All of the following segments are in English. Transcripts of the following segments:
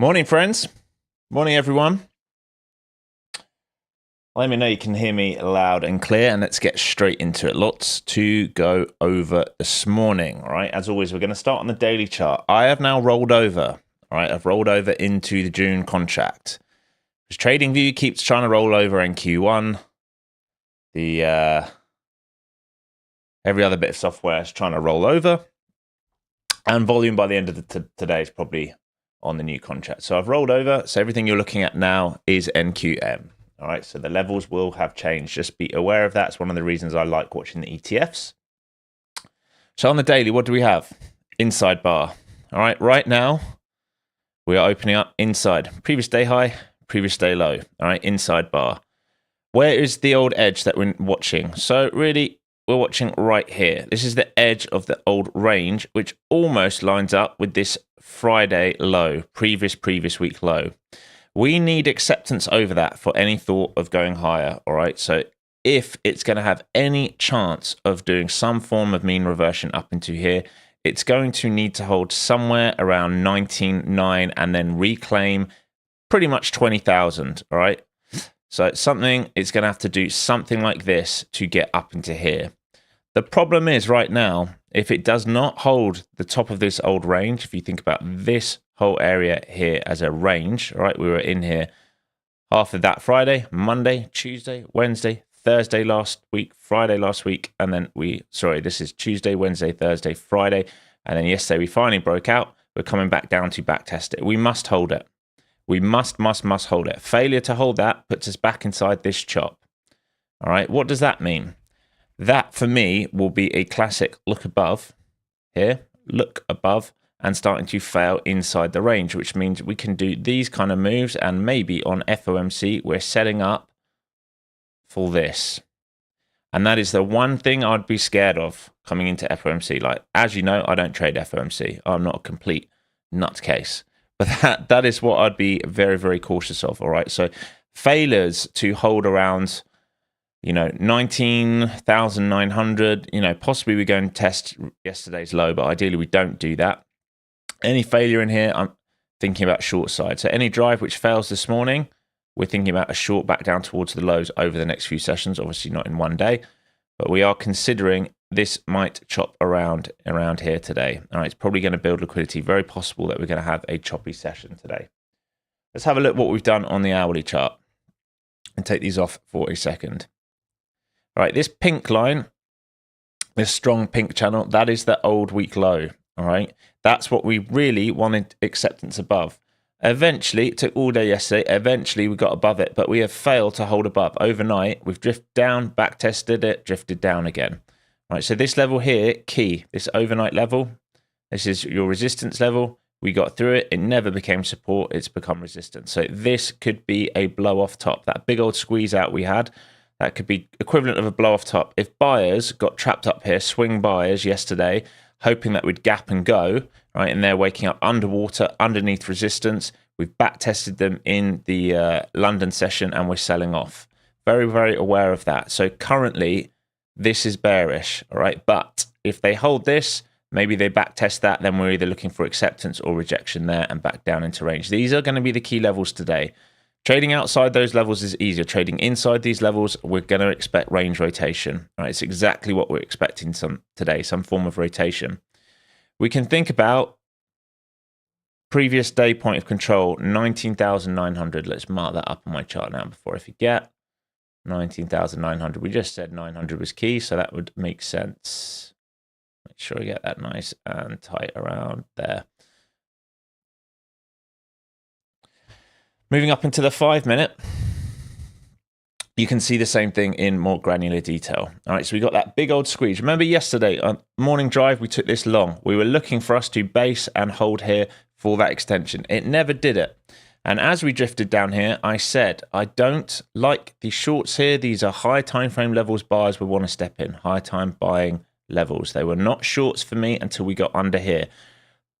Morning, friends. Morning, everyone. Let me know you can hear me loud and clear, and let's get straight into it. Lots to go over this morning. All right, as always, we're going to start on the daily chart. I have now rolled over. All right, I've rolled over into the June contract. Because TradingView keeps trying to roll over NQ1. Every other bit of software is trying to roll over, and volume by the end of today is probably on the new contract. So I've rolled over. So everything you're looking at now is NQM. All right, so the levels will have changed. Just be aware of that. It's one of the reasons I like watching the ETFs. So on the daily, what do we have? Inside bar. All right, right now, we are opening up inside. Previous day high, previous day low. All right, inside bar. Where is the old edge that we're watching? So really, we're watching right here. This is the edge of the old range, which almost lines up with this Friday low, previous week low. We need acceptance over that for any thought of going higher. All right, so if it's going to have any chance of doing some form of mean reversion up into here, it's going to need to hold somewhere around 19.9 and then reclaim pretty much 20,000. All right, so it's going to have to do something like this to get up into here. The problem is right now, if it does not hold the top of this old range, if you think about this whole area here as a range, right? We were in here half of that Friday, Monday, Tuesday, Wednesday, Thursday last week, Friday last week, and then this is Tuesday, Wednesday, Thursday, Friday, and then yesterday we finally broke out. We're coming back down to back test it. We must hold it. We must hold it. Failure to hold that puts us back inside this chop. All right, what does that mean? That for me will be a classic look above here, look above, and starting to fail inside the range, which means we can do these kind of moves, and maybe on FOMC we're setting up for this. And that is the one thing I'd be scared of coming into FOMC. Like, as you know, I don't trade FOMC. I'm not a complete nutcase. But that is what I'd be very, very cautious of, all right? So failures to hold around 19,900, possibly we go and test yesterday's low, but ideally we don't do that. Any failure in here, I'm thinking about short side. So any drive which fails this morning, we're thinking about a short back down towards the lows over the next few sessions, obviously not in one day, but we are considering this might chop around here today. All right, it's probably going to build liquidity. Very possible that we're going to have a choppy session today. Let's have a look at what we've done on the hourly chart and take these off for a second. All right, this pink line, this strong pink channel, that is the old week low. All right, that's what we really wanted acceptance above. Eventually, it took all day yesterday. Eventually, we got above it, but we have failed to hold above. Overnight, we've drifted down, back tested it, drifted down again. All right, so this level here, key, this overnight level, this is your resistance level. We got through it. It never became support. It's become resistance. So this could be a blow off top. That big old squeeze out we had, that could be equivalent of a blow off top. If buyers got trapped up here, swing buyers yesterday, hoping that we'd gap and go, right, and they're waking up underwater, underneath resistance. We've back tested them in the London session and we're selling off. Very, very aware of that. So currently, this is bearish, all right? But if they hold this, maybe they back test that, then we're either looking for acceptance or rejection there and back down into range. These are going to be the key levels today. Trading outside those levels is easier. Trading inside these levels, we're going to expect range rotation. Right? It's exactly what we're expecting today, some form of rotation. We can think about previous day point of control, 19,900. Let's mark that up on my chart now before I forget. 19,900. We just said 900 was key, so that would make sense. Make sure I get that nice and tight around there. Moving up into the 5 minute, you can see the same thing in more granular detail. All right, so we got that big old squeeze. Remember yesterday on morning drive, we took this long. We were looking for us to base and hold here for that extension. It never did it. And as we drifted down here, I said, I don't like the shorts here. These are high time frame levels buyers would want to step in, high time buying levels. They were not shorts for me until we got under here.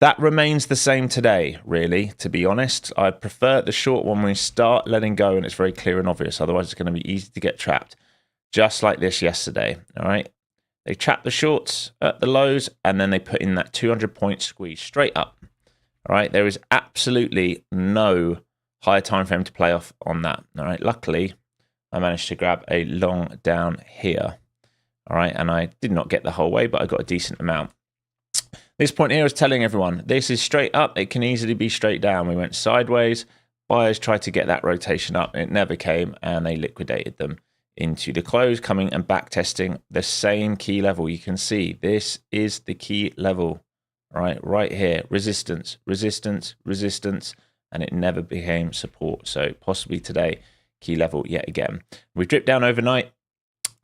That remains the same today, really, to be honest. I prefer the short one when we start letting go and it's very clear and obvious. Otherwise, it's going to be easy to get trapped, just like this yesterday, all right? They trapped the shorts at the lows and then they put in that 200-point squeeze straight up, All right, there is absolutely no higher time frame to play off on that. All right, luckily I managed to grab a long down here. All right, and I did not get the whole way, but I got a decent amount. This point here is telling everyone this is straight up. It can easily be straight down. We went sideways. Buyers tried to get that rotation up. It never came, and they liquidated them into the close, coming and back testing the same key level. You can see this is the key level, right here. Resistance, resistance, resistance, and it never became support. So possibly today, key level yet again. We dripped down overnight,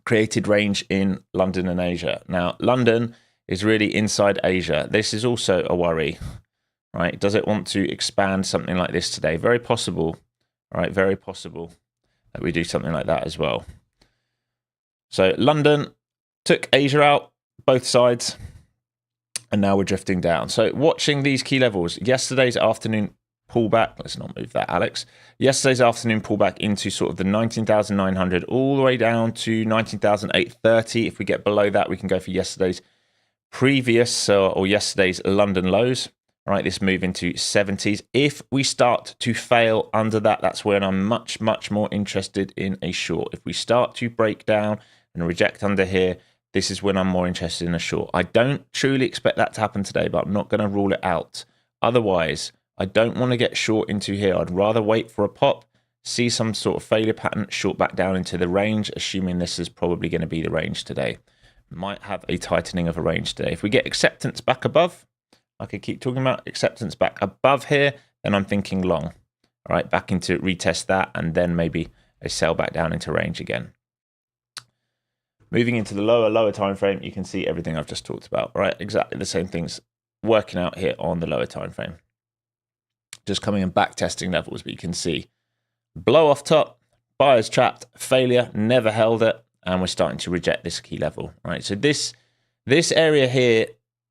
created range in London and Asia. Now, London is really inside Asia. This is also a worry, right? Does it want to expand something like this today? Very possible, right? Very possible that we do something like that as well. So London took Asia out, both sides, and now we're drifting down. So watching these key levels, yesterday's afternoon pullback, let's not move that, Alex. Yesterday's afternoon pullback into sort of the 19,900 all the way down to 19,830. If we get below that, we can go for yesterday's previous or yesterday's London lows. All right, this move into 70s. If we start to fail under that, that's when I'm much more interested in a short. If we start to break down and reject under here, this is when I'm more interested in a short. I don't truly expect that to happen today, but I'm not going to rule it out. Otherwise, I don't want to get short into here. I'd rather wait for a pop, see some sort of failure pattern, short back down into the range, assuming this is probably going to be the range today. Might have a tightening of a range today. If we get acceptance back above, I could keep talking about acceptance back above here, then I'm thinking long. All right, back into retest that, and then maybe a sell back down into range again. Moving into the lower time frame, you can see everything I've just talked about. Right, exactly the same things working out here on the lower time frame. Just coming and back testing levels, but you can see blow off top, buyers trapped, failure, never held it, and we're starting to reject this key level. All right, so this area here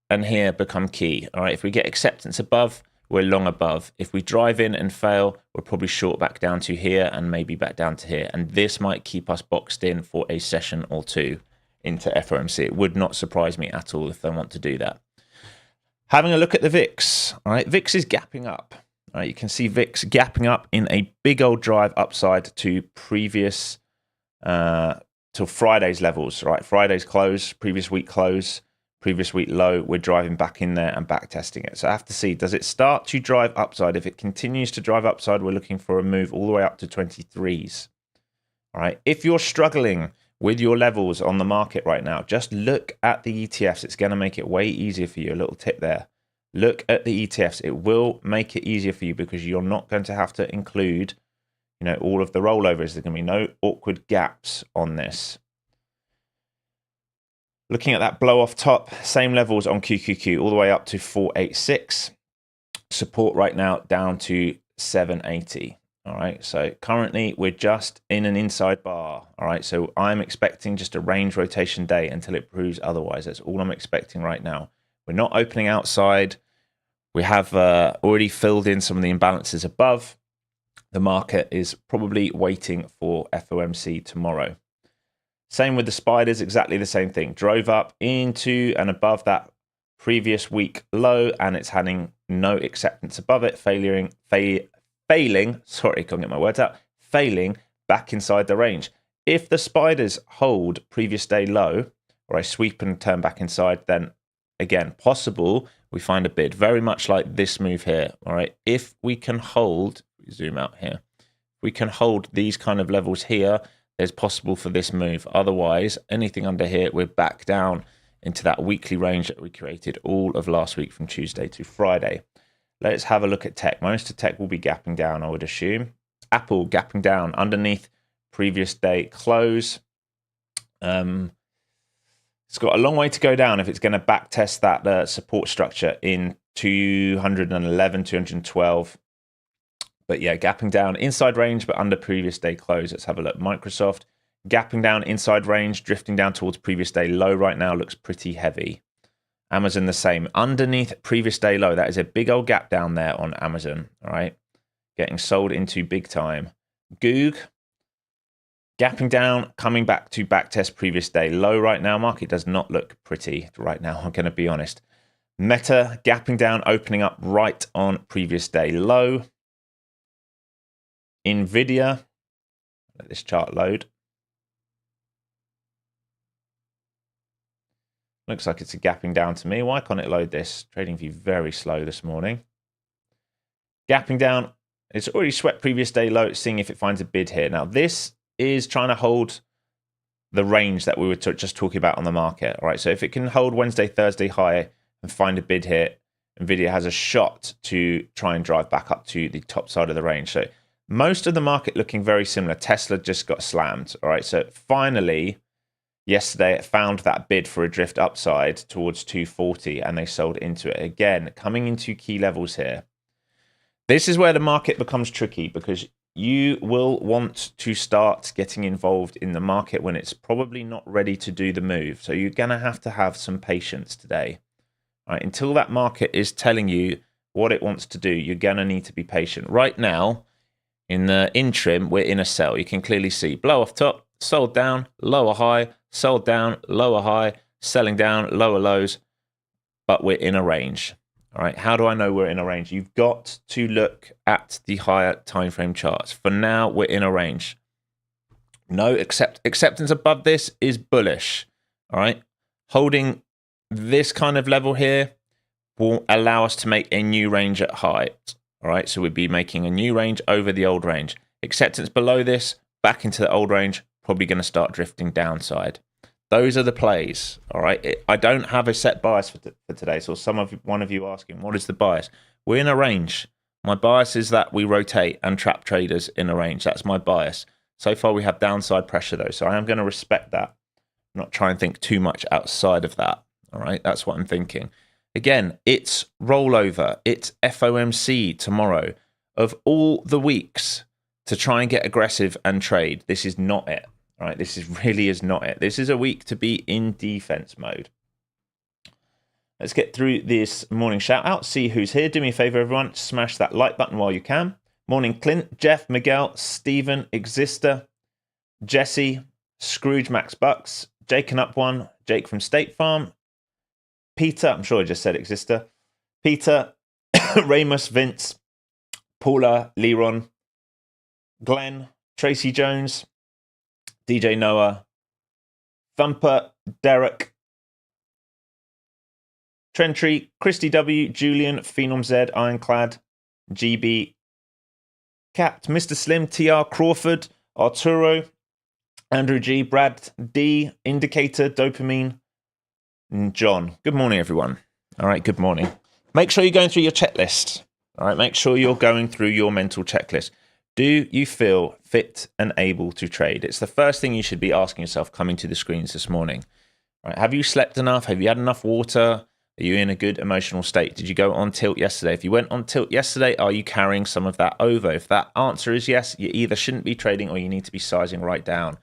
and here become key. All right, if we get acceptance above, we're long above. If we drive in and fail, we're probably short back down to here and maybe back down to here. And this might keep us boxed in for a session or two into FOMC. It would not surprise me at all if they want to do that. Having a look at the VIX. All right, VIX is gapping up. All right, you can see VIX gapping up in a big old drive upside to previous, till Friday's levels. Right, Friday's close, previous week close, previous week low. We're driving back in there and back testing it. So I have to see, does it start to drive upside? If it continues to drive upside, we're looking for a move all the way up to 23s. All right, if you're struggling with your levels on the market right now, just look at the ETFs. It's going to make it way easier for you. A little tip there. Look at the ETFs. It will make it easier for you because you're not going to have to include, all of the rollovers. There's going to be no awkward gaps on this. Looking at that blow off top, same levels on QQQ all the way up to 486. Support right now down to 780. All right, so currently we're just in an inside bar. All right, so I'm expecting just a range rotation day until it proves otherwise. That's all I'm expecting right now. We're not opening outside. We have already filled in some of the imbalances above. The market is probably waiting for FOMC tomorrow. Same with the spiders, exactly the same thing. Drove up into and above that previous week low, and it's having no acceptance above it, failing, sorry, can't get my words out, failing back inside the range. If the spiders hold previous day low, or I sweep and turn back inside, then again, possible we find a bid, very much like this move here. All right, if we can hold, zoom out here, we can hold these kind of levels here, there's possible for this move. Otherwise, anything under here, we're back down into that weekly range that we created all of last week from Tuesday to Friday. Let's have a look at tech. Most of tech will be gapping down, I would assume. Apple gapping down underneath previous day close. It's got a long way to go down if it's going to back test that support structure in 211, 212. But yeah, gapping down inside range, but under previous day close. Let's have a look. Microsoft gapping down inside range, drifting down towards previous day low right now. Looks pretty heavy. Amazon the same. Underneath previous day low. That is a big old gap down there on Amazon. All right. Getting sold into big time. Goog gapping down, coming back to back test previous day low right now. Market does not look pretty right now, I'm going to be honest. Meta gapping down, opening up right on previous day low. Nvidia, let this chart load. Looks like it's a gapping down to me. Why can't it load this? Trading view very slow this morning. Gapping down. It's already swept previous day low. It's seeing if it finds a bid here. Now, this is trying to hold the range that we were just talking about on the market. All right, so if it can hold Wednesday, Thursday high and find a bid here, Nvidia has a shot to try and drive back up to the top side of the range. So most of the market looking very similar. Tesla just got slammed. All right, so finally, yesterday it found that bid for a drift upside towards 240 and they sold into it. Again, coming into key levels here. This is where the market becomes tricky because you will want to start getting involved in the market when it's probably not ready to do the move. So you're going to have some patience today. All right, until that market is telling you what it wants to do, you're going to need to be patient. Right now, in the interim, we're in a sell. You can clearly see blow off top, sold down, lower high, sold down, lower high, selling down, lower lows, but we're in a range. All right, how do I know we're in a range? You've got to look at the higher time frame charts. For now, we're in a range. No, acceptance above this is bullish. All right, holding this kind of level here will allow us to make a new range at height. All right, so we'd be making a new range over the old range. Acceptance below this, back into the old range, probably going to start drifting downside. Those are the plays, all right? I don't have a set bias for today. So one of you asking, what is the bias? We're in a range. My bias is that we rotate and trap traders in a range. That's my bias. So far, we have downside pressure, though. So I am going to respect that. Not try and think too much outside of that, all right? That's what I'm thinking. Again, it's rollover. It's FOMC tomorrow. Of all the weeks to try and get aggressive and trade, this is not it. All right, this really is not it. This is a week to be in defense mode. Let's get through this morning shout out. See who's here. Do me a favor, everyone. Smash that like button while you can. Morning, Clint, Jeff, Miguel, Stephen, Exister, Jesse, Scrooge, Max Bucks, Jake and Up One, Jake from State Farm, Peter. I'm sure I just said Exister. Peter, Ramus, Vince, Paula, Leron, Glenn, Tracy Jones, DJ Noah, Thumper, Derek, Trentry, Christy W, Julian, Phenom Z, Ironclad, GB, Capt, Mr. Slim, TR, Crawford, Arturo, Andrew G, Brad D, Indicator, Dopamine, and John. Good morning, everyone. All right, good morning. Make sure you're going through your checklist. All right, make sure you're going through your mental checklist. Do you feel fit and able to trade? It's the first thing you should be asking yourself coming to the screens this morning. Right? Have you slept enough? Have you had enough water? Are you in a good emotional state? Did you go on tilt yesterday? If you went on tilt yesterday, are you carrying some of that over? If that answer is yes, you either shouldn't be trading or you need to be sizing right down.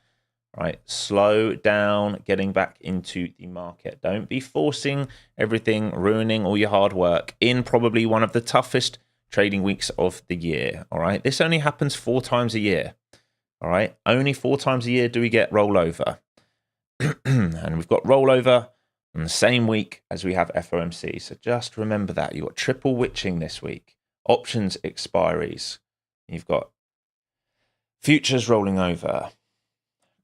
Right? Slow down, getting back into the market. Don't be forcing everything, ruining all your hard work in probably one of the toughest trading weeks of the year. All right, this only happens 4 times a year. All right, only 4 times a year do we get rollover. And we've got rollover on the same week as we have FOMC. So just remember that. You've got triple witching this week, options expiries. You've got futures rolling over,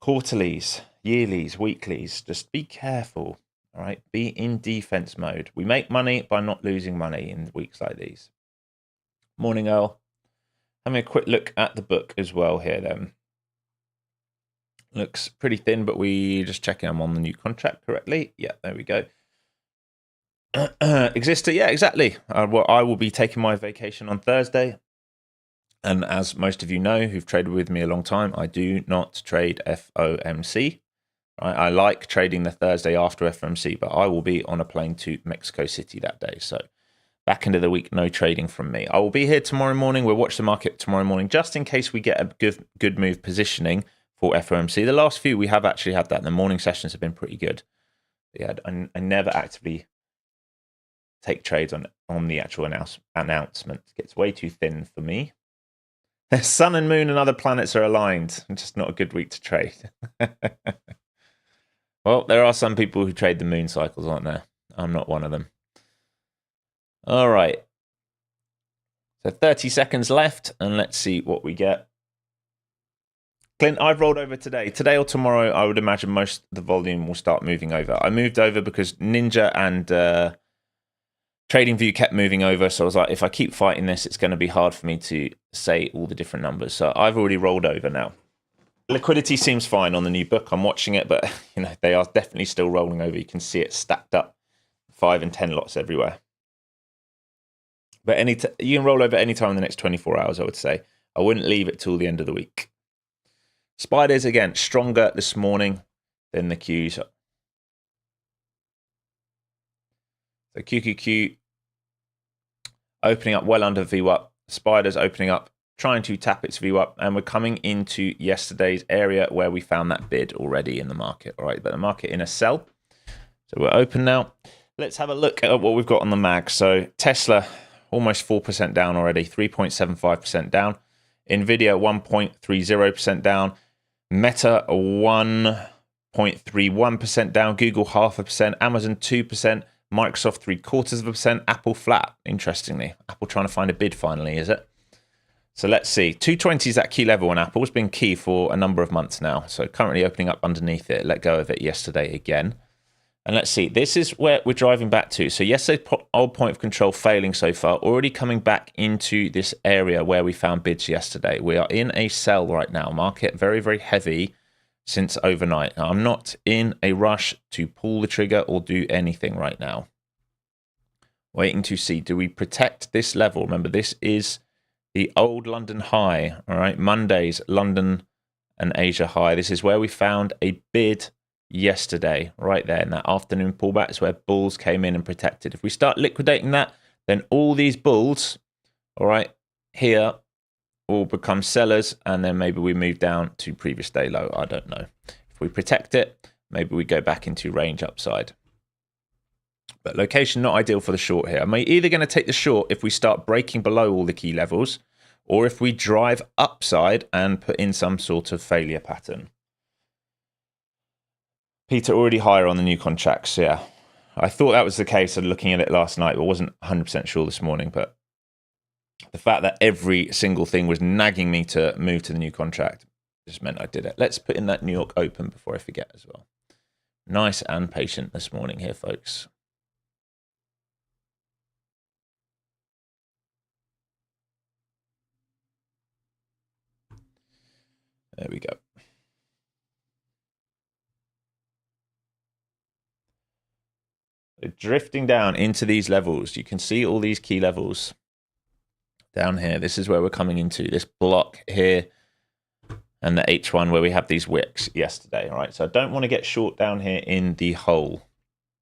quarterlies, yearlies, weeklies. Just be careful. All right, be in defense mode. We make money by not losing money in weeks like these. Morning, Earl. Having a quick look at the book as well here then. Looks pretty thin, but we just checking I'm on the new contract correctly. Yeah, there we go. Exister, yeah, exactly. Well, I will be taking my vacation on Thursday. And as most of you know who've traded with me a long time, I do not trade FOMC. Right? I like trading the Thursday after FOMC, but I will be on a plane to Mexico City that day. So back into the week, no trading from me. I will be here tomorrow morning. We'll watch the market tomorrow morning, just in case we get a good move positioning for FOMC. The last few, we have actually had that. The morning sessions have been pretty good. Yeah, I never actively take trades on the actual announcement. It gets way too thin for me. The sun and moon and other planets are aligned. It's just not a good week to trade. Well, there are some people who trade the moon cycles, aren't there? I'm not one of them. All right. So 30 seconds left, and let's see what we get. Clint, I've rolled over today. Today or tomorrow, I would imagine most of the volume will start moving over. I moved over because Ninja and TradingView kept moving over. So I was like, if I keep fighting this, it's going to be hard for me to say all the different numbers. So I've already rolled over now. Liquidity seems fine on the new book. I'm watching it, but they are definitely still rolling over. You can see it stacked up, 5 and 10 lots everywhere. But you can roll over any time in the next 24 hours, I would say. I wouldn't leave it till the end of the week. Spiders, again, stronger this morning than the Qs. So QQQ opening up well under VWAP. Spiders opening up, trying to tap its VWAP. And we're coming into yesterday's area where we found that bid already in the market. All right, but the market in a sell. So we're open now. Let's have a look at what we've got on the mag. So Tesla, almost 4% down already, 3.75% down. Nvidia, 1.30% down. Meta 1.31% down, Google 0.5%, Amazon 2%, Microsoft 0.75%, Apple flat. Interestingly, Apple trying to find a bid finally, is it? So let's see. 220 is that key level on Apple. It's been key for a number of months now. So currently opening up underneath it. Let go of it yesterday again. And let's see. This is where we're driving back to. So yesterday's old point of control failing so far. Already coming back into this area where we found bids yesterday. We are in a sell right now. Market very, very heavy since overnight. Now, I'm not in a rush to pull the trigger or do anything right now. Waiting to see. Do we protect this level? Remember, this is the old London high. All right. Monday's London and Asia high. This is where we found a bid yesterday, right there in that afternoon pullback is where bulls came in and protected. If we start liquidating that, then all these bulls, all right, here will become sellers, and then maybe we move down to previous day low. I don't know. If we protect it, maybe we go back into range upside. But location not ideal for the short here. I'm either going to take the short if we start breaking below all the key levels, or if we drive upside and put in some sort of failure pattern. Peter, already higher on the new contracts. Yeah, I thought that was the case. Looking at it last night, but wasn't 100% sure this morning. But the fact that every single thing was nagging me to move to the new contract just meant I did it. Let's put in that New York Open before I forget as well. Nice and patient this morning here, folks. There we go. Drifting down into these levels. You can see all these key levels down here. This is where we're coming into, this block here and the H1 where we have these wicks yesterday. All right, so I don't want to get short down here in the hole,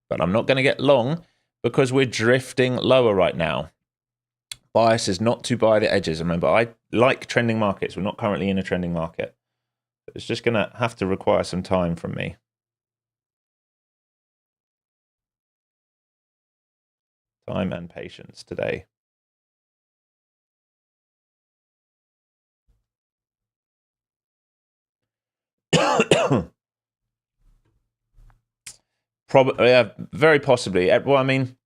but I'm not going to get long because we're drifting lower right now. Bias is not to buy the edges. Remember, I like trending markets. We're not currently in a trending market. It's just going to have to require some time from me. Time and patience today. Probably, yeah, very possibly. Well, I mean,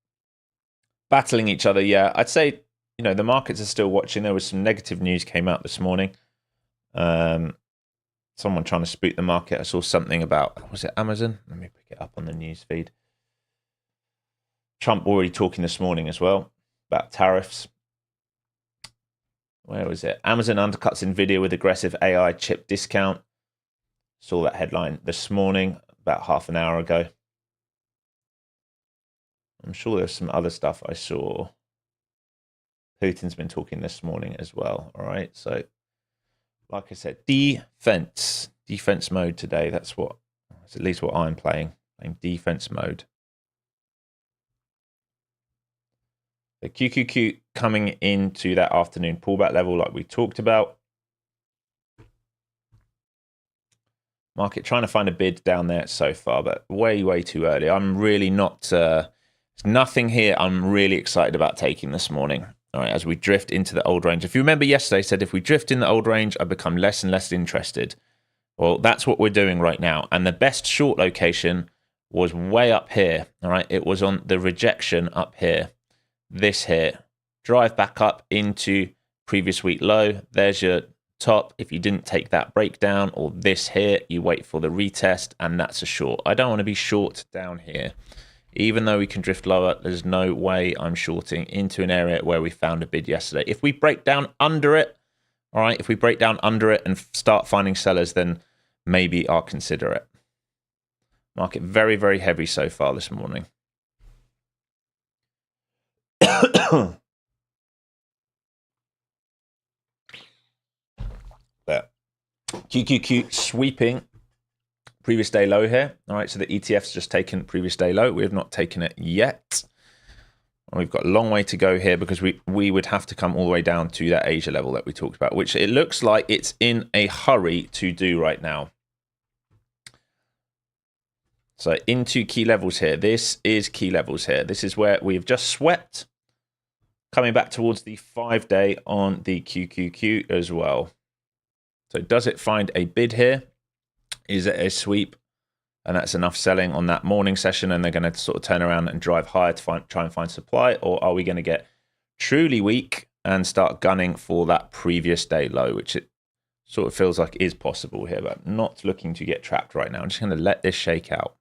battling each other. Yeah, I'd say the markets are still watching. There was some negative news came out this morning. Someone trying to spook the market. I saw something about, was it Amazon? Let me pick it up on the news feed. Trump already talking this morning as well about tariffs. Where was it? Amazon undercuts Nvidia with aggressive AI chip discount. Saw that headline this morning, about half an hour ago. I'm sure there's some other stuff I saw. Putin's been talking this morning as well. All right. So, like I said, defense mode today. That's at least what I'm playing defense mode. The QQQ coming into that afternoon pullback level like we talked about. Market trying to find a bid down there so far, but way, way too early. I'm really not, there's nothing here I'm really excited about taking this morning. All right, as we drift into the old range. If you remember yesterday, I said if we drift in the old range, I become less and less interested. Well, that's what we're doing right now. And the best short location was way up here. All right, it was on the rejection up here. this here. Drive back up into previous week low. There's your top. If you didn't take that breakdown, or this here, you wait for the retest, and that's a short. I don't want to be short down here. Even though we can drift lower, there's no way I'm shorting into an area where we found a bid yesterday. If we break down under it, all right, if we break down under it and start finding sellers, then maybe I'll consider it. Market very, very heavy so far this morning. There. QQQ sweeping previous day low here. All right, so the ETF's just taken previous day low. We have not taken it yet. We've got a long way to go here because we would have to come all the way down to that Asia level that we talked about, which it looks like it's in a hurry to do right now. So into key levels here. This is key levels here. This is where we've just swept, coming back towards the 5-day on the QQQ as well. So does it find a bid here? Is it a sweep? And that's enough selling on that morning session, and they're going to sort of turn around and drive higher to try and find supply? Or are we going to get truly weak and start gunning for that previous day low, which it sort of feels like is possible here, but not looking to get trapped right now. I'm just going to let this shake out.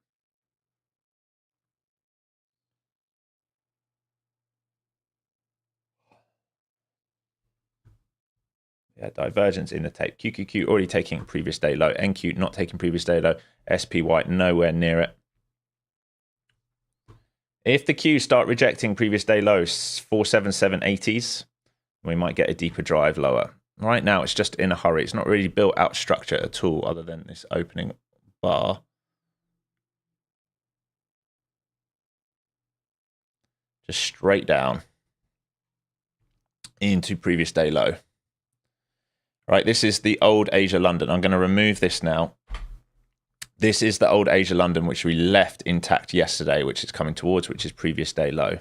Yeah, divergence in the tape. QQQ already taking previous day low. NQ not taking previous day low. SPY nowhere near it. If the Qs start rejecting previous day lows, 47780s, we might get a deeper drive lower. Right now, it's just in a hurry. It's not really built out structure at all, other than this opening bar. Just straight down into previous day low. Right, this is the old Asia London. I'm going to remove this now. This is the old Asia London, which we left intact yesterday, which is coming towards, which is previous day low.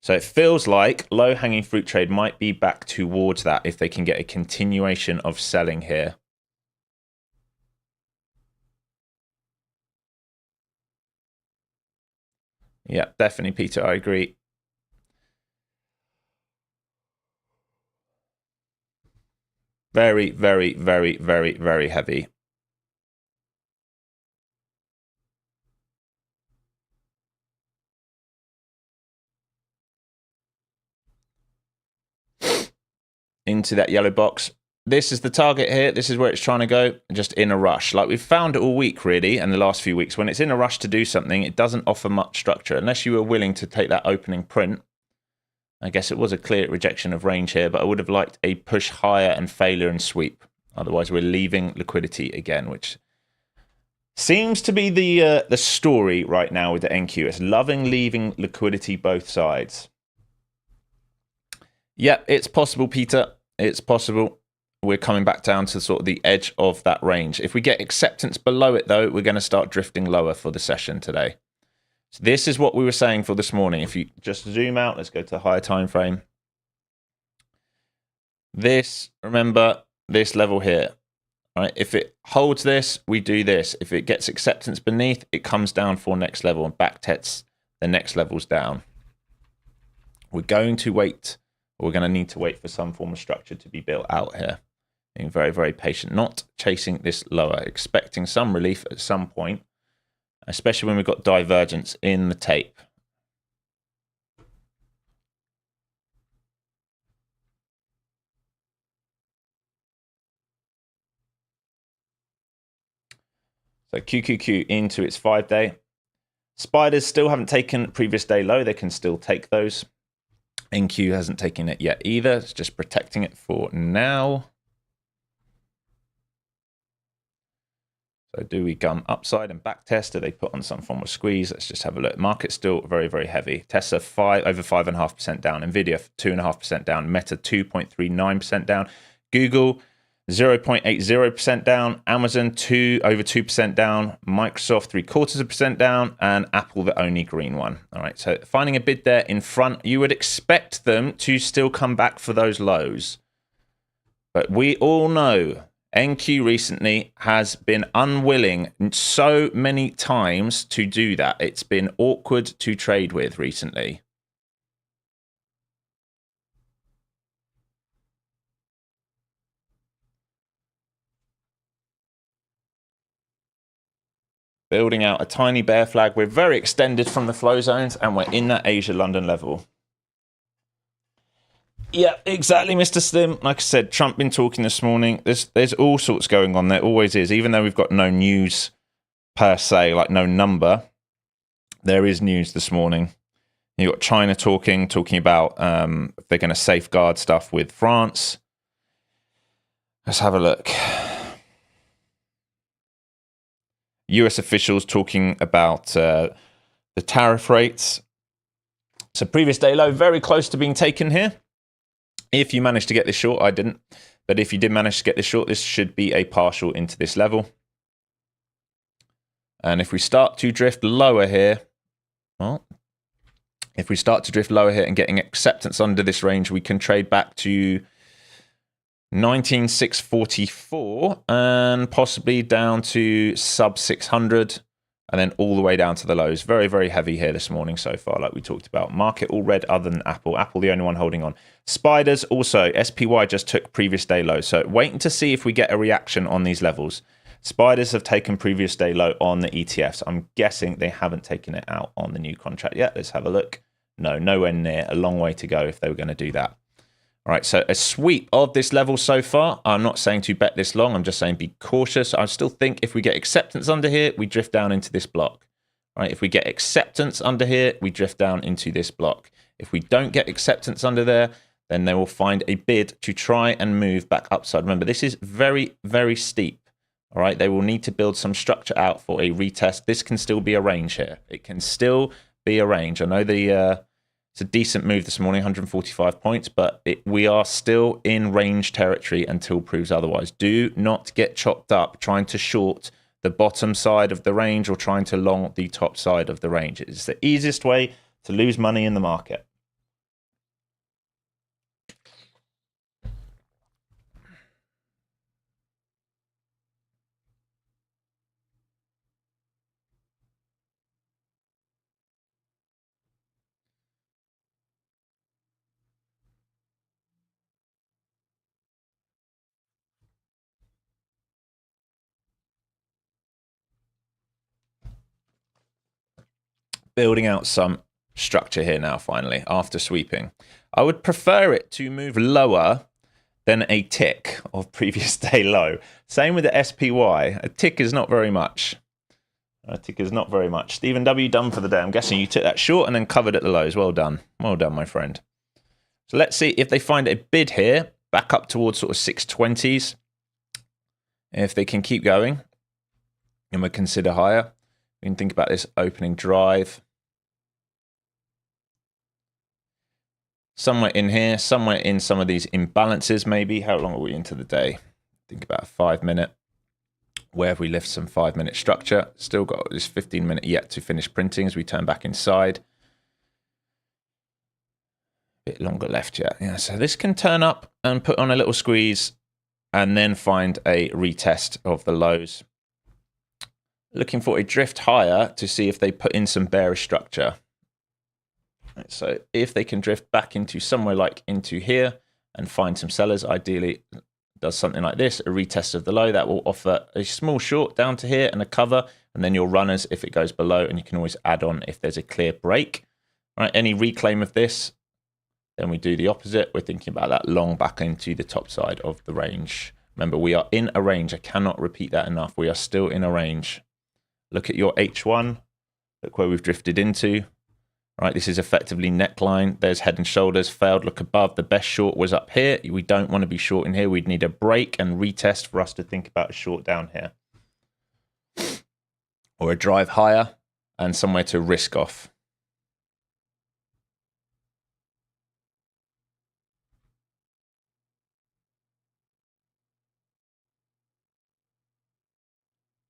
So it feels like low-hanging fruit trade might be back towards that if they can get a continuation of selling here. Yeah, definitely, Peter. I agree. Very, very, very, very, very heavy. Into that yellow box. This is the target here. This is where it's trying to go, just in a rush. Like we've found it all week, really, and the last few weeks. When it's in a rush to do something, it doesn't offer much structure. Unless you were willing to take that opening print. I guess it was a clear rejection of range here, but I would have liked a push higher and failure and sweep. Otherwise, we're leaving liquidity again, which seems to be the story right now with the NQ. It's loving leaving liquidity both sides. Yeah, it's possible, Peter. It's possible. We're coming back down to sort of the edge of that range. If we get acceptance below it, though, we're going to start drifting lower for the session today. So this is what we were saying for this morning. If you just zoom out, let's go to the higher time frame. This, remember, this level here. Right? If it holds this, we do this. If it gets acceptance beneath, it comes down for next level and back tests the next levels down. We're going to wait. We're going to need to wait for some form of structure to be built out here. Being very, very patient, not chasing this lower, expecting some relief at some point, especially when we've got divergence in the tape. So QQQ into its 5-day. Spiders still haven't taken previous day low. They can still take those. NQ hasn't taken it yet either. It's just protecting it for now. So do we gun upside and back test? Do they put on some form of squeeze? Let's just have a look. Market's still very, very heavy. Tesla over 5.5% down. Nvidia 2.5% down. Meta 2.39% down. Google 0.80% down. Amazon over 2% down. Microsoft 0.75% down. And Apple the only green one. All right, so finding a bid there in front, you would expect them to still come back for those lows. But we all know NQ recently has been unwilling so many times to do that. It's been awkward to trade with recently. building out a tiny bear flag. We're very extended from the flow zones, and we're in that Asia-London level. Yeah, exactly, Mr. Slim. Like I said, Trump been talking this morning. There's all sorts going on. There always is. Even though we've got no news per se, like no number, there is news this morning. You got China talking about if they're going to safeguard stuff with France. Let's have a look. US officials talking about the tariff rates. So previous day low, very close to being taken here. If you managed to get this short, I didn't. But if you did manage to get this short, this should be a partial into this level. And if we start to drift lower here, well, if we start to drift lower here and getting acceptance under this range, we can trade back to 19,644 and possibly down to sub 600 and then all the way down to the lows. Very, very heavy here this morning so far, like we talked about. Market all red other than Apple. Apple the only one holding on. Spiders also. SPY just took previous day low. So waiting to see if we get a reaction on these levels. Spiders have taken previous day low on the ETFs. I'm guessing they haven't taken it out on the new contract yet. Let's have a look. No, nowhere near. A long way to go if they were going to do that. All right, so a sweep of this level so far. I'm not saying to bet this long. I'm just saying be cautious. I still think if we get acceptance under here, we drift down into this block. All right, if we get acceptance under here, we drift down into this block. If we don't get acceptance under there, then they will find a bid to try and move back upside. Remember, this is very, very steep. All right, they will need to build some structure out for a retest. This can still be a range here. It can still be a range. I know it's a decent move this morning, 145 points, but we are still in range territory until proves otherwise. Do not get chopped up trying to short the bottom side of the range or trying to long the top side of the range. It's the easiest way to lose money in the market. Building out some structure here now, finally, after sweeping. I would prefer it to move lower than a tick of previous day low. Same with the SPY. A tick is not very much. A tick is not very much. Stephen W. done for the day. I'm guessing you took that short and then covered at the lows. Well done. Well done, my friend. So let's see if they find a bid here, back up towards sort of 620s. If they can keep going, and we'll consider higher. We can think about this opening drive. Somewhere in here, somewhere in some of these imbalances maybe. How long are we into the day? Think about a 5 minute. Where have we left some 5 minute structure? Still got this 15 minute yet to finish printing as we turn back inside. Bit longer left yet. Yeah, so this can turn up and put on a little squeeze and then find a retest of the lows. Looking for a drift higher to see if they put in some bearish structure. Right, so if they can drift back into somewhere like into here and find some sellers, ideally does something like this, a retest of the low, that will offer a small short down to here and a cover, and then your runners if it goes below, and you can always add on if there's a clear break. All right, any reclaim of this, then we do the opposite. We're thinking about that long back into the top side of the range. Remember, we are in a range. I cannot repeat that enough. We are still in a range. Look at your H1. Look where we've drifted into. Right, this is effectively neckline. There's head and shoulders, failed, look above. The best short was up here. We don't want to be short in here. We'd need a break and retest for us to think about a short down here. Or a drive higher and somewhere to risk off.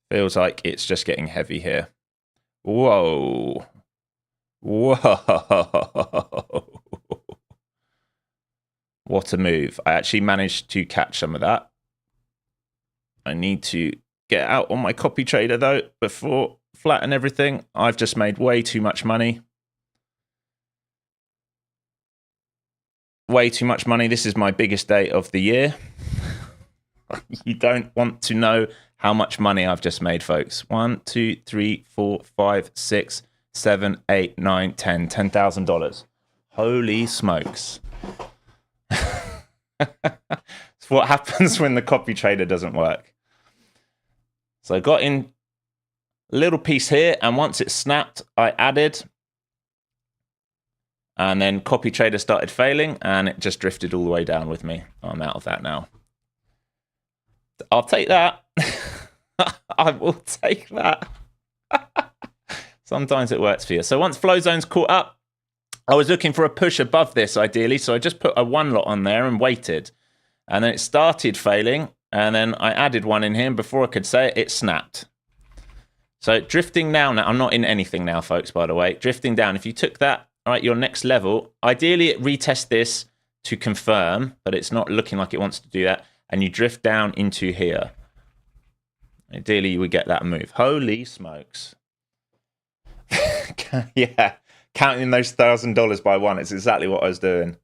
Feels like it's just getting heavy here. Whoa. Whoa. What a move. I actually managed to catch some of that. I need to get out on my copy trader though before flatten everything. I've just made way too much money. Way too much money. This is my biggest day of the year. You don't want to know how much money I've just made, folks. 1, 2, 3, 4, 5, 6, 7, 8, 9, 10. $10,000. Holy smokes. It's what happens when the copy trader doesn't work. So I got in a little piece here, and once it snapped, I added. And then copy trader started failing, and it just drifted all the way down with me. I'm out of that now. I'll take that. I will take that. Sometimes it works for you. So once flow zone's caught up, I was looking for a push above this ideally, so I just put a 1 lot on there and waited. And then it started failing, and then I added one in here, and before I could say it, it snapped. So drifting down now, I'm not in anything now, folks, by the way. Drifting down, if you took that, all right, your next level, ideally it retests this to confirm, but it's not looking like it wants to do that, and you drift down into here. Ideally, you would get that move. Holy smokes. Yeah, counting those $1,000 by one, it's exactly what I was doing.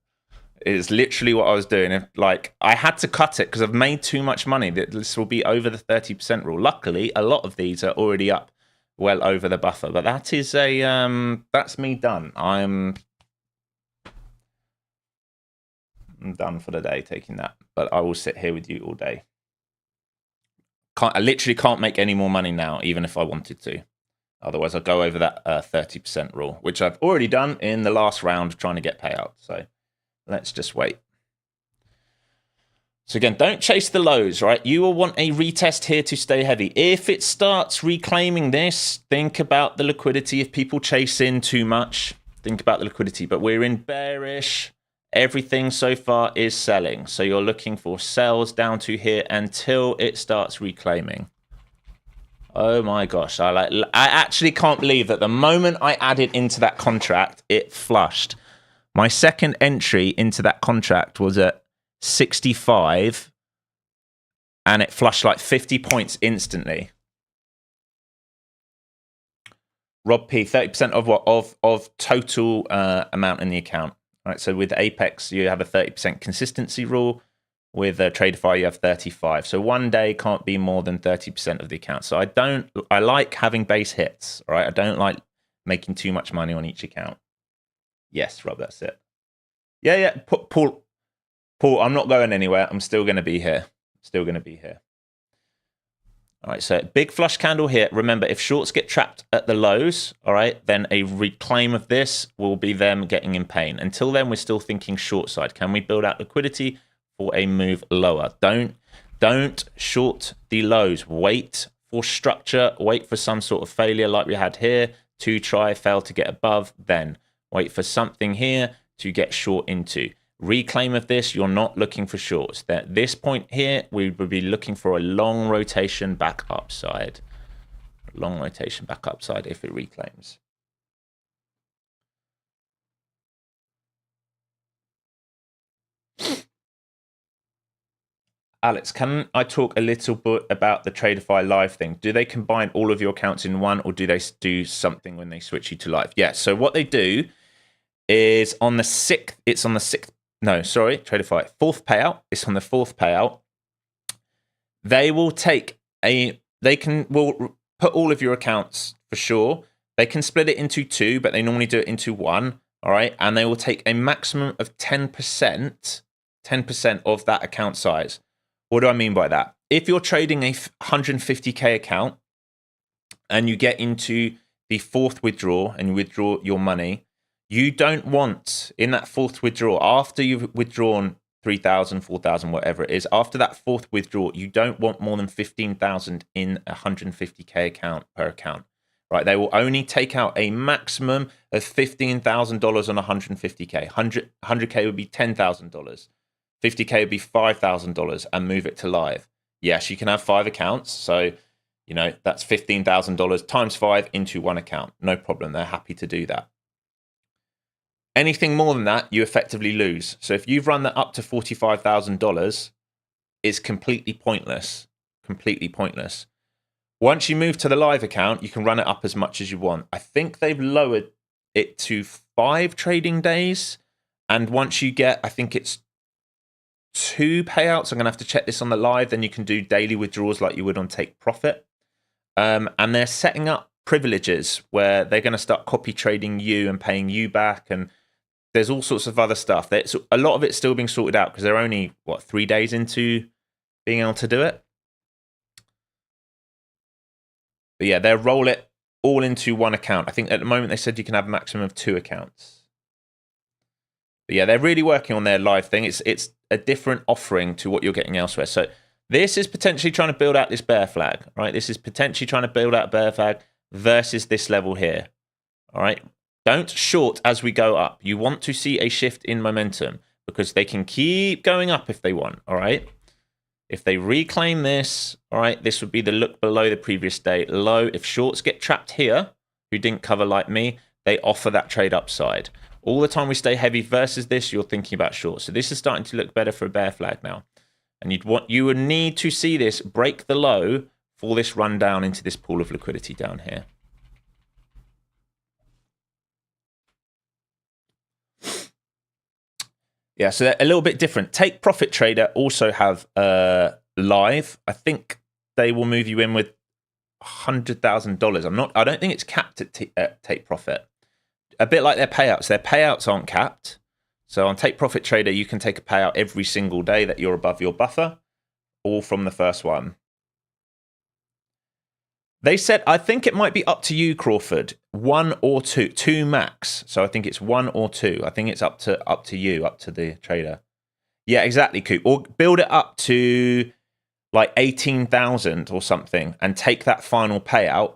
It's literally what I was doing. Like, I had to cut it because I've made too much money. This will be over the 30% rule. Luckily, a lot of these are already up well over the buffer, but that is a that's me done. I'm done for the day taking that, but I will sit here with you all day. I literally can't make any more money now, even if I wanted to. Otherwise, I'll go over that 30% rule, which I've already done in the last round trying to get payout. So let's just wait. So again, don't chase the lows, right? You will want a retest here to stay heavy. If it starts reclaiming this, think about the liquidity. If people chase in too much, think about the liquidity. But we're in bearish. Everything so far is selling. So you're looking for sells down to here until it starts reclaiming. Oh my gosh. I actually can't believe that the moment I added into that contract, it flushed. My second entry into that contract was at 65, and it flushed like 50 points instantly. Rob P, 30% of what? Of total amount in the account. All right, so with Apex, you have a 30% consistency rule. With Tradeify, you have 35. So one day can't be more than 30% of the account. So I like having base hits. All right, I don't like making too much money on each account. Yes, Rob, that's it. Yeah. Paul, I'm not going anywhere. I'm still going to be here. Still going to be here. All right, so big flush candle here. Remember, if shorts get trapped at the lows, all right, then a reclaim of this will be them getting in pain. Until then, we're still thinking short side. Can we build out liquidity for a move lower? Don't short the lows. Wait for structure. Wait for some sort of failure like we had here to try, fail to get above. Then wait for something here to get short into. Reclaim of this, you're not looking for shorts. At this point here, we would be looking for a long rotation back upside. Long rotation back upside if it reclaims. Alex, can I talk a little bit about the Tradeify live thing? Do they combine all of your accounts in one, or do they do something when they switch you to live? Yeah, so what they do is on the 6th, it's on the 6th. No, sorry, Tradeify. 4th payout. It's on the 4th payout. They will will put all of your accounts for sure. They can split it into 2, but they normally do it into 1. All right. And they will take a maximum of 10% of that account size. What do I mean by that? If you're trading a 150K account and you get into the 4th withdrawal and you withdraw your money, you don't want, in that 4th withdrawal, after you've withdrawn 3,000, 4,000, whatever it is, after that 4th withdrawal, you don't want more than 15,000 in a 150K account per account, right? They will only take out a maximum of $15,000 on 150K. 100K would be $10,000. 50K would be $5,000 and move it to live. Yes, you can have 5 accounts. So, that's $15,000 times 5 into one account. No problem. They're happy to do that. Anything more than that, you effectively lose. So if you've run that up to $45,000, it's completely pointless. Completely pointless. Once you move to the live account, you can run it up as much as you want. I think they've lowered it to 5 trading days. And once you get, I think it's 2 payouts. I'm going to have to check this on the live. Then you can do daily withdrawals like you would on Take Profit. And they're setting up privileges where they're going to start copy trading you and paying you back. And there's all sorts of other stuff. A lot of it's still being sorted out because they're only, 3 days into being able to do it. But yeah, they'll roll it all into one account. I think at the moment they said you can have a maximum of 2 accounts. But yeah, they're really working on their live thing. It's a different offering to what you're getting elsewhere. So this is potentially trying to build out this bear flag, right? This is potentially trying to build out a bear flag versus this level here, all right? Don't short as we go up. You want to see a shift in momentum because they can keep going up if they want, all right? If they reclaim this, all right, this would be the look below the previous day low. If shorts get trapped here, who didn't cover like me, they offer that trade upside. All the time we stay heavy versus this, you're thinking about shorts. So this is starting to look better for a bear flag now. And you would need to see this break the low for this run down into this pool of liquidity down here. Yeah, so they're a little bit different. Take Profit Trader also have live. I think they will move you in with $100,000. I don't think it's capped at Take Profit. A bit like their payouts. Their payouts aren't capped. So on Take Profit Trader, you can take a payout every single day that you're above your buffer, all from the first one. They said, I think it might be up to you, Crawford. 1 or 2, 2 max. So I think it's 1 or 2. I think it's up to you, up to the trader. Yeah, exactly, Coop. Or build it up to like 18,000 or something, and take that final payout,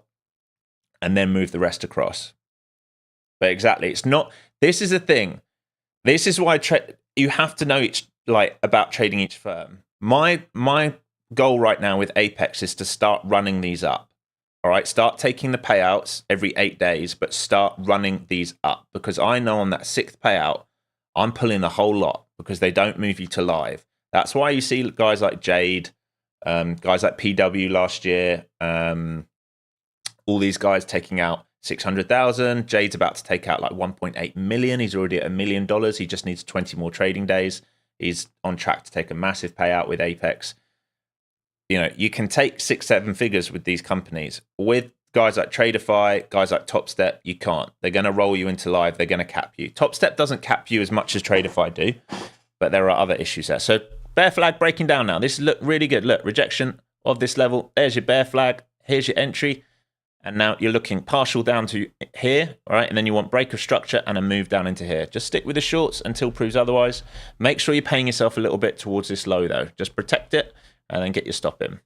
and then move the rest across. But exactly, it's not. This is the thing. This is why you have to know about trading each firm. My goal right now with Apex is to start running these up. All right, start taking the payouts every 8 days, but start running these up, because I know on that 6th payout, I'm pulling a whole lot because they don't move you to live. That's why you see guys like Jade, guys like PW last year, all these guys taking out 600,000. Jade's about to take out like 1.8 million. He's already at $1 million. He just needs 20 more trading days. He's on track to take a massive payout with Apex. You know, you can take 6-7 figures with these companies. With guys like Traderify, guys like TopStep, you can't. They're going to roll you into live. They're going to cap you. TopStep doesn't cap you as much as Traderify do, but there are other issues there. So bear flag breaking down now. This look really good. Look, rejection of this level. There's your bear flag. Here's your entry. And now you're looking partial down to here, all right? And then you want break of structure and a move down into here. Just stick with the shorts until proves otherwise. Make sure you're paying yourself a little bit towards this low, though. Just protect it and then get your stop in.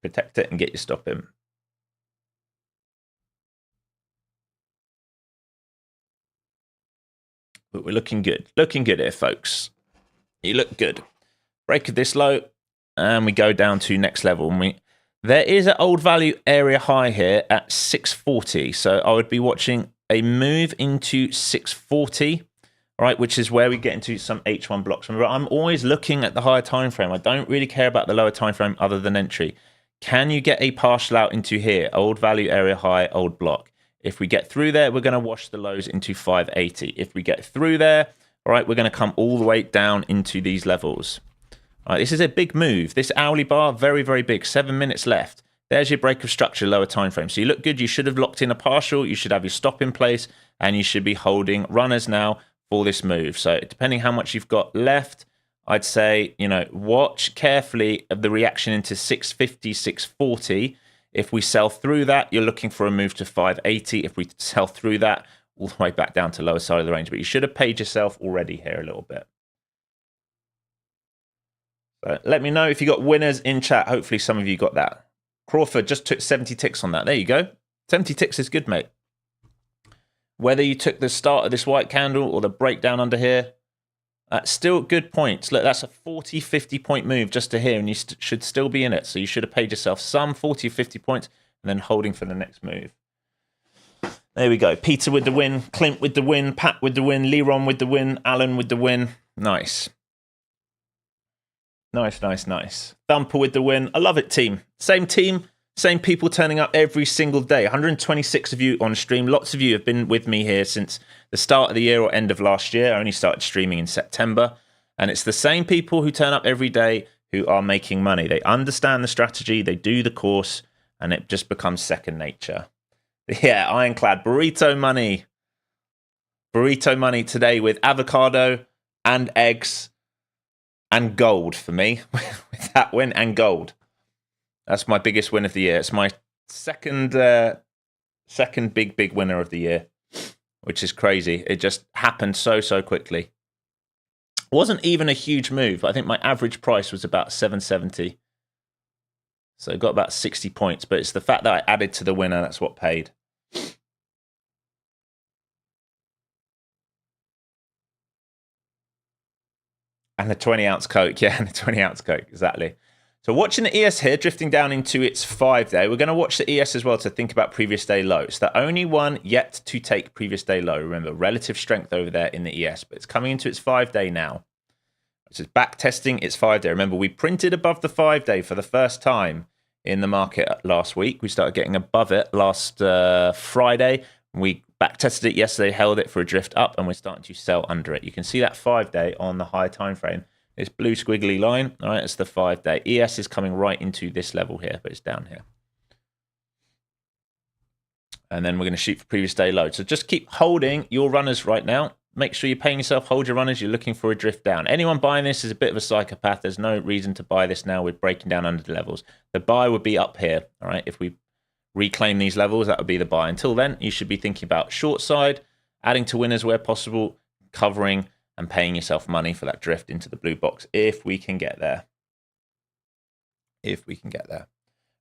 Protect it and get your stop in. But we're looking good. Looking good here, folks. You look good. Break of this low, and we go down to next level. And there is an old value area high here at 640. So I would be watching a move into 640, all right, which is where we get into some H1 blocks. Remember, I'm always looking at the higher time frame. I don't really care about the lower time frame other than entry. Can you get a partial out into here? Old value area high, old block. If we get through there, we're going to wash the lows into 580. If we get through there, all right, we're going to come all the way down into these levels. All right, this is a big move. This hourly bar, very, very big. 7 minutes left. There's your break of structure, lower time frame. So you look good. You should have locked in a partial. You should have your stop in place, and you should be holding runners now for this move. So depending how much you've got left, I'd say, you know, watch carefully of the reaction into 650, 640. If we sell through that, you're looking for a move to 580. If we sell through that, all the way back down to lower side of the range. But you should have paid yourself already here a little bit. So let me know if you got winners in chat. Hopefully some of you got that. Crawford just took 70 ticks on that. There you go. 70 ticks is good, mate. Whether you took the start of this white candle or the breakdown under here, that's still good points. Look, that's a 40, 50 point move just to here, and you should still be in it. So you should have paid yourself some 40 or 50 points and then holding for the next move. There we go. Peter with the win, Clint with the win, Pat with the win, Leron with the win, Alan with the win. Nice. Nice, nice, nice. Thumper with the win. I love it, team. Same Same people turning up every single day. 126 of you on stream. Lots of you have been with me here since the start of the year or end of last year. I only started streaming in September. And it's the same people who turn up every day who are making money. They understand the strategy, they do the course, and it just becomes second nature. Yeah, ironclad. Burrito money. Burrito money today with avocado and eggs and gold for me. With that win and gold. That's my biggest win of the year. It's my second big winner of the year, which is crazy. It just happened so quickly. It wasn't even a huge move. I think my average price was about 770. So I got about 60 points, but it's the fact that I added to the winner that's what paid. And the 20-ounce Coke. Yeah, and the 20-ounce Coke, exactly. So watching the ES here, drifting down into its 5-day. We're going to watch the ES as well to think about previous day low. It's the only one yet to take previous day low. Remember, relative strength over there in the ES, but it's coming into its 5-day now. So it's back testing its 5-day. Remember, we printed above the 5-day for the first time in the market last week. We started getting above it last Friday. We back tested it yesterday, held it for a drift up, and we're starting to sell under it. You can see that 5-day on the higher time frame. This blue squiggly line, all right, it's the 5-day. ES is coming right into this level here, but it's down here. And then we're going to shoot for previous day low. So just keep holding your runners right now. Make sure you're paying yourself, hold your runners. You're looking for a drift down. Anyone buying this is a bit of a psychopath. There's no reason to buy this now. We're breaking down under the levels. The buy would be up here, all right? If we reclaim these levels, that would be the buy. Until then, you should be thinking about short side, adding to winners where possible, covering, and paying yourself money for that drift into the blue box if we can get there. If we can get there.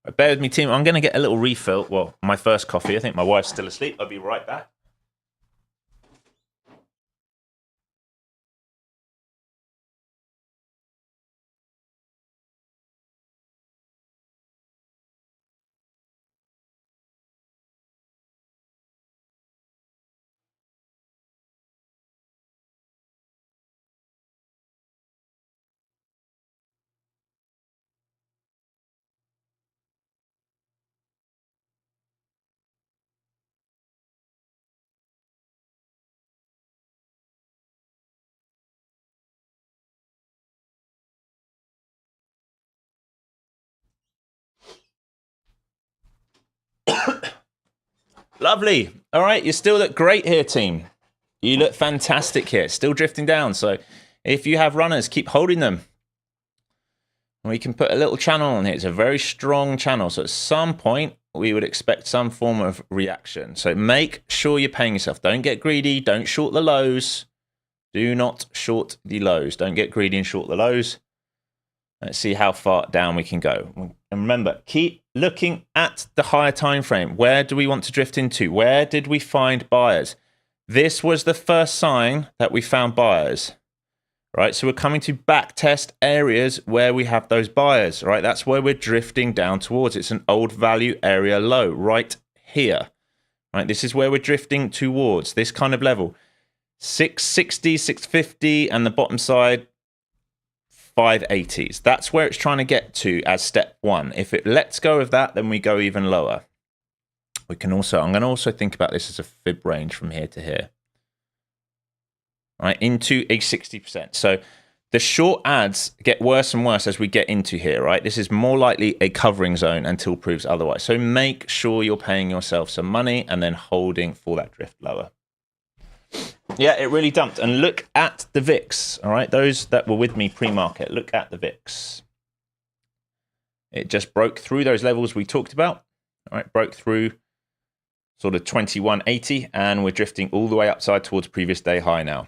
Right, bear with me, team. I'm going to get a little refill. Well, my first coffee. I think my wife's still asleep. I'll be right back. Lovely. All right, you still look great here, team. You look fantastic here. Still drifting down. So if you have runners, keep holding them. We can put a little channel on here. It's a very strong channel. So at some point, we would expect some form of reaction. So make sure you're paying yourself. Don't get greedy. Don't short the lows. Do not short the lows. Don't get greedy and short the lows. Let's see how far down we can go. And remember, keep looking at the higher time frame. Where do we want to drift into? Where did we find buyers? This was the first sign that we found buyers. Right, so we're coming to back test areas where we have those buyers. Right, that's where we're drifting down towards. It's an old value area low right here. Right, this is where we're drifting towards, this kind of level. 660, 650, and the bottom side 580s. That's where it's trying to get to as step one. If it lets go of that, then we go even lower. We can also, I'm going to also think about this as a fib range from here to here. Right, into a 60%. So the short ads get worse and worse as we get into here, right? This is more likely a covering zone until proves otherwise. So make sure you're paying yourself some money and then holding for that drift lower. Yeah, it really dumped. And look at the VIX, all right? Those that were with me pre-market, look at the VIX. It just broke through those levels we talked about, all right? Broke through sort of 2180, and we're drifting all the way upside towards previous day high now.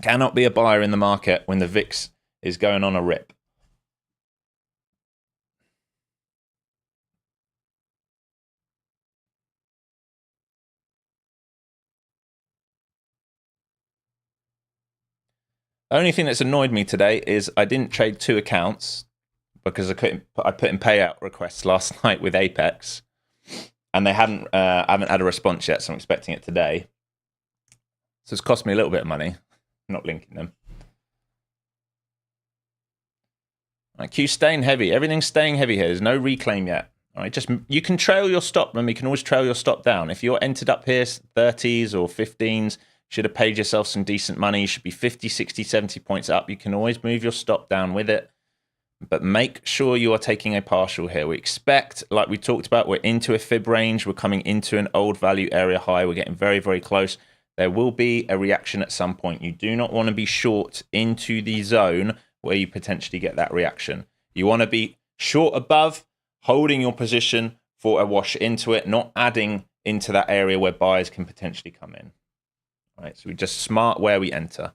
Cannot be a buyer in the market when the VIX is going on a rip. The only thing that's annoyed me today is I didn't trade 2 accounts because I put in payout requests last night with Apex, and they haven't had a response yet, so I'm expecting it today. So it's cost me a little bit of money, not linking them. Right, Q staying heavy. Everything's staying heavy here. There's no reclaim yet. All right, just you can trail your stop. Remember, you can always trail your stop down. If you're entered up here 30s or 15s, should have paid yourself some decent money. You should be 50, 60, 70 points up. You can always move your stop down with it. But make sure you are taking a partial here. We expect, like we talked about, we're into a fib range. We're coming into an old value area high. We're getting very, very close. There will be a reaction at some point. You do not want to be short into the zone where you potentially get that reaction. You want to be short above, holding your position for a wash into it, not adding into that area where buyers can potentially come in. All right, so we just smart where we enter.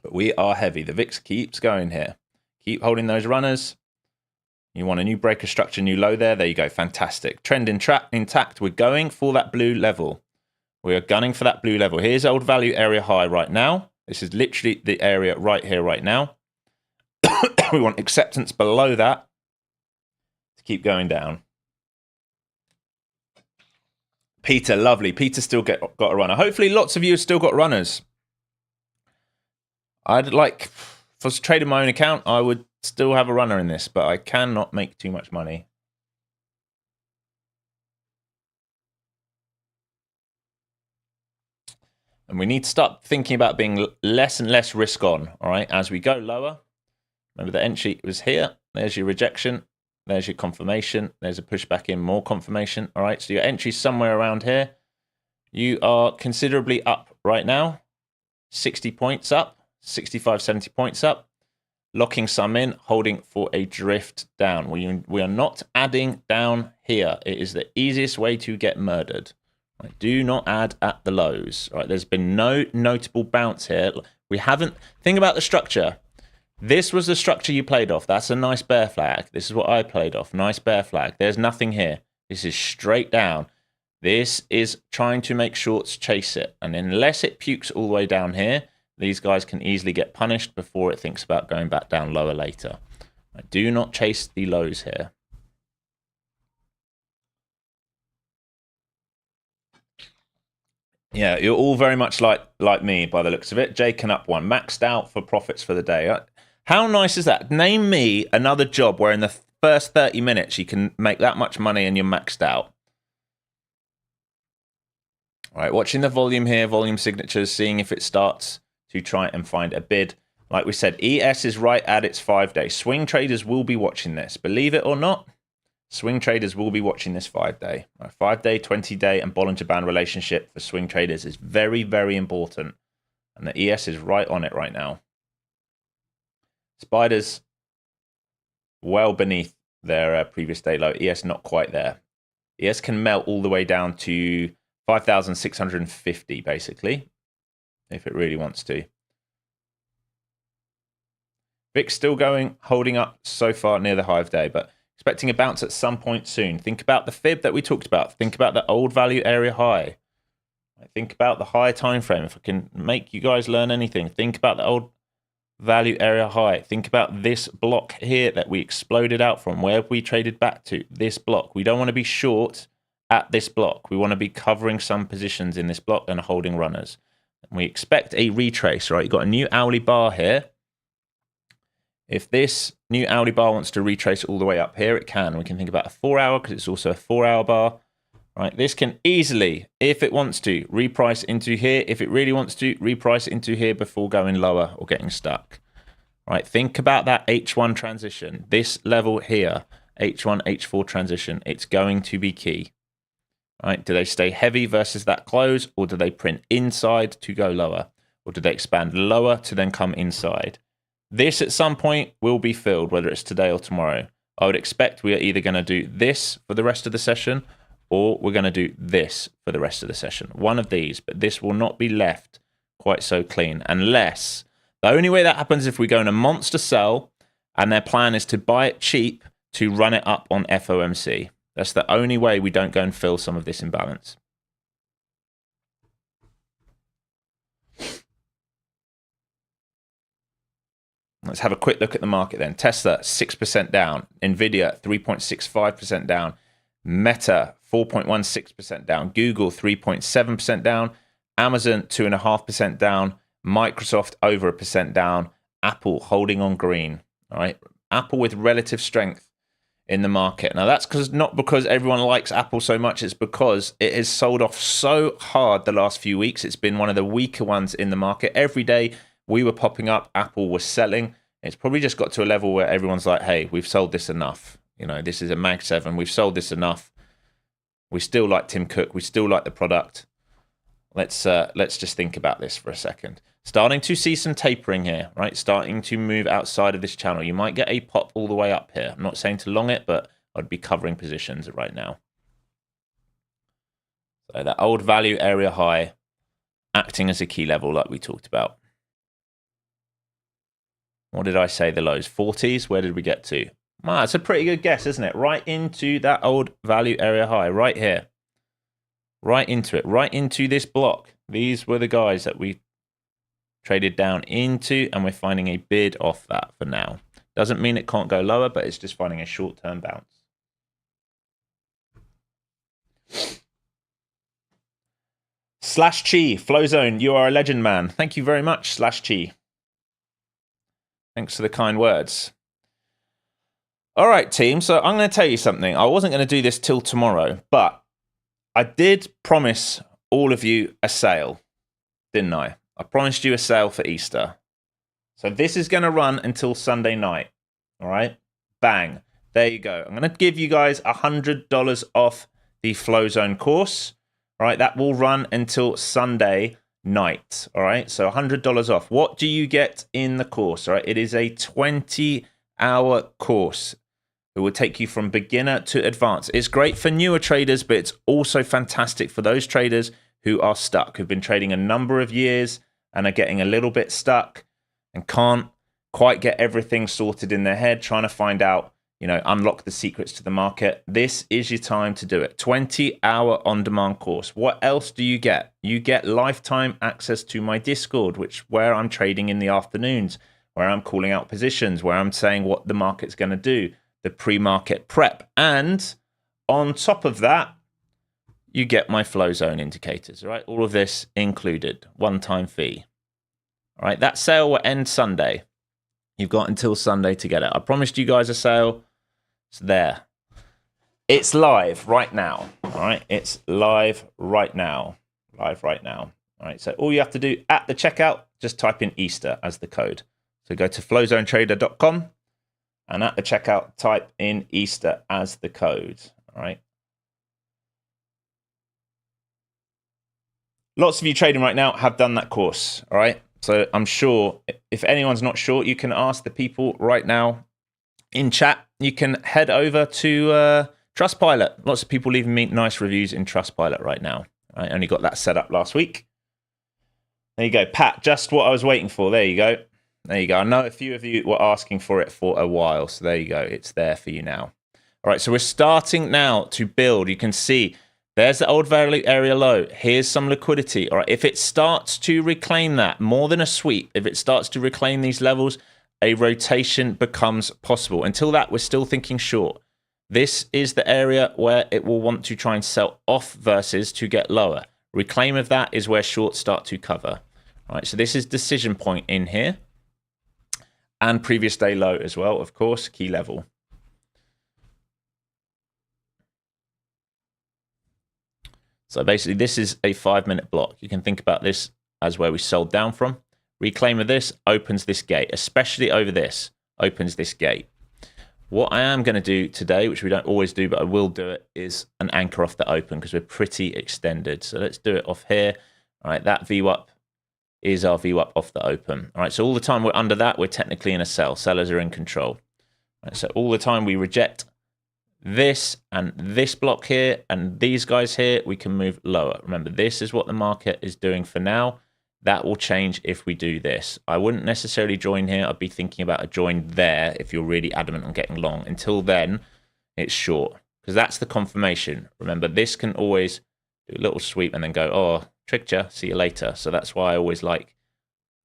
But we are heavy. The VIX keeps going here. Keep holding those runners. You want a new breaker structure, new low there. There you go. Fantastic. Trend intact. We're going for that blue level. We are gunning for that blue level. Here's old value area high right now. This is literally the area right here, right now. We want acceptance below that to keep going down. Peter, lovely. Peter still got a runner. Hopefully lots of you have still got runners. I'd like... If I was trading my own account, I would still have a runner in this, but I cannot make too much money. And we need to start thinking about being less and less risk on, all right, as we go lower. Remember the entry was here. There's your rejection. There's your confirmation. There's a push back in, more confirmation. All right, so your entry's somewhere around here. You are considerably up right now. 60 points up. 65, 70 points up, locking some in, holding for a drift down. We are not adding down here. It is the easiest way to get murdered. Right, do not add at the lows. All right, there's been no notable bounce here. We haven't, think about the structure. This was the structure you played off. That's a nice bear flag. This is what I played off. Nice bear flag. There's nothing here. This is straight down. This is trying to make shorts chase it. And unless it pukes all the way down here, these guys can easily get punished before it thinks about going back down lower later. Do not chase the lows here. Yeah, you're all very much like me by the looks of it. Jake and up one, maxed out for profits for the day. How nice is that? Name me another job where in the first 30 minutes you can make that much money and you're maxed out. All right, watching the volume here, volume signatures, seeing if it starts to try and find a bid. Like we said, ES is right at its 5-day. Swing traders will be watching this. Believe it or not, swing traders will be watching this 5-day. 5-day, 20-day, and Bollinger Band relationship for swing traders is very, very important. And the ES is right on it right now. Spiders well beneath their previous day low. ES not quite there. ES can melt all the way down to 5,650 basically, if it really wants to. VIX still going, holding up so far near the high of day, but expecting a bounce at some point soon. Think about the fib that we talked about. Think about the old value area high. Think about the higher time frame. If I can make you guys learn anything, think about the old value area high. Think about this block here that we exploded out from, where we traded back to, this block. We don't want to be short at this block. We want to be covering some positions in this block and holding runners. We expect a retrace, right? You've got a new hourly bar here. If this new hourly bar wants to retrace all the way up here, it can. We can think about a 4-hour because it's also a 4-hour bar, right? This can easily, if it wants to, reprice into here. If it really wants to, reprice into here before going lower or getting stuck, right? Think about that H1 transition. This level here, H1, H4 transition, it's going to be key. Right? Do they stay heavy versus that close, or do they print inside to go lower? Or do they expand lower to then come inside? This at some point will be filled, whether it's today or tomorrow. I would expect we are either going to do this for the rest of the session, or we're going to do this for the rest of the session. One of these, but this will not be left quite so clean, unless the only way that happens if we go in a monster sell and their plan is to buy it cheap to run it up on FOMC. That's the only way we don't go and fill some of this imbalance. Let's have a quick look at the market then. Tesla, 6% down. Nvidia, 3.65% down. Meta, 4.16% down. Google, 3.7% down. Amazon, 2.5% down. Microsoft, over 1% down. Apple, holding on green. All right. Apple with relative strength in the market. Now that's not because everyone likes Apple so much, it's because it has sold off so hard the last few weeks. It's been one of the weaker ones in the market. Every day we were popping up, Apple was selling. It's probably just got to a level where everyone's like, hey, we've sold this enough. You know, this is a Mag 7, we've sold this enough. We still like Tim Cook, we still like the product. Let's just think about this for a second. Starting to see some tapering here, right? Starting to move outside of this channel. You might get a pop all the way up here. I'm not saying to long it, but I'd be covering positions right now. So that old value area high acting as a key level like we talked about. What did I say the lows? 40s? Where did we get to? Wow, it's a pretty good guess, isn't it? Right into that old value area high, right here. Right into it, right into this block. These were the guys that we traded down into, and we're finding a bid off that for now. Doesn't mean it can't go lower, but it's just finding a short-term bounce. Slash Chi, Flow Zone, you are a legend, man. Thank you very much, Slash Chi. Thanks for the kind words. All right, team, so I'm going to tell you something. I wasn't going to do this till tomorrow, but I did promise all of you a sale, didn't I? I promised you a sale for Easter. So this is going to run until Sunday night. All right? Bang. There you go. I'm going to give you guys $100 off the Flow Zone course. All right? That will run until Sunday night. All right? So $100 off. What do you get in the course? All right? It is a 20-hour course. It will take you from beginner to advanced. It's great for newer traders, but it's also fantastic for those traders who are stuck, who've been trading a number of years and are getting a little bit stuck and can't quite get everything sorted in their head, trying to find out, you know, unlock the secrets to the market. This is your time to do it. 20-hour on-demand course. What else do you get? You get lifetime access to my Discord, where I'm trading in the afternoons, where I'm calling out positions, where I'm saying what the market's going to do, the pre-market prep. And on top of that, you get my Flow Zone indicators, right? All of this included, one-time fee. All right, that sale will end Sunday. You've got until Sunday to get it. I promised you guys a sale. It's there. It's live right now. All right, it's live right now. Live right now. All right, so all you have to do at the checkout, just type in Easter as the code. So go to flowzonetrader.com and at the checkout, type in Easter as the code. All right. Lots of you trading right now have done that course, all right? So I'm sure if anyone's not sure, you can ask the people right now in chat. You can head over to Trustpilot. Lots of people leaving me nice reviews in Trustpilot right now. I only got that set up last week. There you go, Pat, just what I was waiting for. There you go. There you go. I know a few of you were asking for it for a while, so there you go. It's there for you now. All right, so we're starting now to build. You can see there's the old value area low. Here's some liquidity. All right, if it starts to reclaim that, more than a sweep, if it starts to reclaim these levels, a rotation becomes possible. Until that, we're still thinking short. This is the area where it will want to try and sell off versus to get lower. Reclaim of that is where shorts start to cover. All right, so this is decision point in here. And previous day low as well, of course, key level. So basically, this is a 5-minute block. You can think about this as where we sold down from. Reclaim of this opens this gate, especially over this, opens this gate. What I am going to do today, which we don't always do, but I will do it, is an anchor off the open because we're pretty extended. So let's do it off here. All right, that VWAP is our VWAP off the open. All right, so all the time we're under that, we're technically in a sell. Sellers are in control. All right, so all the time we reject this and this block here and these guys here, we can move lower. Remember, this is what the market is doing for now. That will change if we do this. I wouldn't necessarily join here. I'd be thinking about a join there if you're really adamant on getting long. Until then, it's short because that's the confirmation. Remember, this can always do a little sweep and then go, oh, tricked you, see you later. So that's why I always like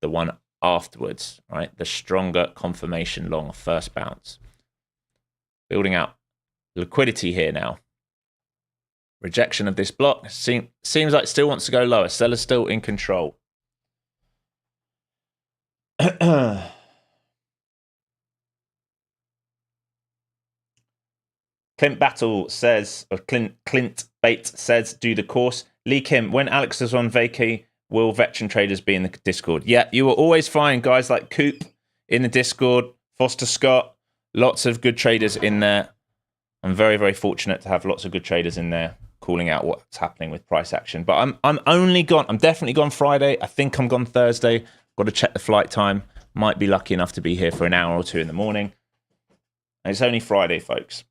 the one afterwards, right? The stronger confirmation long first bounce. Building out liquidity here now. Rejection of this block. Seems like it still wants to go lower. Seller's still in control. Clint Battle says, or Clint Bates says, do the course. Lee Kim, when Alex is on vacay, will veteran traders be in the Discord? Yeah, you will always find guys like Coop in the Discord, Foster Scott, lots of good traders in there. I'm very, very fortunate to have lots of good traders in there calling out what's happening with price action. But I'm only gone. I'm definitely gone Friday. I think I'm gone Thursday. Got to check the flight time. Might be lucky enough to be here for an hour or two in the morning. And it's only Friday, folks.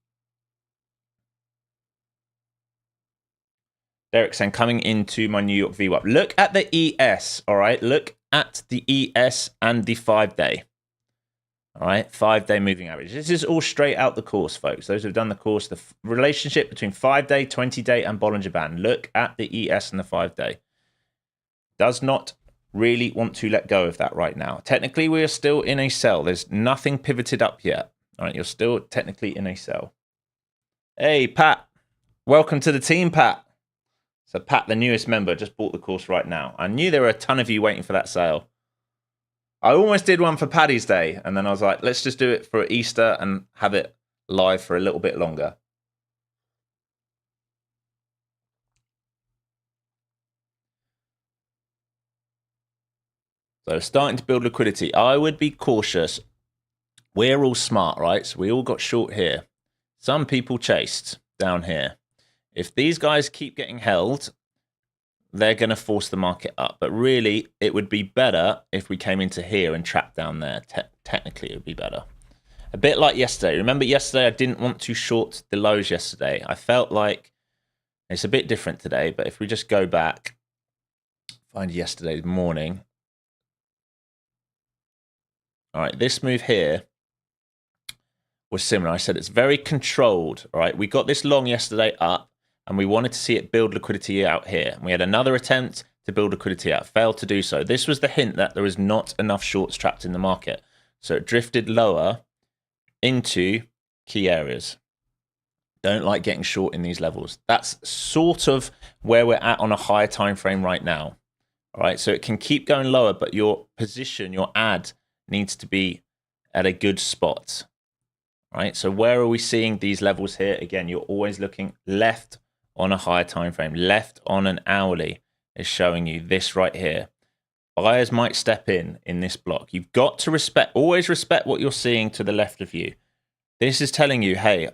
Derek saying, coming into my New York VWAP. Look at the ES, all right? Look at the ES and the 5-day. All right, 5-day moving average. This is all straight out the course, folks. Those who've done the course, the relationship between 5-day, 20-day, and Bollinger Band. Look at the ES and the 5-day. Does not really want to let go of that right now. Technically, we are still in a sell. There's nothing pivoted up yet. All right, you're still technically in a sell. Hey, Pat. Welcome to the team, Pat. So Pat, the newest member, just bought the course right now. I knew there were a ton of you waiting for that sale. I almost did one for Paddy's Day, and then I was like, let's just do it for Easter and have it live for a little bit longer. So starting to build liquidity. I would be cautious. We're all smart, right? So we all got short here. Some people chased down here. If these guys keep getting held, they're going to force the market up. But really, it would be better if we came into here and trapped down there. Technically, it would be better. A bit like yesterday. Remember yesterday, I didn't want to short the lows yesterday. I felt like it's a bit different today. But if we just go back, find yesterday's morning. All right, this move here was similar. I said it's very controlled. All right, we got this long yesterday up. And we wanted to see it build liquidity out here. And we had another attempt to build liquidity out, failed to do so. This was the hint that there was not enough shorts trapped in the market. So it drifted lower into key areas. Don't like getting short in these levels. That's sort of where we're at on a higher time frame right now. All right, so it can keep going lower, but your position, your ad needs to be at a good spot. All right, so where are we seeing these levels here? Again, you're always looking left on a higher time frame. Left on an hourly is showing you this right here. Buyers might step in this block. You've got to respect, always respect what you're seeing to the left of you. This is telling you, hey,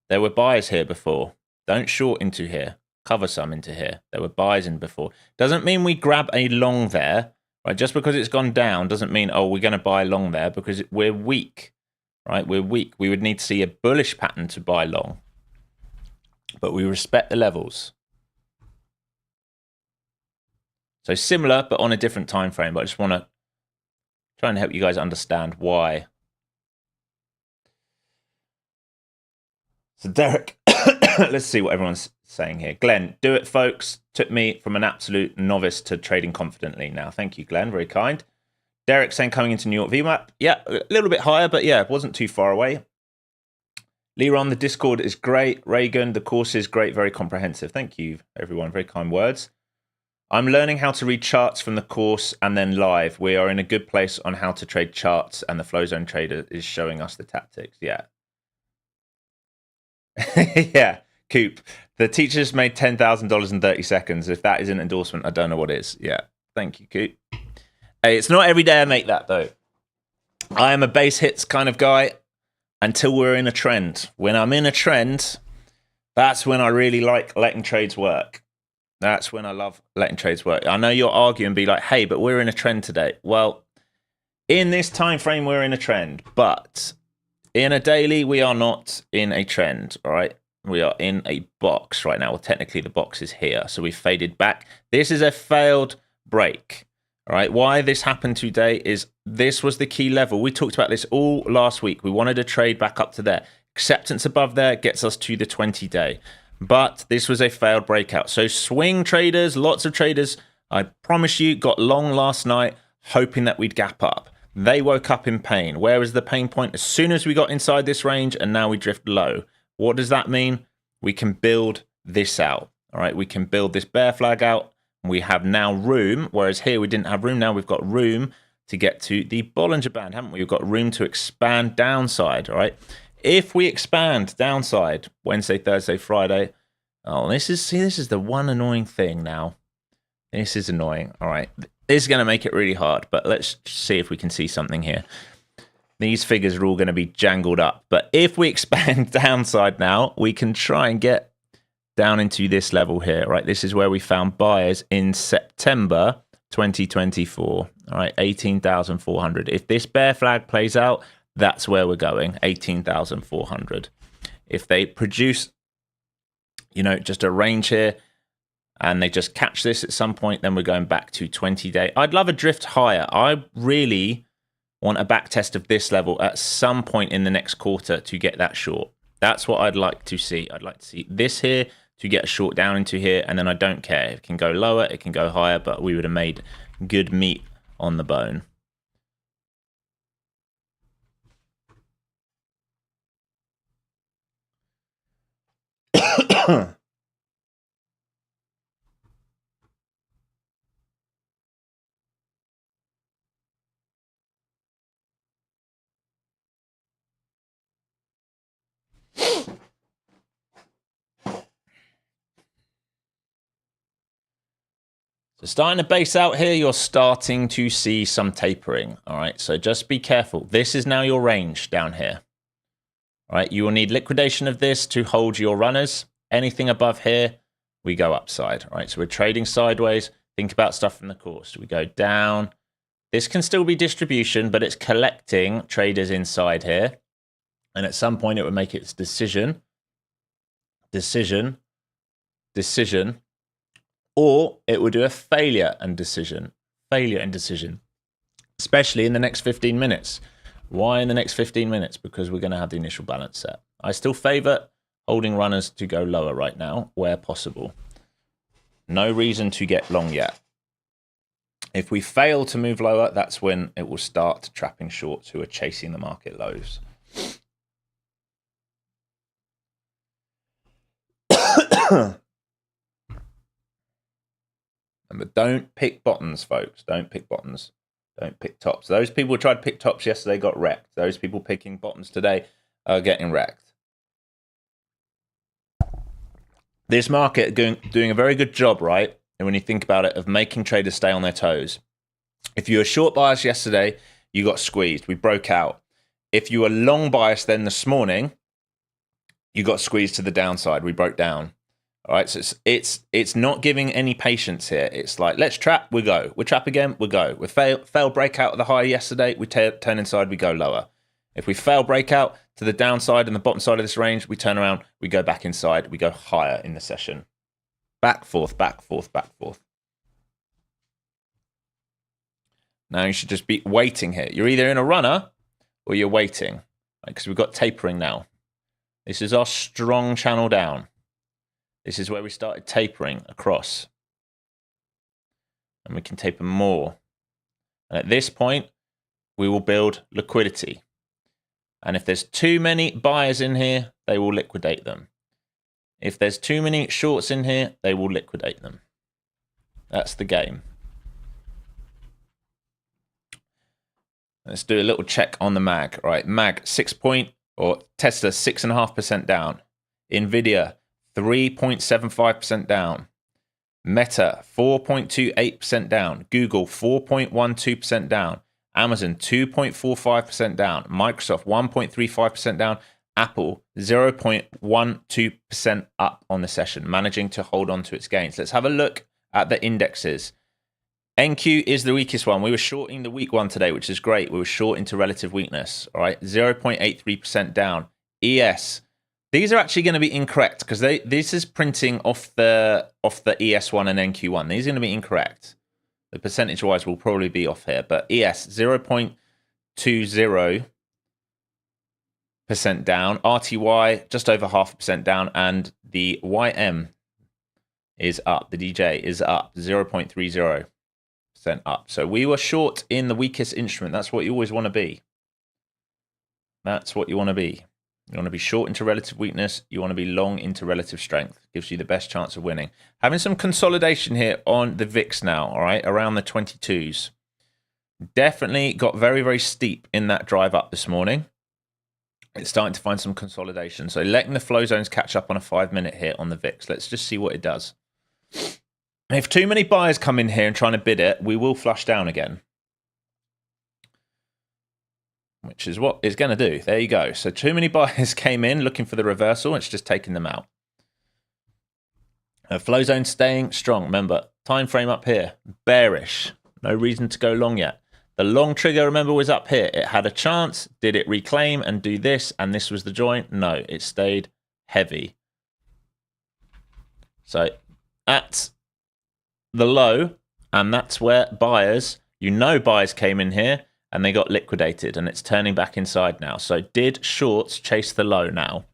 there were buyers here before. Don't short into here. Cover some into here. There were buyers in before. Doesn't mean we grab a long there, right? Just because it's gone down doesn't mean, oh, we're going to buy long there because we're weak, right? We're weak. We would need to see a bullish pattern to buy long. But we respect the levels. So similar, but on a different time frame. But I just want to try and help you guys understand why. So Derek, let's see what everyone's saying here. Glenn, do it, folks. Took me from an absolute novice to trading confidently now. Thank you, Glenn. Very kind. Derek saying coming into New York VMAP. Yeah, a little bit higher, but yeah, it wasn't too far away. Leron, the Discord is great. Reagan, the course is great, very comprehensive. Thank you, everyone. Very kind words. I'm learning how to read charts from the course and then live. We are in a good place on how to trade charts, and the Flow Zone Trader is showing us the tactics. Yeah. Yeah, Coop. The teachers made $10,000 in 30 seconds. If that isn't endorsement, I don't know what is. Yeah. Thank you, Coop. Hey, it's not every day I make that, though. I am a base hits kind of guy. Until we're in a trend. When I'm in a trend, that's when I really like letting trades work. That's when I love letting trades work. I know you'll argue and be like, hey, but we're in a trend today. Well, in this time frame, we're in a trend. But in a daily, we are not in a trend, all right? We are in a box right now. Well, technically, the box is here. So we faded back. This is a failed break. All right, why this happened today is this was the key level. We talked about this all last week. We wanted to trade back up to there. Acceptance above there gets us to the 20-day. But this was a failed breakout. So swing traders, lots of traders, I promise you, got long last night hoping that we'd gap up. They woke up in pain. Where was the pain point? As soon as we got inside this range and now we drift low. What does that mean? We can build this out. All right, we can build this bear flag out. We have now room, whereas here we didn't have room. Now we've got room to get to the Bollinger Band, haven't we? We've got room to expand downside, all right? If we expand downside Wednesday, Thursday, Friday, oh, this is the one annoying thing now. This is annoying. All right, this is going to make it really hard, but let's see if we can see something here. These figures are all going to be jangled up, but if we expand downside now, we can try and get down into this level here, right? This is where we found buyers in September 2024, all right, 18,400. If this bear flag plays out, that's where we're going, 18,400. If they produce, you know, just a range here and they just catch this at some point, then we're going back to 20-day. I'd love a drift higher. I really want a back test of this level at some point in the next quarter to get that short. That's what I'd like to see. I'd like to see this here to get a short down into here, and then I don't care. It can go lower, it can go higher, but we would have made good meat on the bone. So starting to base out here, you're starting to see some tapering. All right, so just be careful. This is now your range down here. All right, you will need liquidation of this to hold your runners. Anything above here, we go upside. All right, so we're trading sideways. Think about stuff from the course. We go down. This can still be distribution, but it's collecting traders inside here. And at some point, it would make its decision, or it will do a failure and decision, especially in the next 15 minutes. Why in the next 15 minutes? Because we're going to have the initial balance set. I still favor holding runners to go lower right now where possible. No reason to get long yet. If we fail to move lower, that's when it will start trapping shorts who are chasing the market lows. But don't pick bottoms, folks. Don't pick bottoms. Don't pick tops. Those people who tried to pick tops yesterday got wrecked. Those people picking bottoms today are getting wrecked. This market doing a very good job, right? And when you think about it, of making traders stay on their toes. If you were short bias yesterday, you got squeezed. We broke out. If you were long bias then this morning, you got squeezed to the downside. We broke down. All right, so it's not giving any patience here. It's like, let's trap, we go. We trap again, we go. We fail breakout of the high yesterday, we turn inside, we go lower. If we fail breakout to the downside and the bottom side of this range, we turn around, we go back inside, we go higher in the session. Back, forth, back, forth, back, forth. Now you should just be waiting here. You're either in a runner or you're waiting, because we've got tapering now. This is our strong channel down. This is where we started tapering across. And we can taper more. And at this point, we will build liquidity. And if there's too many buyers in here, they will liquidate them. If there's too many shorts in here, they will liquidate them. That's the game. Let's do a little check on the mag. All right, mag 6 point, or Tesla 6.5% down. Nvidia 3.75% down. Meta 4.28% down. Google 4.12% down. Amazon 2.45% down. Microsoft 1.35% down. Apple 0.12% up on the session, managing to hold on to its gains. Let's have a look at the indexes. NQ is the weakest one. We were shorting the weak one today, which is great. We were short into relative weakness. All right, 0.83% down. ES. These are actually going to be incorrect because this is printing off the ES1 and NQ1. These are going to be incorrect. The percentage-wise will probably be off here, but ES 0.20% down, RTY just over 0.5% down, and the YM is up. The DJ is up 0.30% up. So we were short in the weakest instrument. That's what you always want to be. That's what you want to be. You want to be short into relative weakness. You want to be long into relative strength. Gives you the best chance of winning. Having some consolidation here on the VIX now, all right, around the 22s. Definitely got very, very steep in that drive up this morning. It's starting to find some consolidation. So letting the flow zones catch up on a 5-minute hit on the VIX. Let's just see what it does. If too many buyers come in here and trying to bid it, we will flush down again. Which is what it's going to do. There you go. So too many buyers came in looking for the reversal. It's just taking them out. Flow zone staying strong. Remember, time frame up here, bearish. No reason to go long yet. The long trigger, remember, was up here. It had a chance. Did it reclaim and do this? And this was the joint? No, it stayed heavy. So at the low, and that's where buyers, buyers came in here and they got liquidated, and it's turning back inside now. So did shorts chase the low now?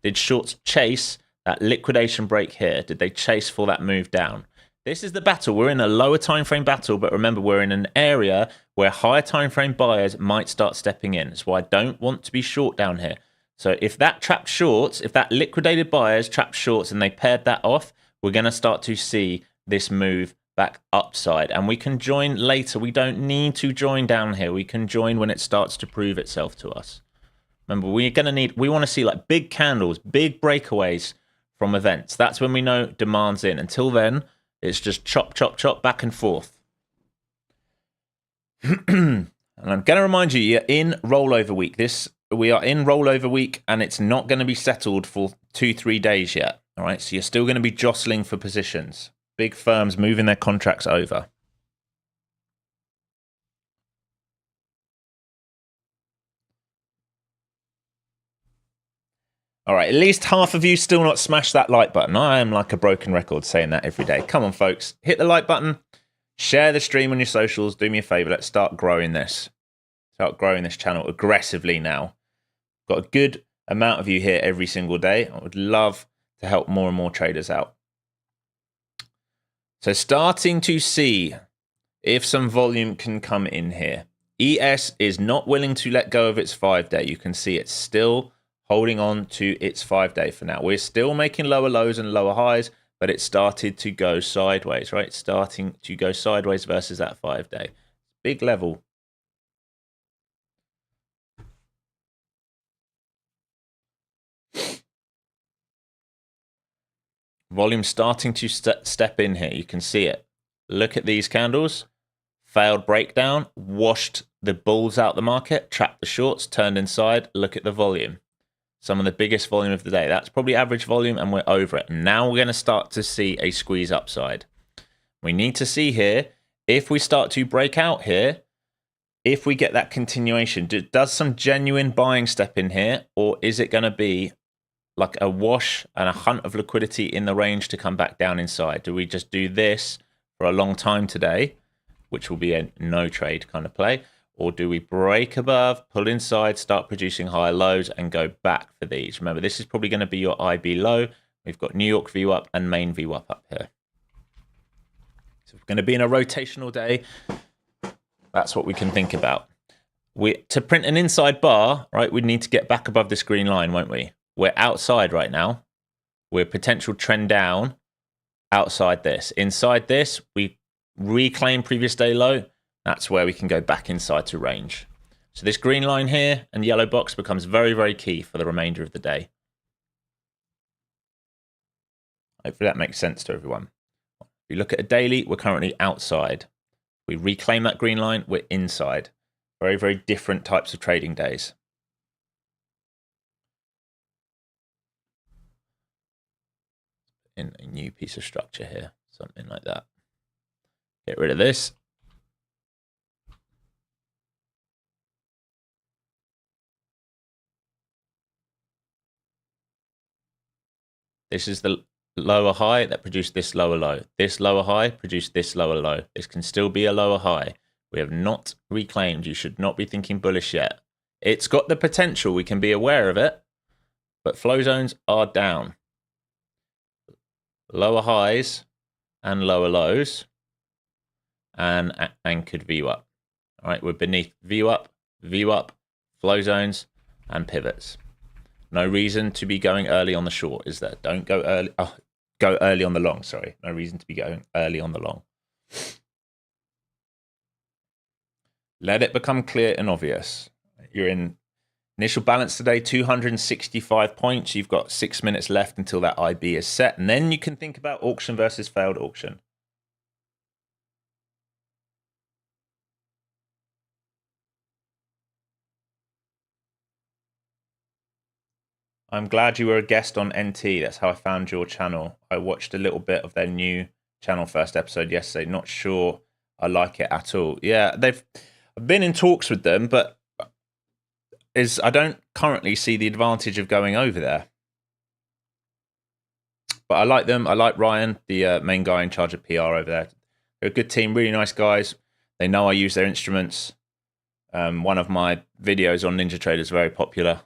Did shorts chase that liquidation break here? Did they chase for that move down? This is the battle. We're in a lower time frame battle, but remember, we're in an area where higher time frame buyers might start stepping in. That's why I don't want to be short down here. So if that trapped shorts, if that liquidated buyers trapped shorts and they paired that off, we're going to start to see this move back upside, and we can join later. We don't need to join down here. We can join when it starts to prove itself to us. Remember, we want to see like big candles, big breakaways from events. That's when we know demand's in. Until then, it's just chop, chop, chop, back and forth. And I'm going to remind you, you're in rollover week. We are in rollover week, and it's not going to be settled for 2-3 days yet. All right, so you're still going to be jostling for positions. Big firms moving their contracts over. All right, at least half of you still not smashed that like button. I am like a broken record saying that every day. Come on, folks. Hit the like button. Share the stream on your socials. Do me a favor. Let's start growing this. Start growing this channel aggressively now. Got a good amount of you here every single day. I would love to help more and more traders out. So starting to see if some volume can come in here. ES is not willing to let go of its 5-day. You can see it's still holding on to its 5-day for now. We're still making lower lows and lower highs, but it started to go sideways, right? Starting to go sideways versus that 5-day. Big level. Volume starting to step in here. You can see it. Look at these candles. Failed breakdown, washed the bulls out the market, trapped the shorts, turned inside. Look at the volume. Some of the biggest volume of the day. That's probably average volume, and we're over it. Now we're going to start to see a squeeze upside. We need to see here, if we start to break out here, if we get that continuation, does some genuine buying step in here, or is it going to be like a wash and a hunt of liquidity in the range to come back down inside? Do we just do this for a long time today, which will be a no trade kind of play? Or do we break above, pull inside, start producing higher lows, and go back for these? Remember, this is probably going to be your IB low. We've got New York VWAP up and main VWAP up here. So we're going to be in a rotational day. That's what we can think about. To print an inside bar, right, we'd need to get back above this green line, won't we? We're outside right now. We're potential trend down outside this. Inside this, we reclaim previous day low. That's where we can go back inside to range. So this green line here and yellow box becomes very, very key for the remainder of the day. Hopefully that makes sense to everyone. If you look at a daily, we're currently outside. We reclaim that green line, we're inside. Very, very different types of trading days. In a new piece of structure here, something like that. Get rid of this. This is the lower high that produced this lower low. This lower high produced this lower low. This can still be a lower high. We have not reclaimed. You should not be thinking bullish yet. It's got the potential. We can be aware of it, but flow zones are down. Lower highs and lower lows and anchored VWAP. All right, we're beneath VWAP, flow zones, and pivots. No reason to be going early on the short, is there? Don't go early. Oh, go early on the long, sorry. No reason to be going early on the long. Let it become clear and obvious. You're in Initial balance today, 265 points. You've got 6 minutes left until that IB is set. And then you can think about auction versus failed auction. I'm glad you were a guest on NT. That's how I found your channel. I watched a little bit of their new channel first episode yesterday. Not sure I like it at all. Yeah, I've been in talks with them, but I don't currently see the advantage of going over there. But I like them. I like Ryan, the main guy in charge of PR over there. They're a good team, really nice guys. They know I use their instruments. One of my videos on Ninja Trader is very popular.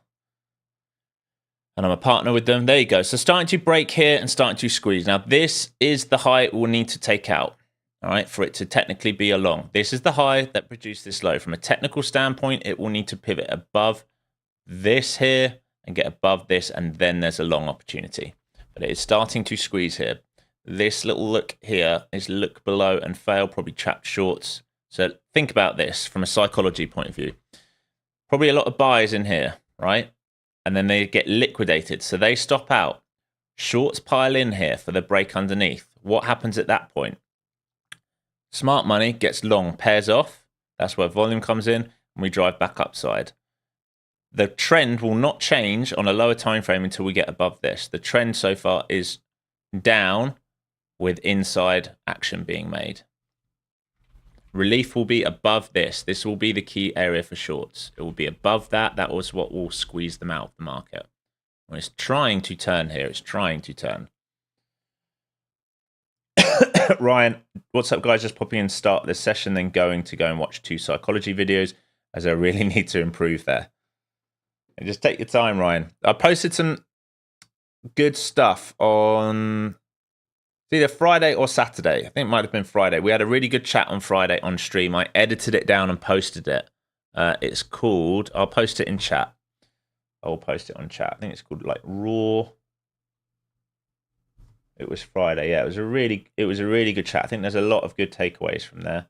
And I'm a partner with them. There you go. So starting to break here and starting to squeeze. Now, this is the high we'll need to take out, all right, for it to technically be a long. This is the high that produced this low. From a technical standpoint, it will need to pivot above this here and get above this, and then there's a long opportunity. But it is starting to squeeze here. This little look here is look below and fail, probably trapped shorts. So think about this from a psychology point of view. Probably a lot of buys in here, right? And then they get liquidated. So they stop out. Shorts pile in here for the break underneath. What happens at that point? Smart money gets long, pairs off. That's where volume comes in, and we drive back upside. The trend will not change on a lower time frame until we get above this. The trend so far is down with inside action being made. Relief will be above this. This will be the key area for shorts. It will be above that. That was what will squeeze them out of the market. When it's trying to turn here, it's trying to turn. Ryan, what's up, guys? Just popping in to start this session, then going to go and watch 2 psychology videos, as I really need to improve there. And just take your time, Ryan. I posted some good stuff on either Friday or Saturday. I think it might have been Friday. We had a really good chat on Friday on stream. I edited it down and posted it. It's called, I'll post it in chat. I will post it on chat. I think it's called like Raw. It was Friday. Yeah, it was a really good chat. I think there's a lot of good takeaways from there.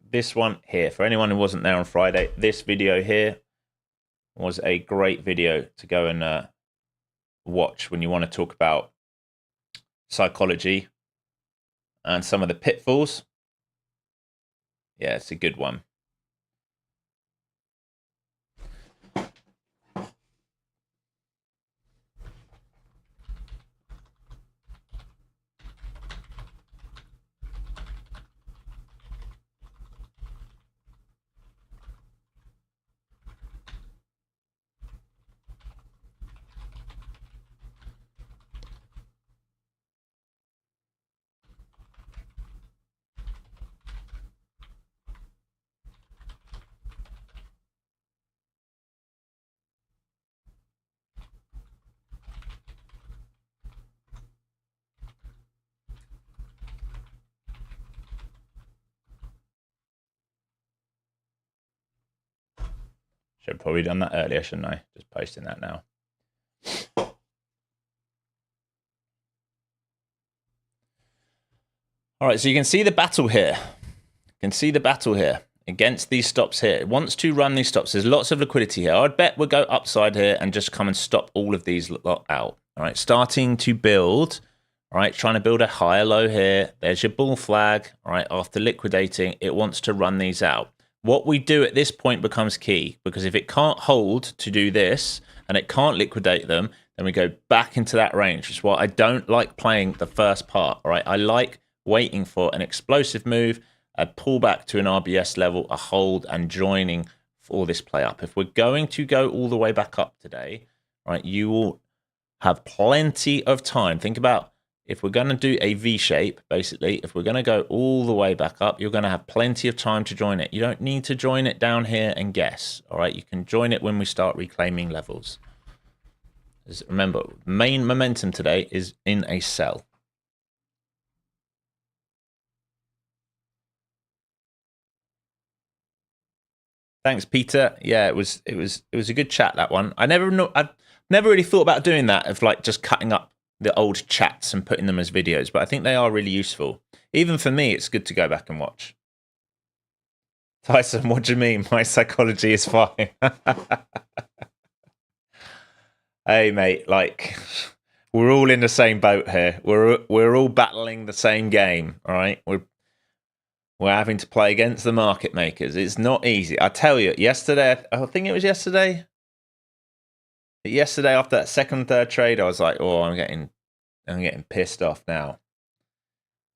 This one here, for anyone who wasn't there on Friday, this video here was a great video to go and watch when you want to talk about psychology and some of the pitfalls. Yeah, it's a good one. Should have probably done that earlier, shouldn't I? Just posting that now. All right, so you can see the battle here. You can see the battle here against these stops here. It wants to run these stops. There's lots of liquidity here. I'd bet we'll go upside here and just come and stop all of these lot out. All right, starting to build. All right, trying to build a higher low here. There's your bull flag. All right, after liquidating, it wants to run these out. What we do at this point becomes key, because if it can't hold to do this and it can't liquidate them, then we go back into that range. Which is why I don't like playing the first part. All right, I like waiting for an explosive move, a pullback to an RBS level, a hold, and joining for this play up. If we're going to go all the way back up today, right, you will have plenty of time. Think about, if we're going to do a V shape, basically, if we're going to go all the way back up, you're going to have plenty of time to join it. You don't need to join it down here and guess. All right, you can join it when we start reclaiming levels. Remember, main momentum today is in a sell. Thanks, Peter. Yeah, it was a good chat, that one. I've never really thought about doing that, of like just cutting up the old chats and putting them as videos, but I think they are really useful. Even for me, it's good to go back and watch. Tyson, what do you mean? My psychology is fine. Hey, mate, like, we're all in the same boat here. We're all battling the same game, all right? We're having to play against the market makers. It's not easy. I tell you, yesterday, I think it was yesterday. Yesterday, after that second, third trade, I was like, oh, I'm getting pissed off now.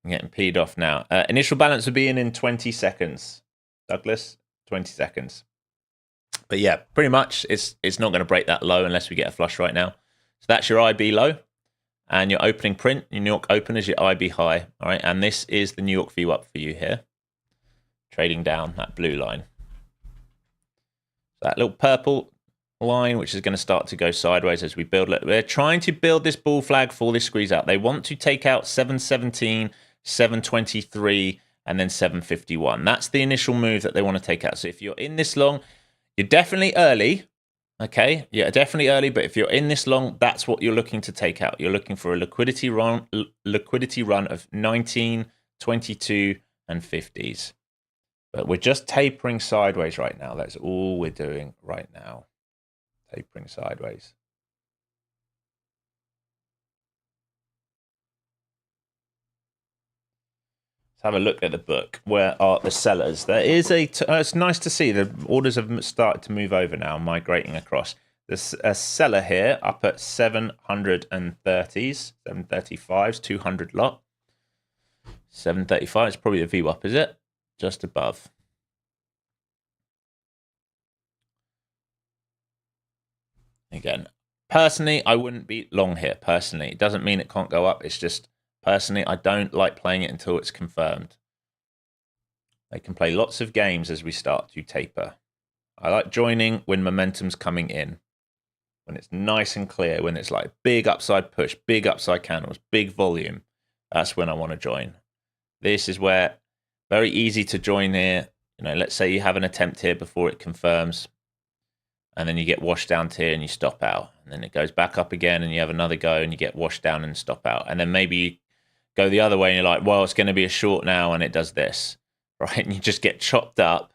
I'm getting peed off now. Initial balance would be in 20 seconds. Douglas, 20 seconds. But yeah, pretty much it's not going to break that low unless we get a flush right now. So that's your IB low. And your opening print, your New York open is your IB high. All right, and this is the New York VWAP for you here. Trading down that blue line. That little purple line, which is going to start to go sideways as we build. We're trying to build this bull flag for this squeeze out. They want to take out 717, 723, and then 751. That's the initial move that they want to take out. So if you're in this long, you're definitely early. Okay, yeah, definitely early. But if you're in this long, that's what you're looking to take out. You're looking for a liquidity run of 19, 22, and 50s. But we're just tapering sideways right now. That's all we're doing right now. Tapering sideways. Let's have a look at the book. Where are the sellers? There is it's nice to see the orders have started to move over now, migrating across. There's a seller here up at 730s, 735s, 200 lot. 735 is probably the VWAP, is it? Just above. Again, personally, I wouldn't be long here. Personally, it doesn't mean it can't go up. It's just personally, I don't like playing it until it's confirmed. They can play lots of games as we start to taper. I like joining when momentum's coming in, when it's nice and clear, when it's like big upside push, big upside candles, big volume. That's when I want to join. This is where very easy to join here. You know, let's say you have an attempt here before it confirms, and then you get washed down to here and you stop out, and then it goes back up again and you have another go and you get washed down and stop out, and then maybe you go the other way and you're like, well, it's going to be a short now, and it does this, right? And you just get chopped up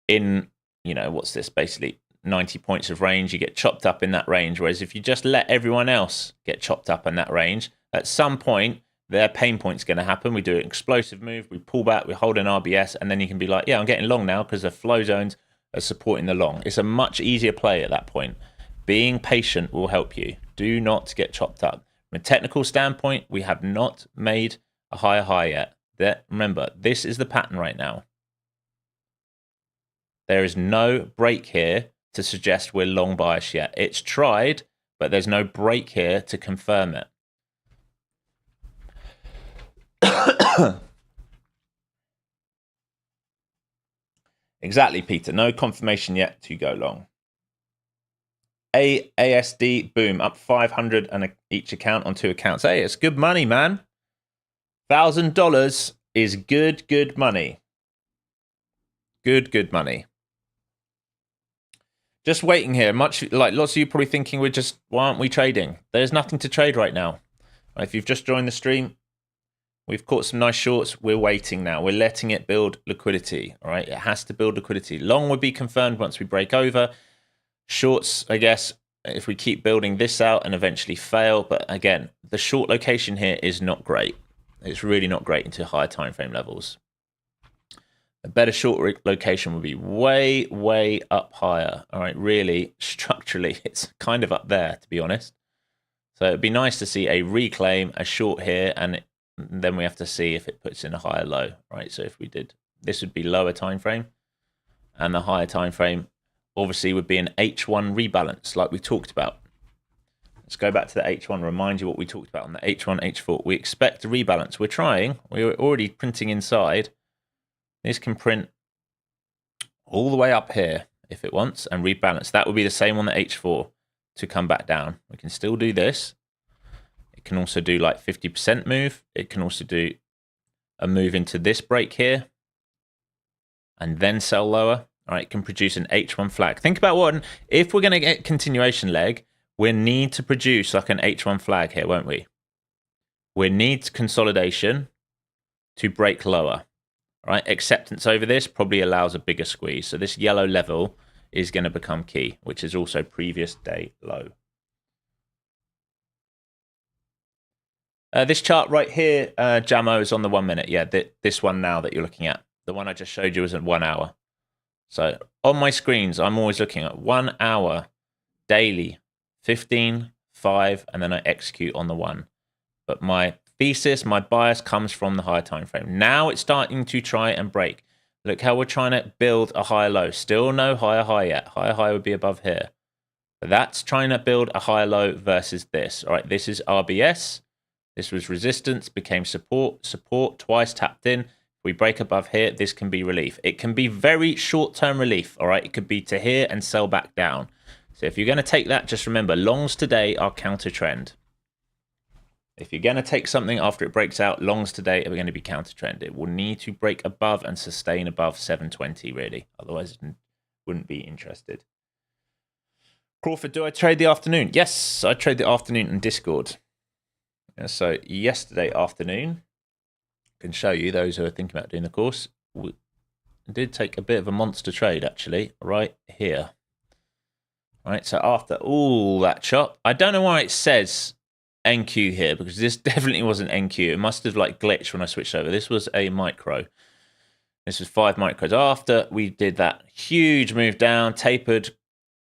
in, you know, what's this, basically 90 points of range. You get chopped up in that range, whereas if you just let everyone else get chopped up in that range, at some point their pain point's going to happen. We do an explosive move, we pull back, we hold an RBS, and then you can be like, yeah, I'm getting long now because the flow zones are supporting the long. It's a much easier play at that point. Being patient will help you. Do not get chopped up. From a technical standpoint, we have not made a higher high yet. Remember, this is the pattern right now. There is no break here to suggest we're long bias yet. It's tried, but there's no break here to confirm it. Exactly, Peter. No confirmation yet to go long. ASD, boom, up 500 and each account on 2 accounts. Hey, it's good money, man. $1,000 is good money. Good money. Just waiting here. Much like lots of you probably thinking why aren't we trading? There's nothing to trade right now. If you've just joined the stream, we've caught some nice shorts. We're waiting now. We're letting it build liquidity. All right, it has to build liquidity. Long would be confirmed once we break over. Shorts, I guess, if we keep building this out and eventually fail. But again, the short location here is not great. It's really not great into higher time frame levels. A better short location would be way up higher. All right, really, structurally, it's kind of up there, to be honest. So it'd be nice to see a reclaim, a short here, and then we have to see if it puts in a higher low, right? So if we did, this would be lower time frame, and the higher time frame obviously would be an H1 rebalance like we talked about. Let's go back to the H1, remind you what we talked about on the H1, H4. We expect a rebalance. We're already printing inside. This can print all the way up here if it wants and rebalance. That would be the same on the H4 to come back down. We can still do this. It can also do like 50% move. It can also do a move into this break here and then sell lower. All right, it can produce an H1 flag. Think about if we're going to get continuation leg, we need to produce like an H1 flag here, won't we? We need consolidation to break lower. All right, acceptance over this probably allows a bigger squeeze. So this yellow level is going to become key, which is also previous day low. This chart right here, Jamo, is on the 1 minute. Yeah, this one now that you're looking at. The one I just showed you was at 1 hour. So on my screens, I'm always looking at 1 hour daily, 15, 5, and then I execute on the 1. But my thesis, my bias comes from the higher time frame. Now it's starting to try and break. Look how we're trying to build a higher low. Still no higher high yet. Higher high would be above here. But that's trying to build a higher low versus this. All right, this is RBS. This was resistance, became support, support, twice tapped in. If we break above here, this can be relief. It can be very short-term relief, all right? It could be to here and sell back down. So if you're going to take that, just remember, longs today are counter trend. If you're going to take something after it breaks out, longs today are going to be counter trend. It will need to break above and sustain above 720, really. Otherwise, it wouldn't be interested. Crawford, do I trade the afternoon? Yes, I trade the afternoon on Discord. So yesterday afternoon, I can show you those who are thinking about doing the course. We did take a bit of a monster trade, actually, right here. All right, so after all that chop, I don't know why it says NQ here, because this definitely wasn't NQ. It must have like glitched when I switched over. This was a micro. This was 5 micros. After we did that huge move down, tapered,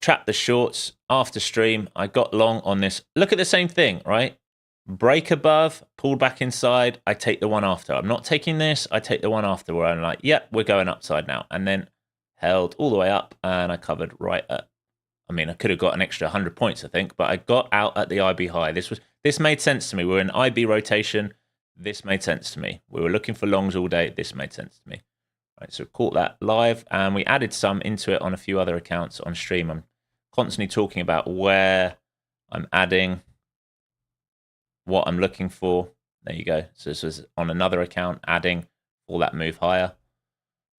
trapped the shorts, after stream, I got long on this. Look at the same thing, right? Break above, pulled back inside, I take the one after. I'm not taking this, I take the one after where I'm like, yep, we're going upside now. And then held all the way up and I covered right at, I mean, I could have got an extra 100 points, I think, but I got out at the IB high. This made sense to me. We're in IB rotation. This made sense to me. We were looking for longs all day. This made sense to me. Right, so caught that live and we added some into it on a few other accounts on stream. I'm constantly talking about where I'm adding, what I'm looking for. There you go. So this was on another account, adding all that move higher.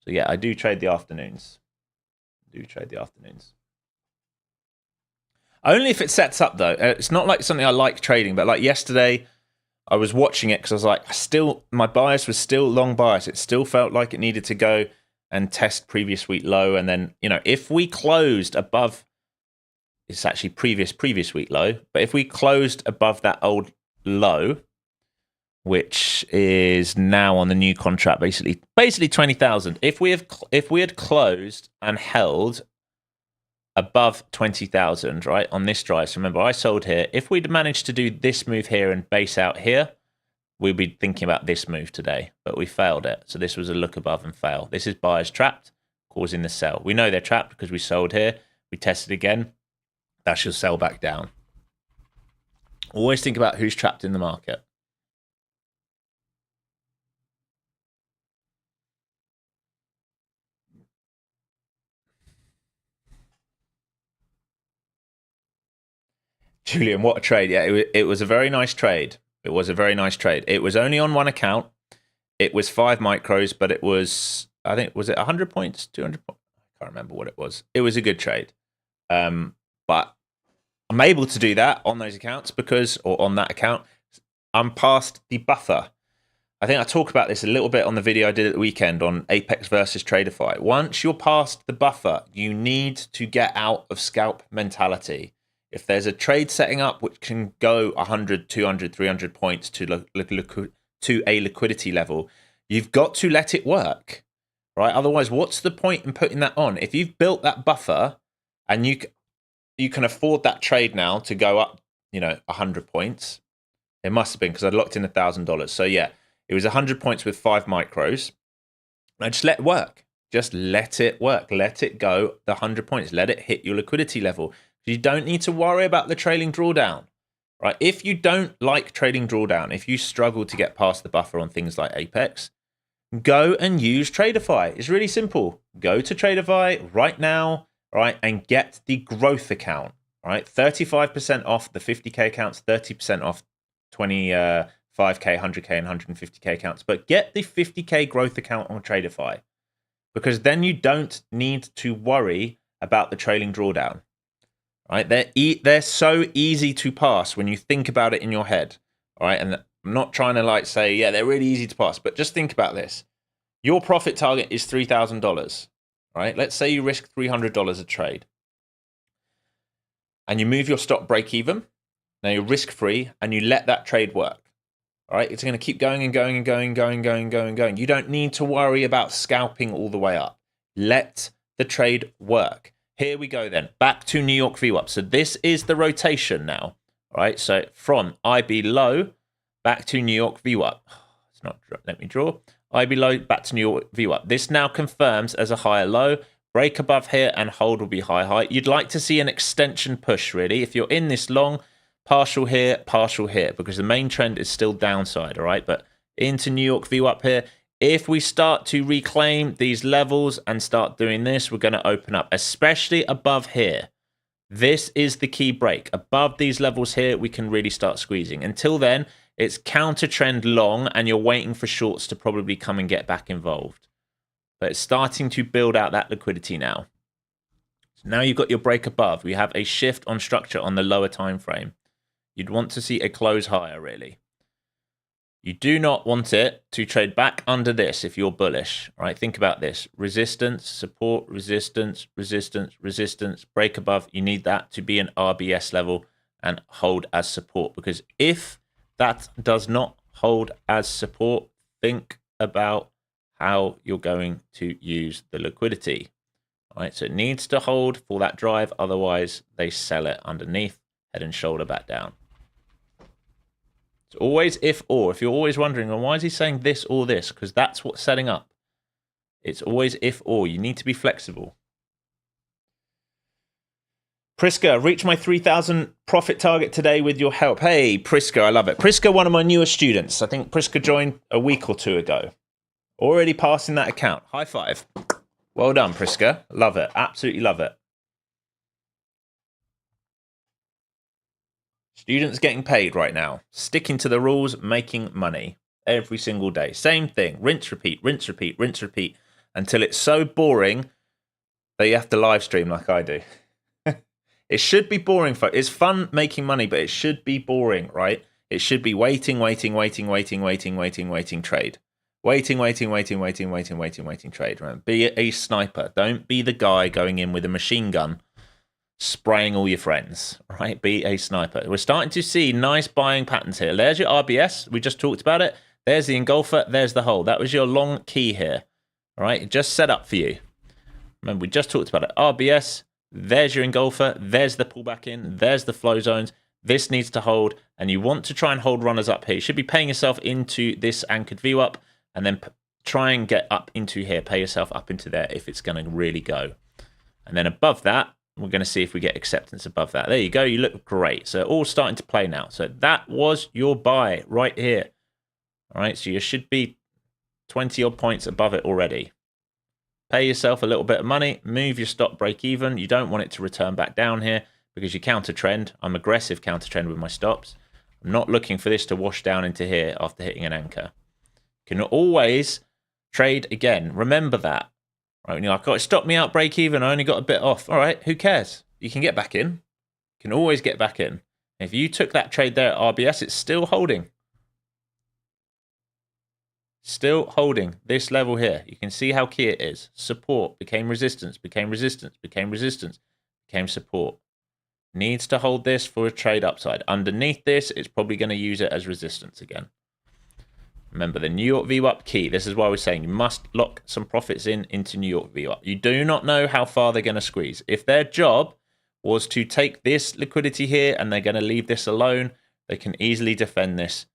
So yeah, I do trade the afternoons. Only if it sets up though. It's not like something I like trading, but like yesterday, I was watching it because I was like, my bias was still long bias. It still felt like it needed to go and test previous week low. And then, you know, if we closed above, it's actually previous week low, but if we closed above that old low, which is now on the new contract, basically 20,000. If we had closed and held above 20,000, right, on this drive. So remember, I sold here. If we'd managed to do this move here and base out here, we'd be thinking about this move today, but we failed it. So this was a look above and fail. This is buyers trapped, causing the sell. We know they're trapped because we sold here. We tested again. That should sell back down. Always think about who's trapped in the market. Julian, what a trade. Yeah, it was a very nice trade. It was only on one account. It was 5 micros, but it was, I think, was it 100 points, 200 points? I can't remember what it was. It was a good trade. But I'm able to do that on those accounts or on that account, I'm past the buffer. I think I talked about this a little bit on the video I did at the weekend on Apex versus Traderify. Once you're past the buffer, you need to get out of scalp mentality. If there's a trade setting up which can go 100, 200, 300 points to a liquidity level, you've got to let it work, right? Otherwise, what's the point in putting that on? If you've built that buffer and you can afford that trade now to go up, 100 points. It must have been because I'd locked in $1,000. So yeah, it was 100 points with 5 micros. And I just let it work. Just let it work. Let it go the 100 points. Let it hit your liquidity level. You don't need to worry about the trailing drawdown, right? If you don't like trading drawdown, if you struggle to get past the buffer on things like Apex, go and use Traderify. It's really simple. Go to Traderify right now, right, and get the growth account, right? 35% off the 50K accounts, 30% off 25K, 100K, and 150K accounts. But get the 50K growth account on Traderify, because then you don't need to worry about the trailing drawdown. Right, they're so easy to pass when you think about it in your head. All right, and I'm not trying to say, yeah, they're really easy to pass, but just think about this. Your profit target is $3,000, right? Let's say you risk $300 a trade and you move your stop break even. Now you're risk free and you let that trade work. All right, it's going to keep going and going and going and going and going and going and going. You don't need to worry about scalping all the way up. Let the trade work. Here we go then. Back to New York VWAP. So this is the rotation now. All right, so from IB low back to New York VWAP. It's not. Let me draw. IB low back to New York VWAP. This now confirms as a higher low. Break above here and hold will be high. You'd like to see an extension push really. If you're in this long, partial here, because the main trend is still downside, all right? But into New York VWAP here, if we start to reclaim these levels and start doing this, we're going to open up, especially above here. This is the key break. Above these levels here, we can really start squeezing. Until then, it's counter trend long, and you're waiting for shorts to probably come and get back involved. But it's starting to build out that liquidity now. So now you've got your break above. We have a shift on structure on the lower time frame. You'd want to see a close higher, really. You do not want it to trade back under this if you're bullish. All right, think about this. Resistance, support, resistance, resistance, resistance, break above. You need that to be an RBS level and hold as support. Because if that does not hold as support, think about how you're going to use the liquidity. All right, so it needs to hold for that drive. Otherwise, they sell it underneath, head and shoulder back down. It's always if or. If you're always wondering, well, why is he saying this or this? Because that's what's setting up. It's always if or. You need to be flexible. Priska, reach my 3,000 profit target today with your help. Hey, Priska, I love it. Priska, one of my newer students. I think Priska joined a week or two ago. Already passing that account. High five. Well done, Priska. Love it. Absolutely love it. Students getting paid right now. Sticking to the rules, making money every single day. Same thing. Rinse, repeat, rinse, repeat, rinse, repeat until it's so boring that you have to live stream like I do. It should be boring. It's fun making money, but it should be boring, right? It should be waiting, trade. Waiting, trade. Right? Be a sniper. Don't be the guy going in with a machine gun spraying all your friends, right? Be a sniper. We're starting to see nice buying patterns here. There's your RBS. We just talked about it. There's the engulfer. There's the hole. That was your long key here, all right? It just set up for you. Remember, we just talked about it. RBS. There's your engulfer. There's the pullback in. There's the flow zones. This needs to hold, and you want to try and hold runners up here. You should be paying yourself into this anchored VWAP, and then try and get up into here. Pay yourself up into there if it's going to really go. And then above that, we're going to see if we get acceptance above that. There you go. You look great. So all starting to play now. So that was your buy right here. All right. So you should be 20 odd points above it already. Pay yourself a little bit of money. Move your stop break even. You don't want it to return back down here because you counter trend. I'm aggressive counter trend with my stops. I'm not looking for this to wash down into here after hitting an anchor. You can always trade again. Remember that. Right, when you're like, oh, it stopped me out break even, I only got a bit off. All right, who cares? You can get back in. You can always get back in. If you took that trade there at RBS, it's still holding. Still holding this level here. You can see how key it is. Support became resistance, became resistance, became resistance, became support. Needs to hold this for a trade upside. Underneath this, it's probably going to use it as resistance again. Remember, the New York VWAP key. This is why we're saying you must lock some profits into New York VWAP. You do not know how far they're going to squeeze. If their job was to take this liquidity here and they're going to leave this alone, they can easily defend this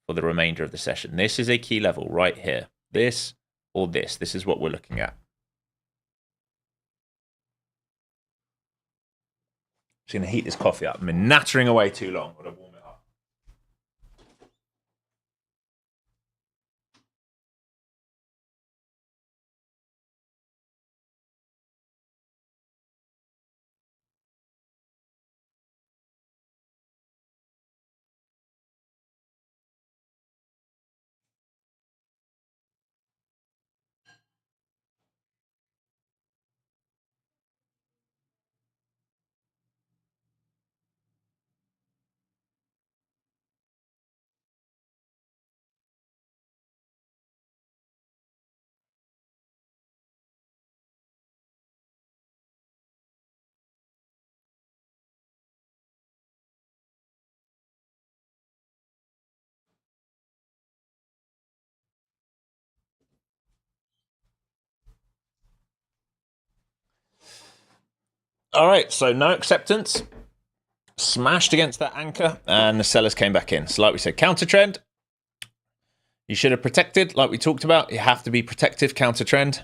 for the remainder of the session. This is a key level right here. This or this. This is what we're looking at. Just going to heat this coffee up. I've been nattering away too long. I'm going to warm it up. All right, so no acceptance. Smashed against that anchor, and the sellers came back in. So like we said, counter trend. You should have protected, like we talked about. You have to be protective, counter trend.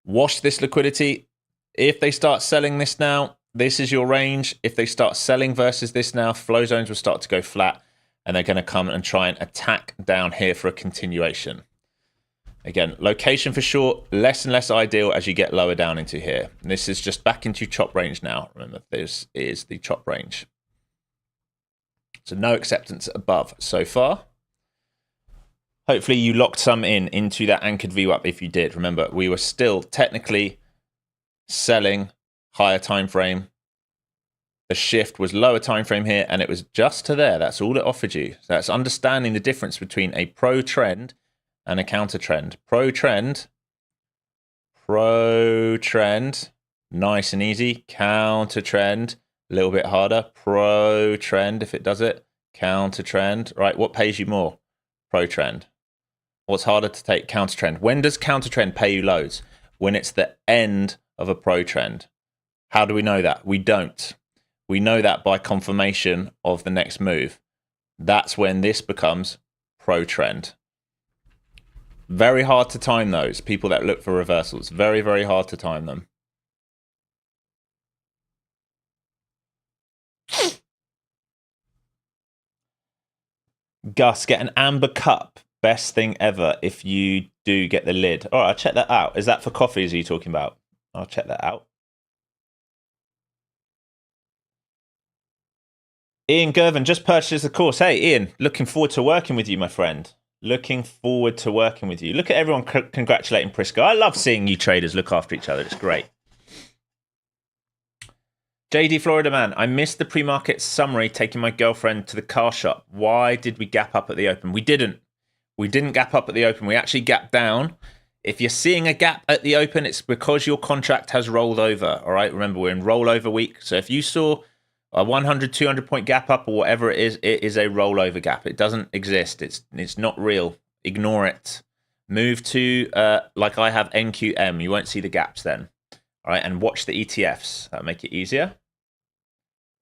Wash this liquidity. If they start selling this now, this is your range. If they start selling versus this now, flow zones will start to go flat, and they're going to come and try and attack down here for a continuation. Again, location for short, less and less ideal as you get lower down into here. And this is just back into chop range now. Remember, this is the chop range. So no acceptance above so far. Hopefully you locked some into that anchored VWAP if you did. Remember, we were still technically selling higher time frame. The shift was lower time frame here, and it was just to there. That's all it offered you. So that's understanding the difference between a pro trend and a counter trend. Pro trend, nice and easy. Counter trend, a little bit harder. Pro trend, if it does it. Counter trend, right? What pays you more? Pro trend. What's harder to take? Counter trend. When does counter trend pay you loads? When it's the end of a pro trend. How do we know that? We don't. We know that by confirmation of the next move. That's when this becomes pro trend. Very hard to time those, people that look for reversals. Very, very hard to time them. Gus, get an amber cup. Best thing ever if you do get the lid. All right, I'll check that out. Is that for coffees are you talking about? I'll check that out. Ian Gervin just purchased the course. Hey, Ian, looking forward to working with you, my friend. Looking forward to working with you. Look at everyone congratulating Prisco. I love seeing you traders look after each other. It's great. JD Florida Man, I missed the pre-market summary taking my girlfriend to the car shop. Why did we gap up at the open? We didn't. We didn't gap up at the open. We actually gapped down. If you're seeing a gap at the open, it's because your contract has rolled over. All right. Remember, we're in rollover week. So if you saw a 100, 200 point gap up or whatever it is a rollover gap. It doesn't exist. It's not real. Ignore it. Move to, like I have NQM. You won't see the gaps then. All right. And watch the ETFs. That'll make it easier.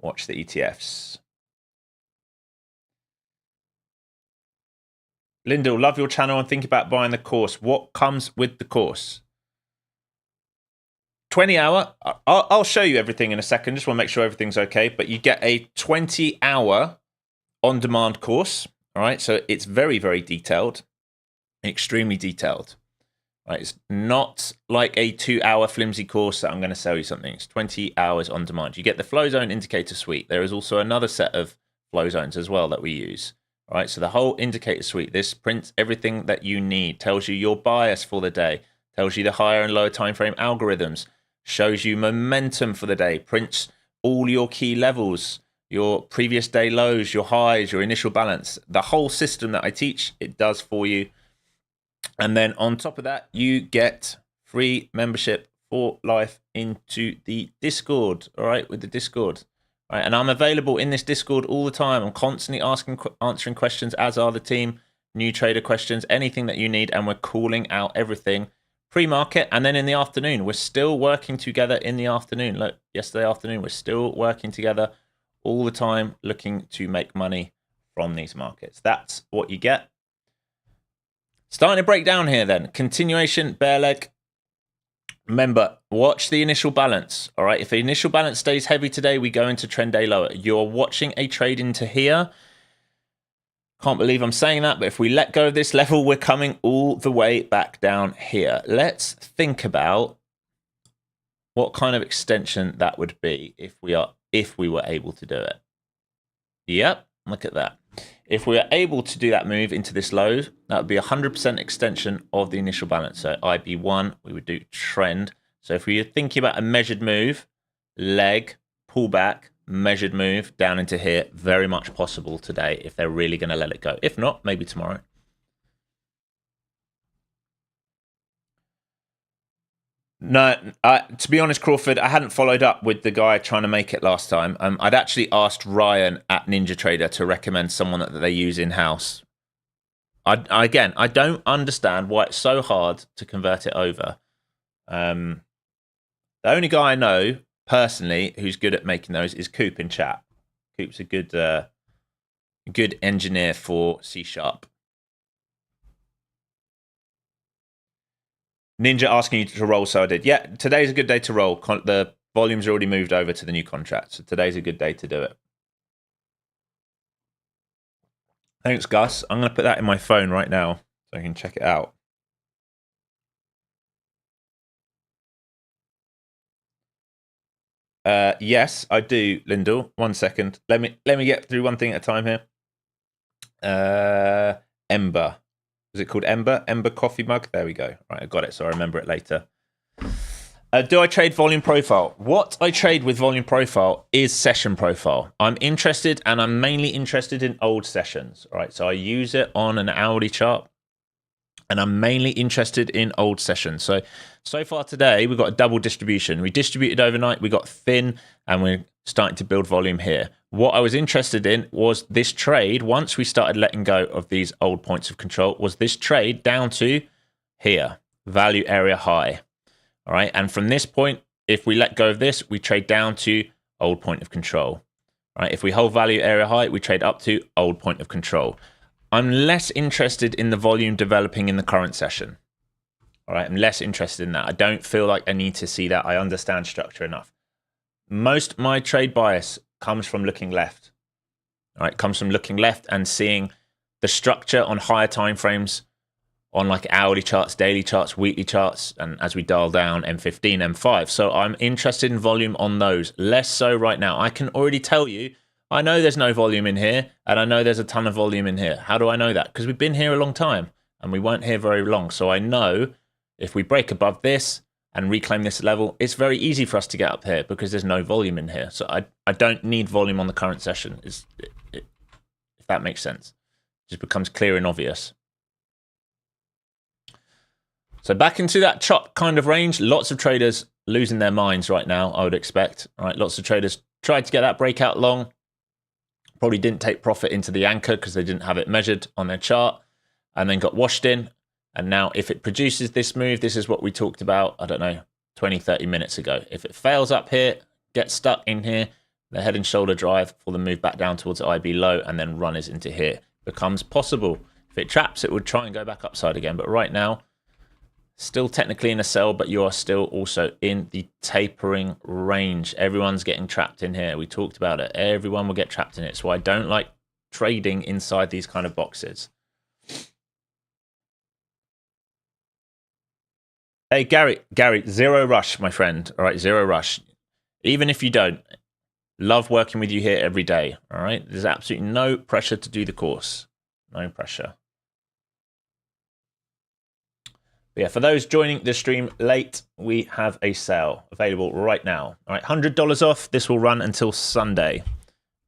Watch the ETFs. Lyndall, love your channel and think about buying the course. What comes with the course? 20-hour. I'll show you everything in a second. Just want to make sure everything's okay. But you get a 20-hour on-demand course. All right. So it's very, very detailed. Extremely detailed. Right. It's not like a 2-hour flimsy course that I'm going to sell you something. It's 20 hours on demand. You get the flow zone indicator suite. There is also another set of flow zones as well that we use. All right, so the whole indicator suite, this prints everything that you need, tells you your bias for the day, tells you the higher and lower time frame algorithms, shows you momentum for the day, prints all your key levels, your previous day lows, your highs, your initial balance. The whole system that I teach, it does for you. And then on top of that, you get free membership for life into the Discord, all right, with the Discord. Right, and I'm available in this Discord all the time. I'm constantly answering questions, as are the team, new trader questions, anything that you need. And we're calling out everything pre-market. And then in the afternoon, we're still working together in the afternoon. Look, yesterday afternoon, we're still working together all the time, looking to make money from these markets. That's what you get. Starting to break down here then. Continuation, bear leg. Remember, watch the initial balance. All right. If the initial balance stays heavy today, we go into trend day lower. You're watching a trade into here. Can't believe I'm saying that, but if we let go of this level, we're coming all the way back down here. Let's think about what kind of extension that would be if we were able to do it. Yep, look at that. If we are able to do that move into this low, that would be 100% extension of the initial balance. So IB1, we would do trend. So if we are thinking about a measured move, leg, pullback, measured move down into here, very much possible today if they're really going to let it go. If not, maybe tomorrow. No, to be honest, Crawford, I hadn't followed up with the guy trying to make it last time. I'd actually asked Ryan at Ninja Trader to recommend someone that they use in-house. Again, I don't understand why it's so hard to convert it over. The only guy I know personally who's good at making those is Coop in chat. Coop's a good engineer for C#. Ninja asking you to roll, so I did. Yeah, today's a good day to roll. The volume's already moved over to the new contract, so today's a good day to do it. Thanks, Gus. I'm going to put that in my phone right now so I can check it out. Yes, I do, Lyndall. 1 second. Let me get through one thing at a time here. Ember. Is it called Ember? Ember coffee mug? There we go. Right, I got it, so I remember it later. Do I trade volume profile? What I trade with volume profile is session profile. I'm interested, and I'm mainly interested in old sessions. All right, so I use it on an hourly chart, and I'm mainly interested in old sessions. So far today, we've got a double distribution. We distributed overnight, we got thin, and we're starting to build volume here. What I was interested in was this trade, once we started letting go of these old points of control, was this trade down to here, value area high. All right, and from this point, if we let go of this, we trade down to old point of control. All right, if we hold value area high, we trade up to old point of control. I'm less interested in the volume developing in the current session. All right, I'm less interested in that. I don't feel like I need to see that. I understand structure enough. Most my trade bias comes from looking left. All right, comes from looking left and seeing the structure on higher time frames, on like hourly charts, daily charts, weekly charts, and as we dial down M15, M5. So I'm interested in volume on those, less so right now. I can already tell you, I know there's no volume in here, and I know there's a ton of volume in here. How do I know that? Because we've been here a long time, and we weren't here very long. So I know if we break above this and reclaim this level, it's very easy for us to get up here because there's no volume in here. So I don't need volume on the current session, if that makes sense. It just becomes clear and obvious. So back into that chop kind of range, lots of traders losing their minds right now, I would expect. All right, lots of traders tried to get that breakout long, probably didn't take profit into the anchor because they didn't have it measured on their chart, and then got washed in. And now if it produces this move, this is what we talked about, I don't know, 20, 30 minutes ago. If it fails up here, gets stuck in here, the head and shoulder drive for the move back down towards IB low and then runners into here becomes possible. If it traps, it would try and go back upside again. But right now, still technically in a sell, but you are still also in the tapering range. Everyone's getting trapped in here. We talked about it. Everyone will get trapped in it. So I don't like trading inside these kind of boxes. Hey, Gary, zero rush, my friend. All right, zero rush. Even if you don't, love working with you here every day. All right, there's absolutely no pressure to do the course. No pressure. But yeah, for those joining the stream late, we have a sale available right now. All right, $100 off. This will run until Sunday.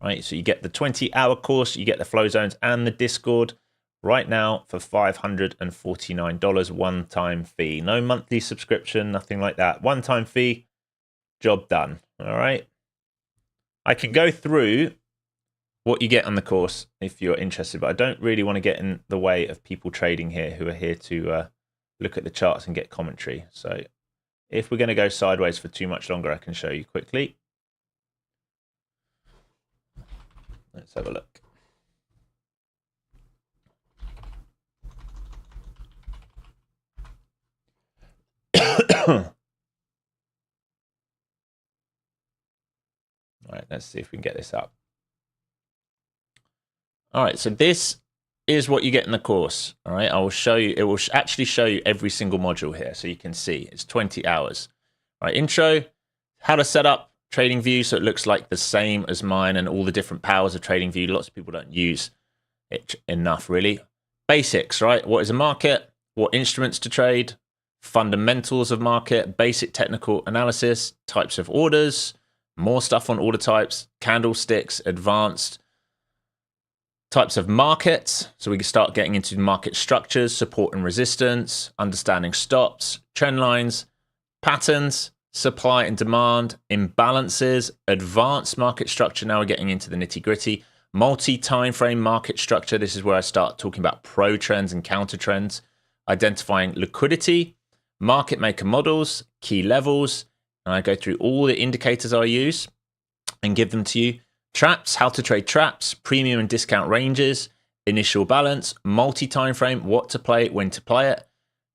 All right, so you get the 20-hour course, you get the flow zones and the Discord right now for $549 one-time fee. No monthly subscription, nothing like that. One-time fee, job done. All right. I can go through what you get on the course if you're interested, but I don't really want to get in the way of people trading here who are here to look at the charts and get commentary. So if we're going to go sideways for too much longer, I can show you quickly. Let's have a look. All right, let's see if we can get this up. All right, so this is what you get in the course. All right, I will show you. It will actually show you every single module here, so you can see it's 20 hours. All right, intro, how to set up TradingView so it looks like the same as mine and all the different powers of TradingView. Lots of people don't use it enough, really. Basics, right? What is a market? What instruments to trade? Fundamentals of market, basic technical analysis, types of orders, more stuff on order types, candlesticks, advanced types of markets. So we can start getting into market structures, support and resistance, understanding stops, trend lines, patterns, supply and demand, imbalances, advanced market structure. Now we're getting into the nitty gritty. Multi-time frame market structure. This is where I start talking about pro trends and counter trends, identifying liquidity, market maker models, key levels, and I go through all the indicators I use and give them to you. Traps, how to trade traps, premium and discount ranges, initial balance, multi-time frame, what to play, when to play it,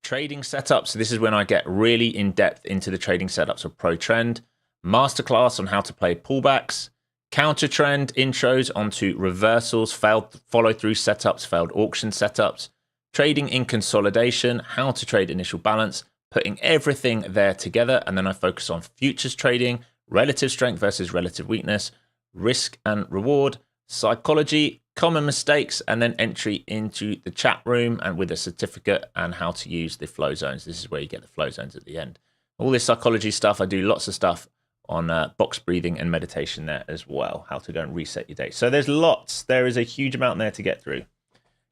trading setups. So this is when I get really in depth into the trading setups of Pro Trend, masterclass on how to play pullbacks, counter trend intros onto reversals, failed follow through setups, failed auction setups, trading in consolidation, how to trade initial balance, putting everything there together. And then I focus on futures trading, relative strength versus relative weakness, risk and reward, psychology, common mistakes, and then entry into the chat room and with a certificate and how to use the flow zones. This is where you get the flow zones at the end. All this psychology stuff, I do lots of stuff on box breathing and meditation there as well, how to go and reset your day. So there's lots. There is a huge amount there to get through.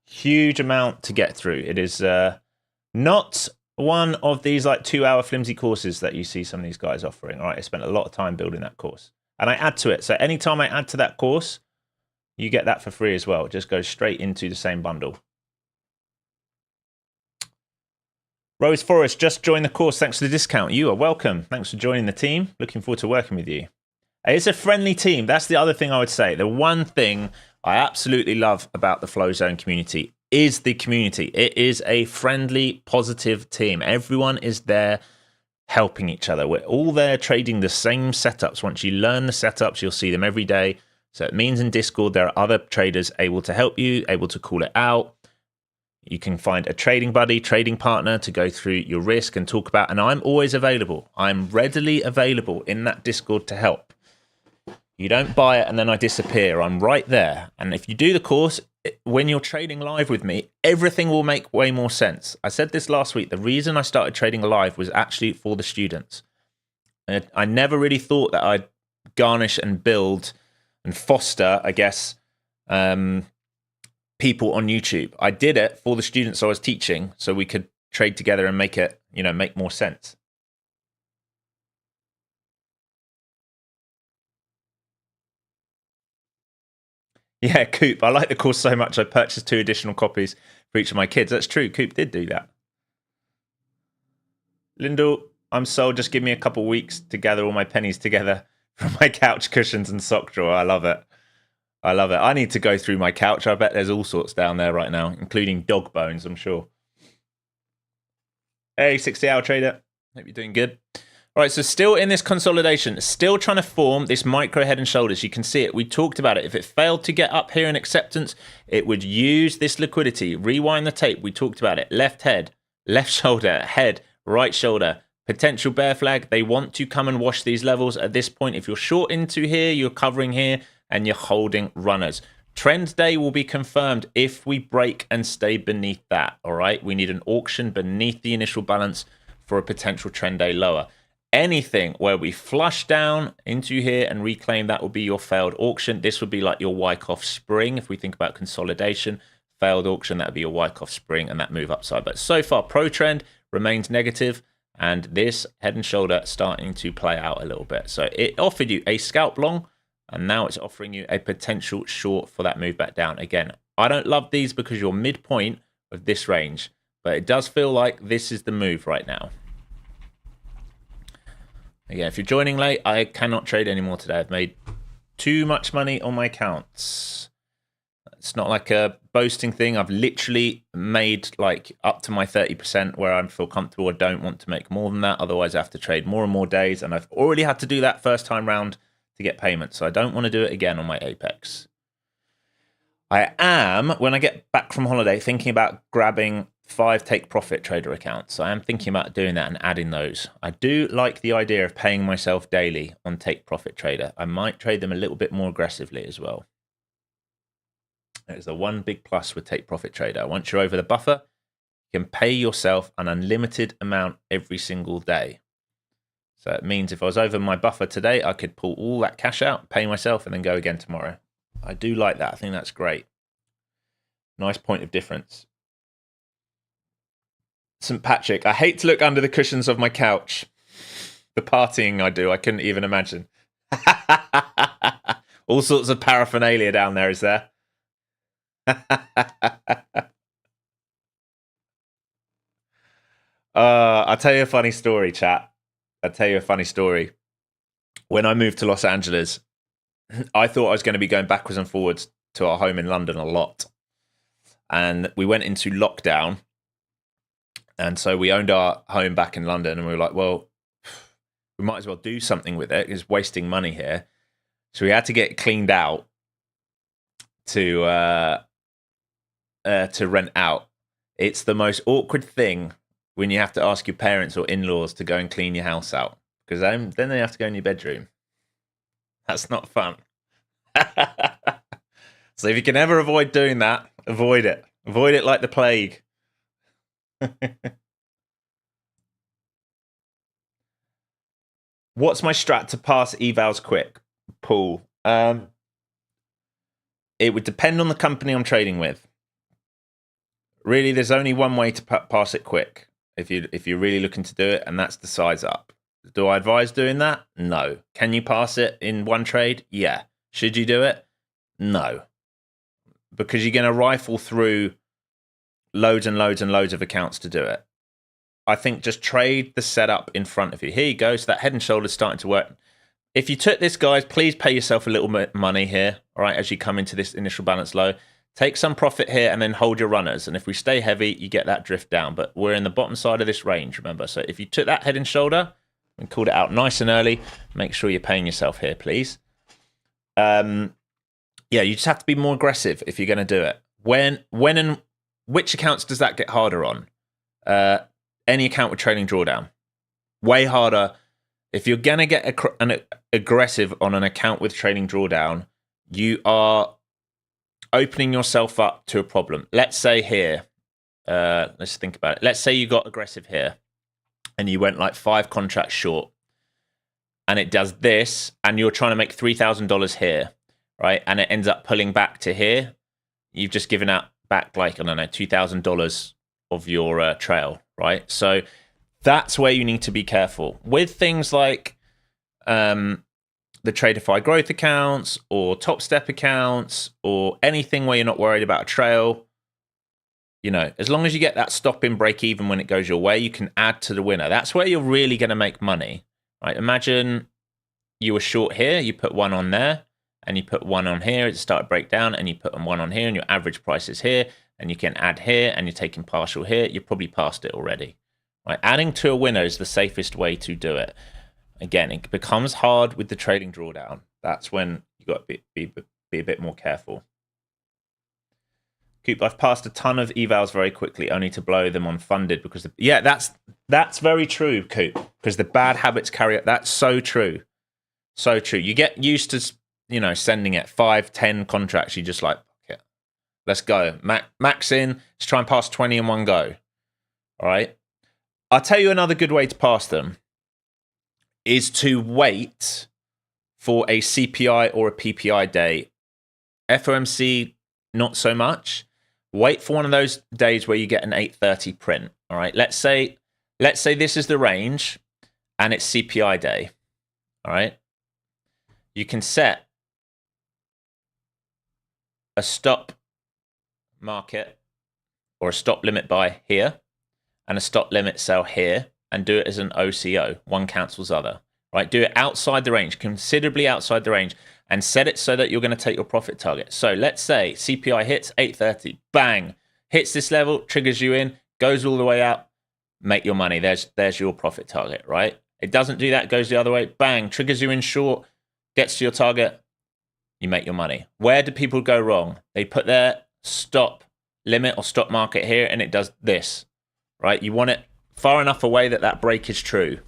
Huge amount to get through. It is not one of these like 2-hour flimsy courses that you see some of these guys offering. All right, I spent a lot of time building that course. And I add to it. So anytime I add to that course, you get that for free as well. It just goes straight into the same bundle. Rose Forest, just joined the course. Thanks for the discount. You are welcome. Thanks for joining the team. Looking forward to working with you. It's a friendly team. That's the other thing I would say. The one thing I absolutely love about the Flow Zone community is the community. It is a friendly, positive team. Everyone is there helping each other. We're all there trading the same setups. Once you learn the setups, you'll see them every day. So it means in Discord, there are other traders able to help you, able to call it out. You can find a trading buddy, trading partner to go through your risk and talk about. And I'm always available. I'm readily available in that Discord to help. You don't buy it and then I disappear. I'm right there. And if you do the course, when you're trading live with me, everything will make way more sense. I said this last week. The reason I started trading live was actually for the students. And I never really thought that I'd garnish and build and foster, I guess, people on YouTube. I did it for the students I was teaching so we could trade together and make it, make more sense. Yeah, Coop, I like the course so much I purchased 2 additional copies for each of my kids. That's true. Coop did do that. Lyndall, I'm sold. Just give me a couple weeks to gather all my pennies together from my couch cushions and sock drawer. I love it. I love it. I need to go through my couch. I bet there's all sorts down there right now, including dog bones, I'm sure. Hey, 60-hour trader. Hope you're doing good. All right, so still in this consolidation, still trying to form this micro head and shoulders. You can see it. We talked about it. If it failed to get up here in acceptance, it would use this liquidity. Rewind the tape. We talked about it. Left head, left shoulder, head, right shoulder. Potential bear flag. They want to come and wash these levels at this point. If you're short into here, you're covering here, and you're holding runners. Trend day will be confirmed if we break and stay beneath that. All right, we need an auction beneath the initial balance for a potential trend day lower. Anything where we flush down into here and reclaim, that will be your failed auction. This would be like your Wyckoff spring. If we think about consolidation, failed auction, that would be your Wyckoff spring and that move upside. But so far, pro trend remains negative, and this head and shoulder starting to play out a little bit. So it offered you a scalp long, and now it's offering you a potential short for that move back down. Again, I don't love these because you're midpoint of this range, but it does feel like this is the move right now. Again, if you're joining late, I cannot trade anymore today. I've made too much money on my accounts. It's not like a boasting thing. I've literally made like up to my 30% where I feel comfortable. I don't want to make more than that. Otherwise, I have to trade more and more days. And I've already had to do that first time round to get payment. So I don't want to do it again on my Apex. I am, when I get back from holiday, thinking about grabbing 5 take profit trader accounts. So I am thinking about doing that and adding those. I do like the idea of paying myself daily on take profit trader. I might trade them a little bit more aggressively as well. There's the one big plus with take profit trader. Once you're over the buffer, you can pay yourself an unlimited amount every single day. So it means if I was over my buffer today, I could pull all that cash out, pay myself, and then go again tomorrow. I do like that. I think that's great. Nice point of difference. St. Patrick, I hate to look under the cushions of my couch. The partying I do, I couldn't even imagine. All sorts of paraphernalia down there, is there? I'll tell you a funny story, chat. I'll tell you a funny story. When I moved to Los Angeles, I thought I was going to be going backwards and forwards to our home in London a lot. And we went into lockdown. And so we owned our home back in London, and we were like, well, we might as well do something with it. It's wasting money here. So we had to get cleaned out to rent out. It's the most awkward thing when you have to ask your parents or in-laws to go and clean your house out, because then they have to go in your bedroom. That's not fun. So if you can ever avoid doing that, avoid it. Avoid it like the plague. What's my strat to pass evals quick? Paul. It would depend on the company I'm trading with. Really, there's only one way to pass it quick if you're really looking to do it, and that's the size up. Do I advise doing that? No. Can you pass it in one trade? Yeah. Should you do it? No. Because you're going to rifle through loads and loads and loads of accounts to do it. I think just trade the setup in front of you. Here you go. So that head and shoulders starting to work. If you took this, guys, please pay yourself a little bit of money here, all right, as you come into this initial balance low. Take some profit here and then hold your runners. And if we stay heavy, you get that drift down. But we're in the bottom side of this range, remember. So if you took that head and shoulder and called it out nice and early, make sure you're paying yourself here, please. Yeah, you just have to be more aggressive if you're going to do it. When and which accounts does that get harder on? Any account with trailing drawdown. Way harder. If you're going to get an aggressive on an account with trailing drawdown, you are opening yourself up to a problem. Let's say here, let's think about it. Let's say you got aggressive here and you went like 5 contracts short and it does this and you're trying to make $3,000 here, right? And it ends up pulling back to here. You've just given out back like, I don't know, $2,000 of your trail, right? So that's where you need to be careful. With things like the Tradeify growth accounts or top step accounts or anything where you're not worried about a trail, you know, as long as you get that stop in break even when it goes your way, you can add to the winner. That's where you're really going to make money, right? Imagine you were short here, you put 1 on there and you put 1 on here at the start of breakdown and you put 1 on here and your average price is here and you can add here and you're taking partial here. You're probably past it already, right? Adding to a winner is the safest way to do it. Again, it becomes hard with the trading drawdown. That's when you got to be a bit more careful. Coop, I've passed a ton of evals very quickly, only to blow them on funded because yeah, that's very true, Coop. Because the bad habits carry up. That's so true, so true. You get used to, you know, sending it 5, 10 contracts. You just like, okay, let's go, max in. Let's try and pass 20 in one go. All right. I'll tell you another good way to pass them is to wait for a CPI or a PPI day. FOMC, not so much. Wait for one of those days where you get an 8:30 print. All right. Let's say this is the range and it's CPI day. All right. You can set a stop market or a stop limit buy here and a stop limit sell here and do it as an OCO. One cancels other, right? Do it outside the range, considerably outside the range, and set it so that you're going to take your profit target. So let's say CPI hits 8:30, bang, hits this level, triggers you in, goes all the way out, make your money. There's your profit target, right? It doesn't do that, goes the other way, bang, triggers you in short, gets to your target, you make your money. Where do people go wrong? They put their stop limit or stop market here and it does this, right? You want it far enough away that that break is true.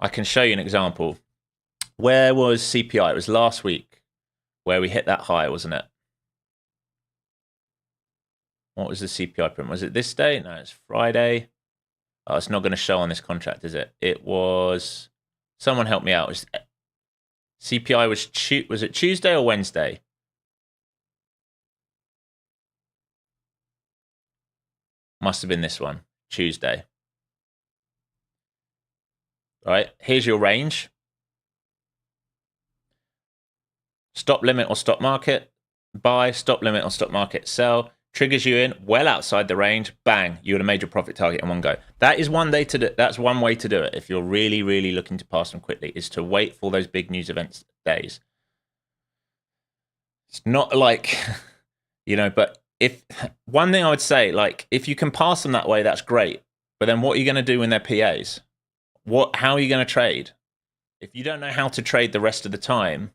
I can show you an example. Where was CPI? It was last week where we hit that high, wasn't it? What was the CPI print? Was it this day? No, it's Friday. Oh, it's not going to show on this contract, is it? It was, someone help me out. CPI was it Tuesday or Wednesday? Must have been this one, Tuesday. All right, here's your range. Stop limit or stop market, buy, stop limit or stop market, sell. triggers you in well outside the range, bang, you would have made your profit target in one go. That is one day to do. That's one way to do it. If you're really, really looking to pass them quickly, is to wait for those big news events days. It's not like, you know, but if one thing I would say, like, if you can pass them that way, that's great. But then what are you going to do when they're PAs? How are you going to trade? If you don't know how to trade the rest of the time,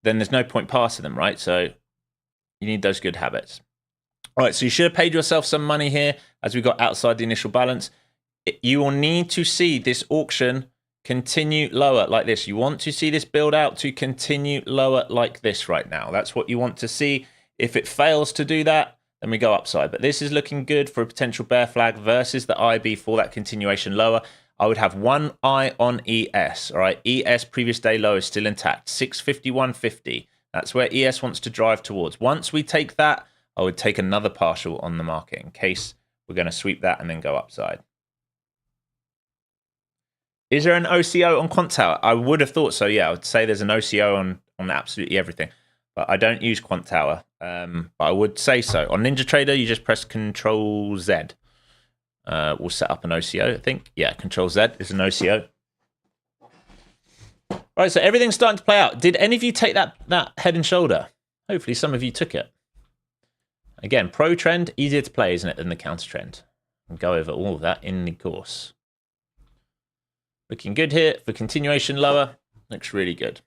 then there's no point passing them, right? So you need those good habits. All right, so you should have paid yourself some money here as we got outside the initial balance. You will need to see this auction continue lower like this. You want to see this build out to continue lower like this right now. That's what you want to see. If it fails to do that, then we go upside. But this is looking good for a potential bear flag versus the IB for that continuation lower. I would have one eye on ES. All right, ES previous day low is still intact, 651.50. That's where ES wants to drive towards. Once we take that, I would take another partial on the market in case we're going to sweep that and then go upside. Is there an OCO on Quant Tower? I would have thought so, yeah. I would say there's an OCO on absolutely everything. But I don't use Quant Tower. But I would say so. On NinjaTrader, you just press Control Z. We'll set up an OCO, I think. Yeah, Control Z is an OCO. All right, so everything's starting to play out. Did any of you take that head and shoulder? Hopefully some of you took it. Again, pro trend, easier to play, isn't it, than the counter trend? I'll go over all of that in the course. Looking good here for continuation lower. Looks really good.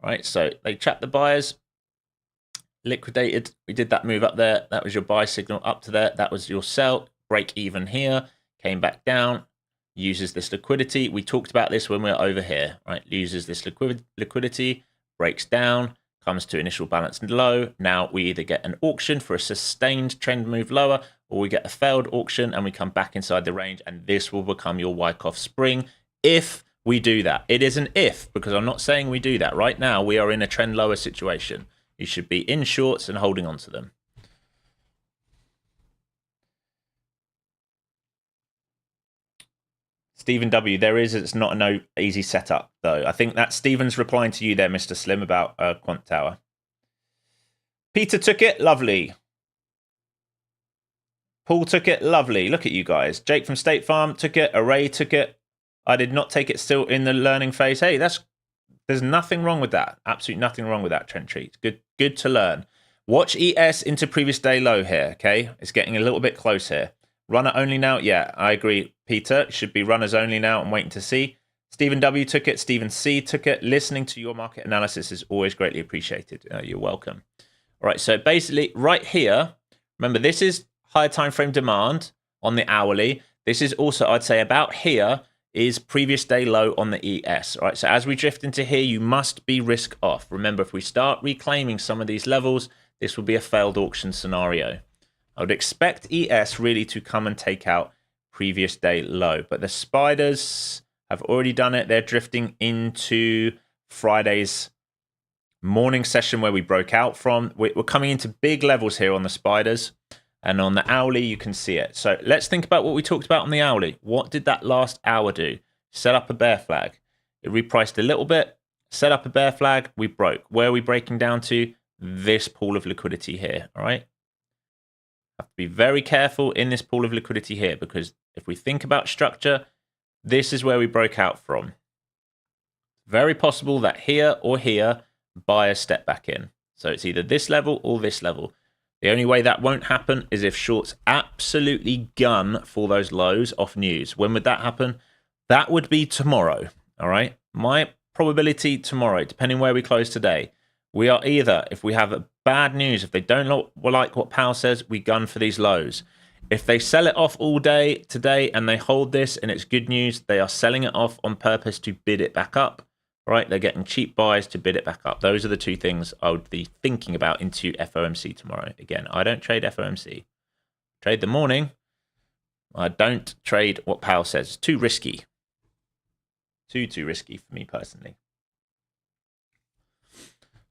All right, so they trapped the buyers. Liquidated. We did that move up there. That was your buy signal up to there. That was your sell. Break even here. Came back down. Uses this liquidity. We talked about this when we were over here. Right, uses this liquidity. Breaks down. Comes to initial balance and low. Now we either get an auction for a sustained trend move lower, or we get a failed auction and we come back inside the range, and this will become your Wyckoff spring if we do that. It is an if, because I'm not saying we do that. Right now we are in a trend lower situation. You should be in shorts and holding on to them. Stephen W, it's not no easy setup though. I think that's Stephen's replying to you there, Mr. Slim, about Quant Tower. Peter took it, lovely. Paul took it, lovely. Look at you guys. Jake from State Farm took it. Array took it. I did not take it, still in the learning phase. Hey, there's nothing wrong with that. Absolutely nothing wrong with that, Trent Treat. Good to learn. Watch ES into previous day low here, okay? It's getting a little bit close here. Runner only now? Yeah, I agree, Peter. It should be runners only now. I'm waiting to see. Stephen W took it. Stephen C took it. Listening to your market analysis is always greatly appreciated. You're welcome. All right, so basically right here, remember this is higher time frame demand on the hourly. This is also, I'd say about here, is previous day low on the ES. All right, so as we drift into here, you must be risk off. Remember, if we start reclaiming some of these levels, this will be a failed auction scenario. I would expect ES really to come and take out previous day low, but the spiders have already done it. They're drifting into Friday's morning session where we broke out from. We're coming into big levels here on the spiders, and on the hourly you can see it. So let's think about what we talked about on the hourly. What did that last hour do? Set up a bear flag. It repriced a little bit, set up a bear flag, we broke. Where are we breaking down to? This pool of liquidity here, all right? Have to be very careful in this pool of liquidity here, because if we think about structure, this is where we broke out from. Very possible that here or here, buyers step back in. So it's either this level or this level. The only way that won't happen is if shorts absolutely gun for those lows off news. When would that happen? That would be tomorrow, all right? My probability tomorrow, depending where we close today, we are either, if we have bad news, if they don't like what Powell says, we gun for these lows. If they sell it off all day today and they hold this and it's good news, they are selling it off on purpose to bid it back up, right? They're getting cheap buys to bid it back up. Those are the two things I would be thinking about into FOMC tomorrow. Again, I don't trade FOMC. Trade the morning. I don't trade what Powell says. It's too risky. Too risky for me personally.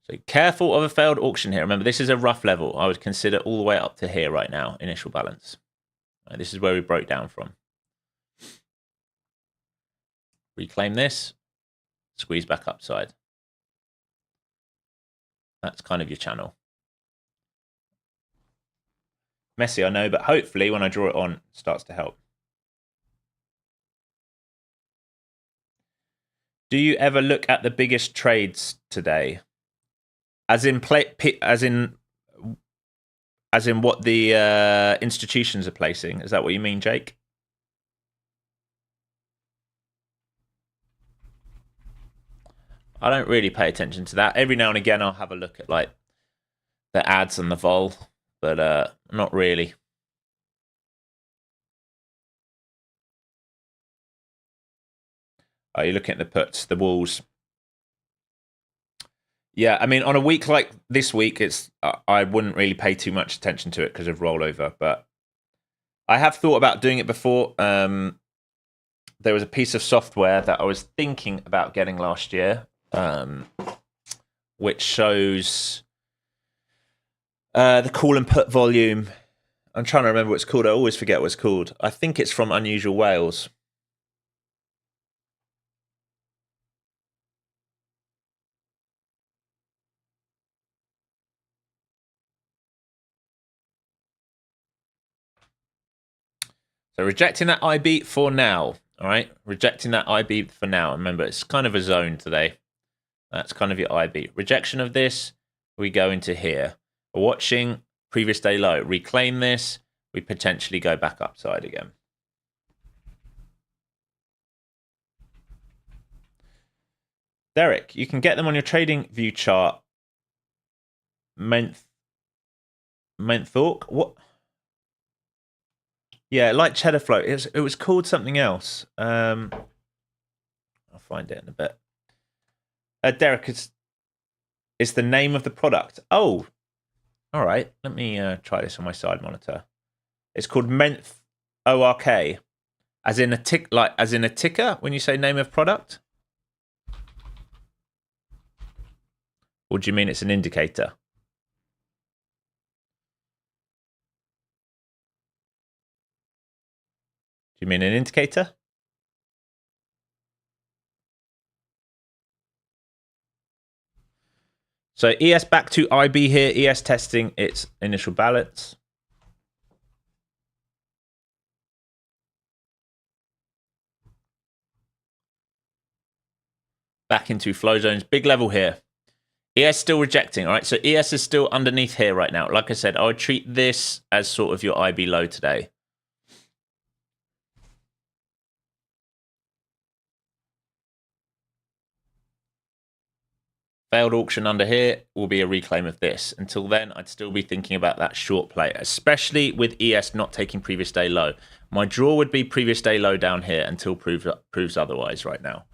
So careful of a failed auction here. Remember, this is a rough level. I would consider all the way up to here right now, initial balance. Right, this is where we broke down from. Reclaim this, squeeze back upside. That's kind of your channel. Messy, I know, but hopefully when I draw it on, it starts to help. Do you ever look at the biggest trades today? As in what the institutions are placing? Is that what you mean, Jake? I don't really pay attention to that. Every now and again, I'll have a look at like the ads and the vol, but not really. Are you looking at the puts, the walls? Yeah, I mean, on a week like this week, it's I wouldn't really pay too much attention to it because of rollover, but I have thought about doing it before. There was a piece of software that I was thinking about getting last year, which shows the call and put volume. I'm trying to remember what it's called. I always forget what it's called. I think it's from Unusual Whales. So rejecting that IB for now. All right, rejecting that IB for now. Remember, it's kind of a zone today. That's kind of your IB. Rejection of this, we go into here. We're watching previous day low. Reclaim this, we potentially go back upside again. Derek, you can get them on your trading view chart. Menthork? What? Yeah, like cheddar float. It was called something else. I'll find it in a bit. Derek, it's the name of the product. Oh, all right. Let me try this on my side monitor. It's called Menthork, as in a ticker when you say name of product. Or do you mean it's an indicator? Do you mean an indicator? So ES back to IB here. ES testing its initial balance. Back into flow zones. Big level here. ES still rejecting. All right. So ES is still underneath here right now. Like I said, I would treat this as sort of your IB low today. Failed auction under here will be a reclaim of this. Until then, I'd still be thinking about that short play, especially with ES not taking previous day low. My draw would be previous day low down here until proves otherwise right now.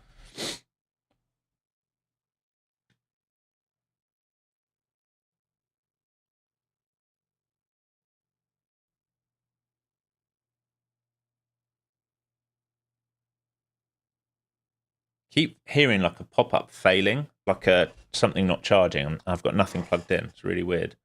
Keep hearing like a pop-up failing, like something not charging. I've got nothing plugged in. It's really weird.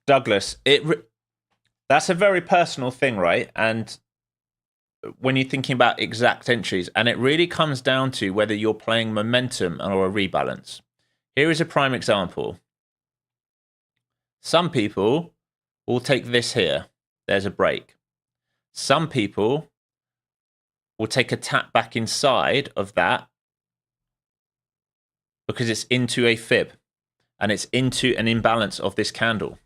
Douglas, that's a very personal thing, right? And when you're thinking about exact entries, and it really comes down to whether you're playing momentum or a rebalance. Here is a prime example. Some people will take this here. There's a break. Some people will take a tap back inside of that because it's into a fib and it's into an imbalance of this candle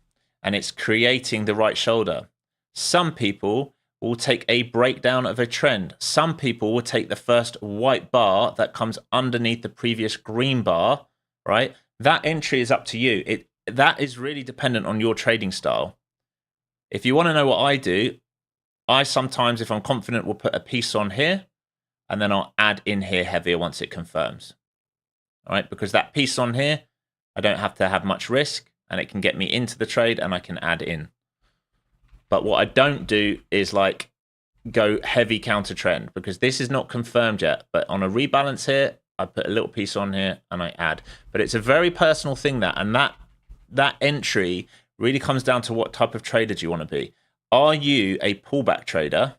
and it's creating the right shoulder. Some people will take a breakdown of a trend. Some people will take the first white bar that comes underneath the previous green bar, right? That entry is up to you. That is really dependent on your trading style. If you want to know what I do, I sometimes, if I'm confident, will put a piece on here and then I'll add in here heavier once it confirms. All right, because that piece on here, I don't have to have much risk and it can get me into the trade and I can add in. But what I don't do is like go heavy counter trend because this is not confirmed yet. But on a rebalance here, I put a little piece on here and I add. But it's a very personal thing that entry really comes down to what type of trader do you want to be. Are you a pullback trader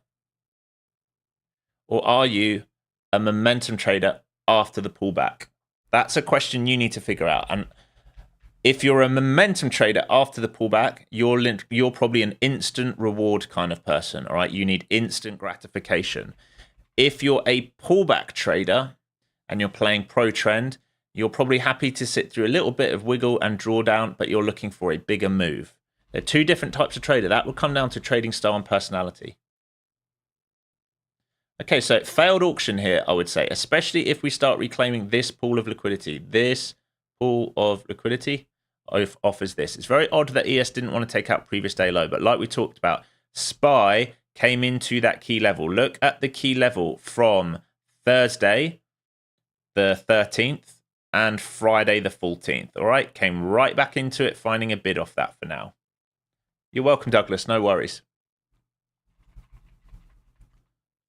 or are you a momentum trader after the pullback? That's a question you need to figure out. And if you're a momentum trader after the pullback, you're probably an instant reward kind of person, all right? You need instant gratification. If you're a pullback trader and you're playing pro trend, you're probably happy to sit through a little bit of wiggle and drawdown, but you're looking for a bigger move. They're two different types of trader. That will come down to trading style and personality. Okay, so failed auction here, I would say, especially if we start reclaiming this pool of liquidity. This pool of liquidity offers this. It's very odd that ES didn't want to take out previous day low, but like we talked about, SPY came into that key level. Look at the key level from Thursday, the 13th, and Friday, the 14th. All right, came right back into it, finding a bid off that for now. You're welcome, Douglas. No worries.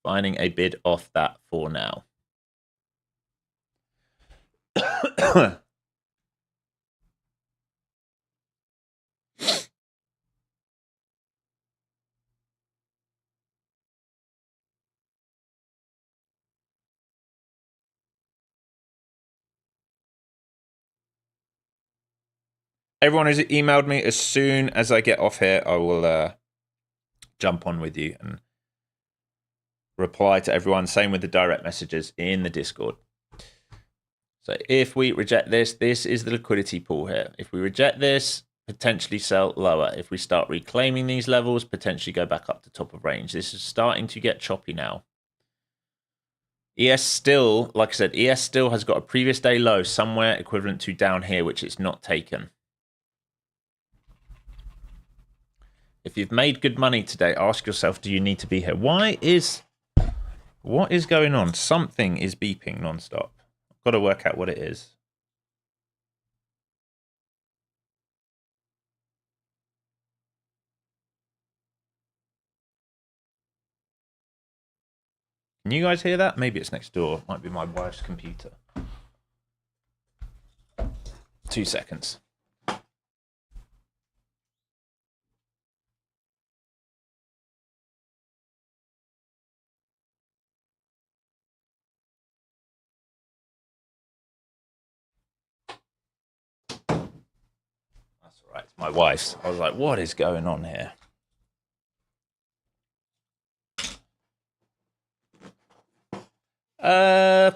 Finding a bid off that for now. Everyone who's emailed me, as soon as I get off here, I will jump on with you and reply to everyone. Same with the direct messages in the Discord. So if we reject this, this is the liquidity pool here. If we reject this, potentially sell lower. If we start reclaiming these levels, potentially go back up to top of range. This is starting to get choppy now. ES still, like I said, ES still has got a previous day low somewhere equivalent to down here, which it's not taken. If you've made good money today, ask yourself, do you need to be here? What is going on? Something is beeping nonstop. I've got to work out what it is. Can you guys hear that? Maybe it's next door. It might be my wife's computer. 2 seconds. That's all right. It's my wife's. I was like, what is going on here? I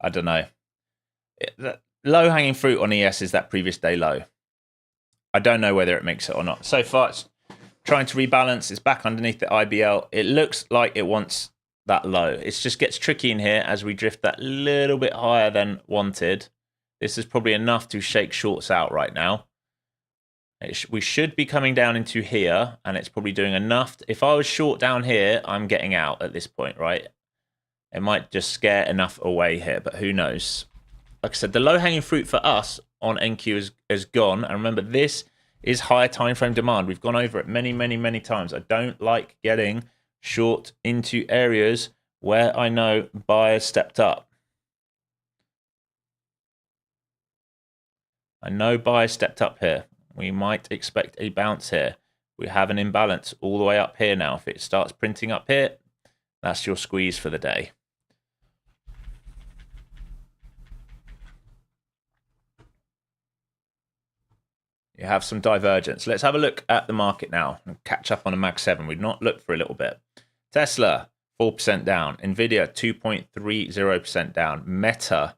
don't know. The low-hanging fruit on ES is that previous day low. I don't know whether it makes it or not. So far, it's trying to rebalance. It's back underneath the IBL. It looks like it wants that low. It just gets tricky in here as we drift that little bit higher than wanted. This is probably enough to shake shorts out right now. We should be coming down into here, and it's probably doing enough. If I was short down here, I'm getting out at this point, right? It might just scare enough away here, but who knows? Like I said, the low-hanging fruit for us on NQ is gone. And remember, this is higher time frame demand. We've gone over it many, many, many times. I don't like getting short into areas where I know buyers stepped up. I know buyers stepped up here. We might expect a bounce here. We have an imbalance all the way up here now. If it starts printing up here, that's your squeeze for the day. You have some divergence. Let's have a look at the market now and catch up on a Mag 7. We've not looked for a little bit. Tesla, 4% down. Nvidia, 2.30% down. Meta,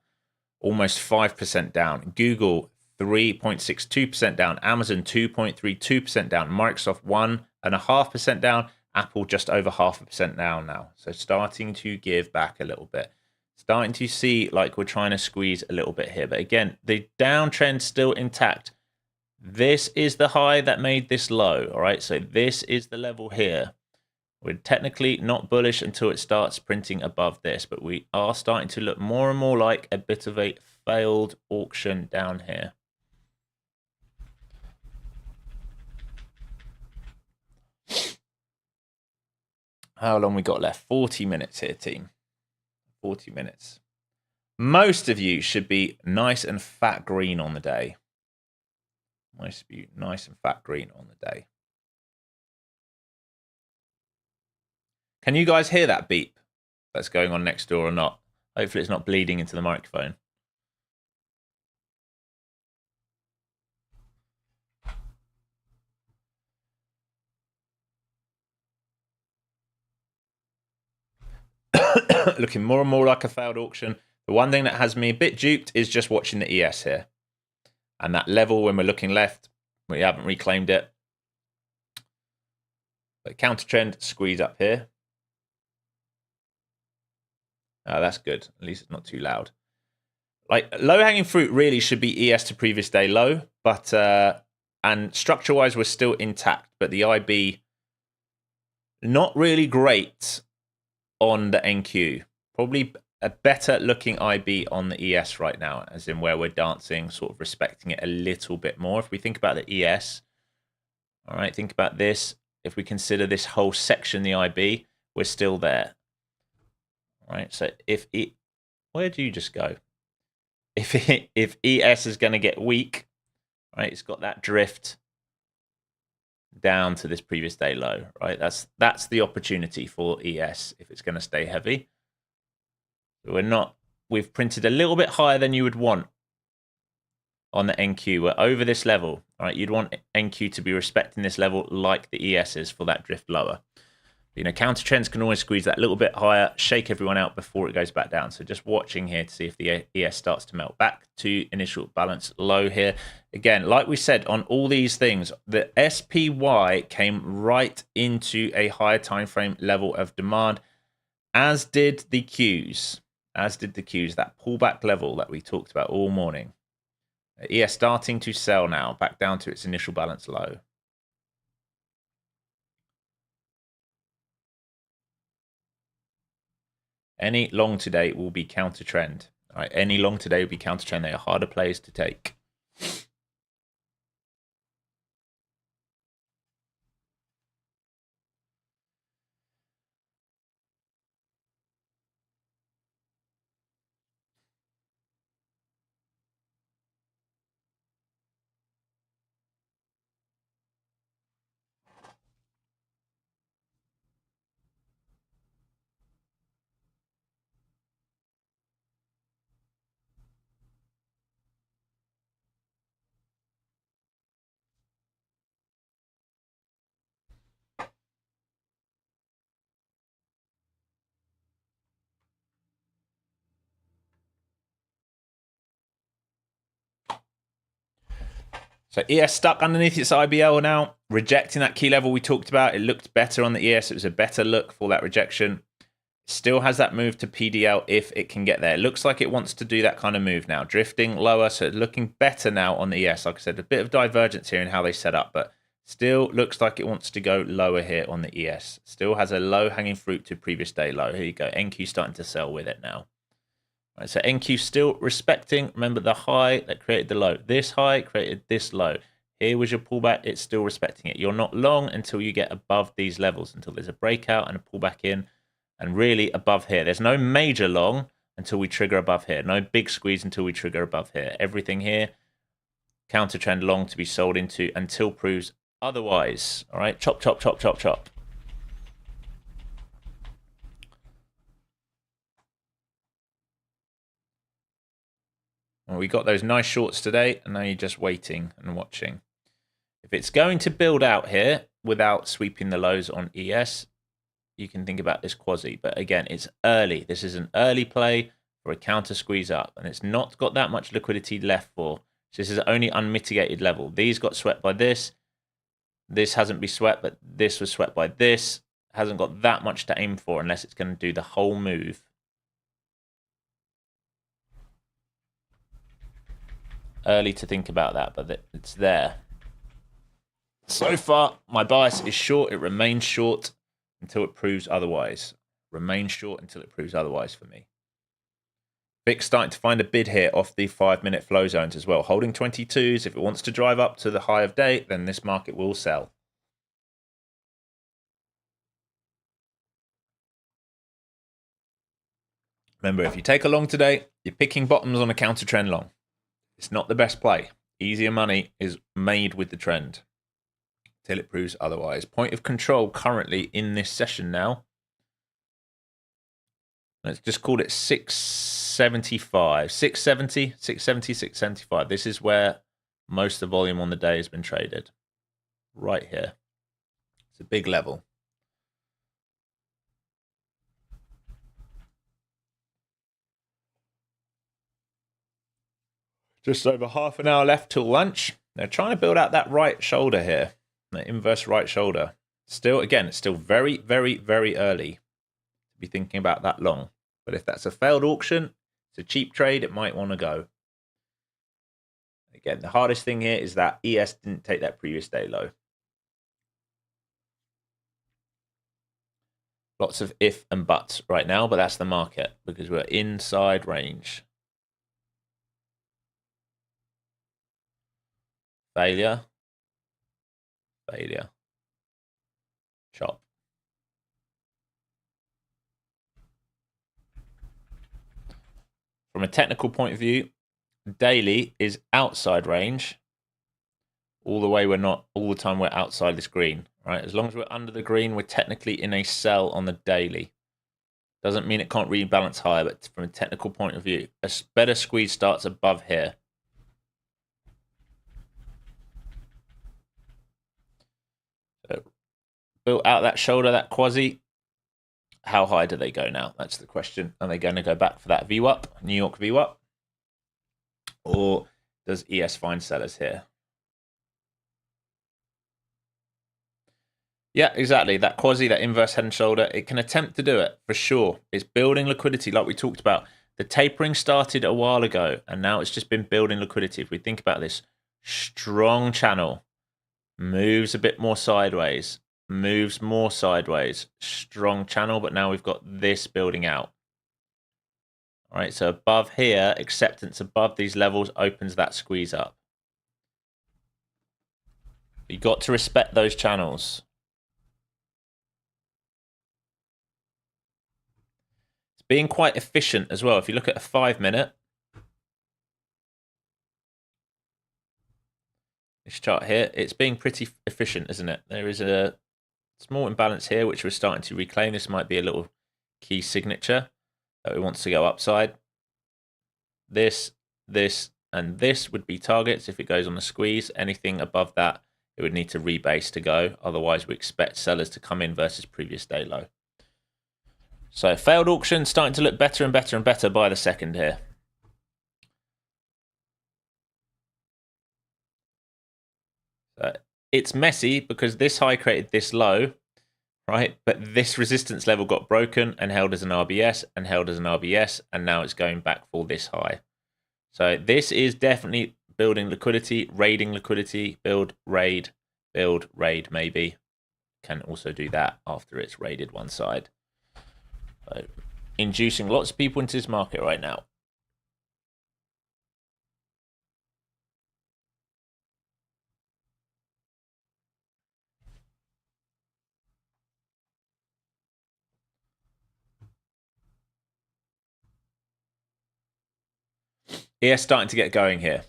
almost 5% down. Google, 3.62% down. Amazon, 2.32% down. Microsoft, 1.5% down. Apple, just over 0.5% down now. So starting to give back a little bit. Starting to see like we're trying to squeeze a little bit here. But again, the downtrend's still intact. This is the high that made this low, all right? So this is the level here. We're technically not bullish until it starts printing above this, but we are starting to look more and more like a bit of a failed auction down here. How long we got left? 40 minutes here, team. 40 minutes. Most of you should be nice and fat green on the day. Most of you nice and fat green on the day. Can you guys hear that beep that's going on next door or not? Hopefully it's not bleeding into the microphone. Looking more and more like a failed auction. The one thing that has me a bit duped is just watching the ES here. And that level when we're looking left, we haven't reclaimed it. But counter trend, squeeze up here. That's good. At least it's not too loud. Like low hanging fruit really should be ES to previous day low, but and structure wise we're still intact, but the IB not really great on the NQ. Probably a better looking IB on the ES right now, as in where we're dancing, sort of respecting it a little bit more. If we think about the ES, all right, think about this. If we consider this whole section the IB, we're still there. All right, so if it, where do you just go? If ES is going to get weak, right, it's got that drift down to this previous day low, right? That's the opportunity for ES if it's going to stay heavy. We've printed a little bit higher than you would want on the NQ. We're over this level, right? You'd want NQ to be respecting this level like the ES is for that drift lower. You know, counter trends can always squeeze that a little bit higher, shake everyone out before it goes back down. So just watching here to see if the ES starts to melt back to initial balance low here. Again, like we said on all these things, the SPY came right into a higher time frame level of demand, as did the Qs. As did the Qs, that pullback level that we talked about all morning. ES starting to sell now, back down to its initial balance low. Any long today will be counter trend. All right, any long today will be counter trend. They are harder plays to take. So ES stuck underneath its IBL now, rejecting that key level we talked about. It looked better on the ES. It was a better look for that rejection. Still has that move to PDL if it can get there. It looks like it wants to do that kind of move now, drifting lower. So looking better now on the ES. Like I said, a bit of divergence here in how they set up, but still looks like it wants to go lower here on the ES. Still has a low hanging fruit to previous day low. Here you go. NQ starting to sell with it now. Right, so NQ still respecting, remember the high that created the low. This high created this low. Here was your pullback, it's still respecting it. You're not long until you get above these levels, until there's a breakout and a pullback in, and really above here. There's no major long until we trigger above here. No big squeeze until we trigger above here. Everything here, counter trend long to be sold into until proves otherwise. All right, chop, chop, chop, chop, chop. Well, we got those nice shorts today, and now you're just waiting and watching. If it's going to build out here without sweeping the lows on ES, you can think about this quasi. But again, it's early. This is an early play for a counter squeeze up, and it's not got that much liquidity left for. So this is only unmitigated level. These got swept by this. This hasn't been swept, but this was swept by this. Hasn't got that much to aim for unless it's going to do the whole move. Early to think about that, but it's there. So far, my bias is short. It remains short until it proves otherwise. Remains short until it proves otherwise for me. VIX starting to find a bid here off the 5-minute flow zones as well. Holding 22s. If it wants to drive up to the high of day, then this market will sell. Remember, if you take a long today, you're picking bottoms on a counter trend long. It's not the best play. Easier money is made with the trend till it proves otherwise. Point of control currently in this session now. Let's just call it 675, 670, 670, 675. This is where most of the volume on the day has been traded. Right here. It's a big level. Just over half an hour left till lunch. They're trying to build out that right shoulder here, the inverse right shoulder. Still, again, it's still very, very, very early to be thinking about that long. But if that's a failed auction, it's a cheap trade, it might want to go. Again, the hardest thing here is that ES didn't take that previous day low. Lots of if and buts right now, but that's the market because we're inside range. Failure. Failure. Chop. From a technical point of view, daily is outside range. All the way we're not, all the time we're outside this green, right? As long as we're under the green, we're technically in a sell on the daily. Doesn't mean it can't rebalance higher, but from a technical point of view, a better squeeze starts above here. So built out that shoulder, that quasi. How high do they go now? That's the question. Are they going to go back for that VWAP, New York VWAP? Or does ES find sellers here? Yeah, exactly. That quasi, that inverse head and shoulder, it can attempt to do it for sure. It's building liquidity like we talked about. The tapering started a while ago and now it's just been building liquidity. If we think about this, strong channel, moves a bit more sideways, moves more sideways, strong channel, but now we've got this building out. All right, so above here, acceptance above these levels opens that squeeze up. You've got to respect those channels. It's being quite efficient as well. If you look at a 5-minute, this chart here, it's being pretty efficient, isn't it? There is a small imbalance here, which we're starting to reclaim. This might be a little key signature that we want to go upside. This, and this would be targets if it goes on the squeeze. Anything above that, it would need to rebase to go. Otherwise, we expect sellers to come in versus previous day low. So failed auction, starting to look better and better and better by the second here. So it's messy because this high created this low, right? But this resistance level got broken and held as an RBS and held as an RBS, and now it's going back for this high. So this is definitely building liquidity, raiding liquidity, build, raid, maybe. Can also do that after it's raided one side. So inducing lots of people into this market right now. ES starting to get going here.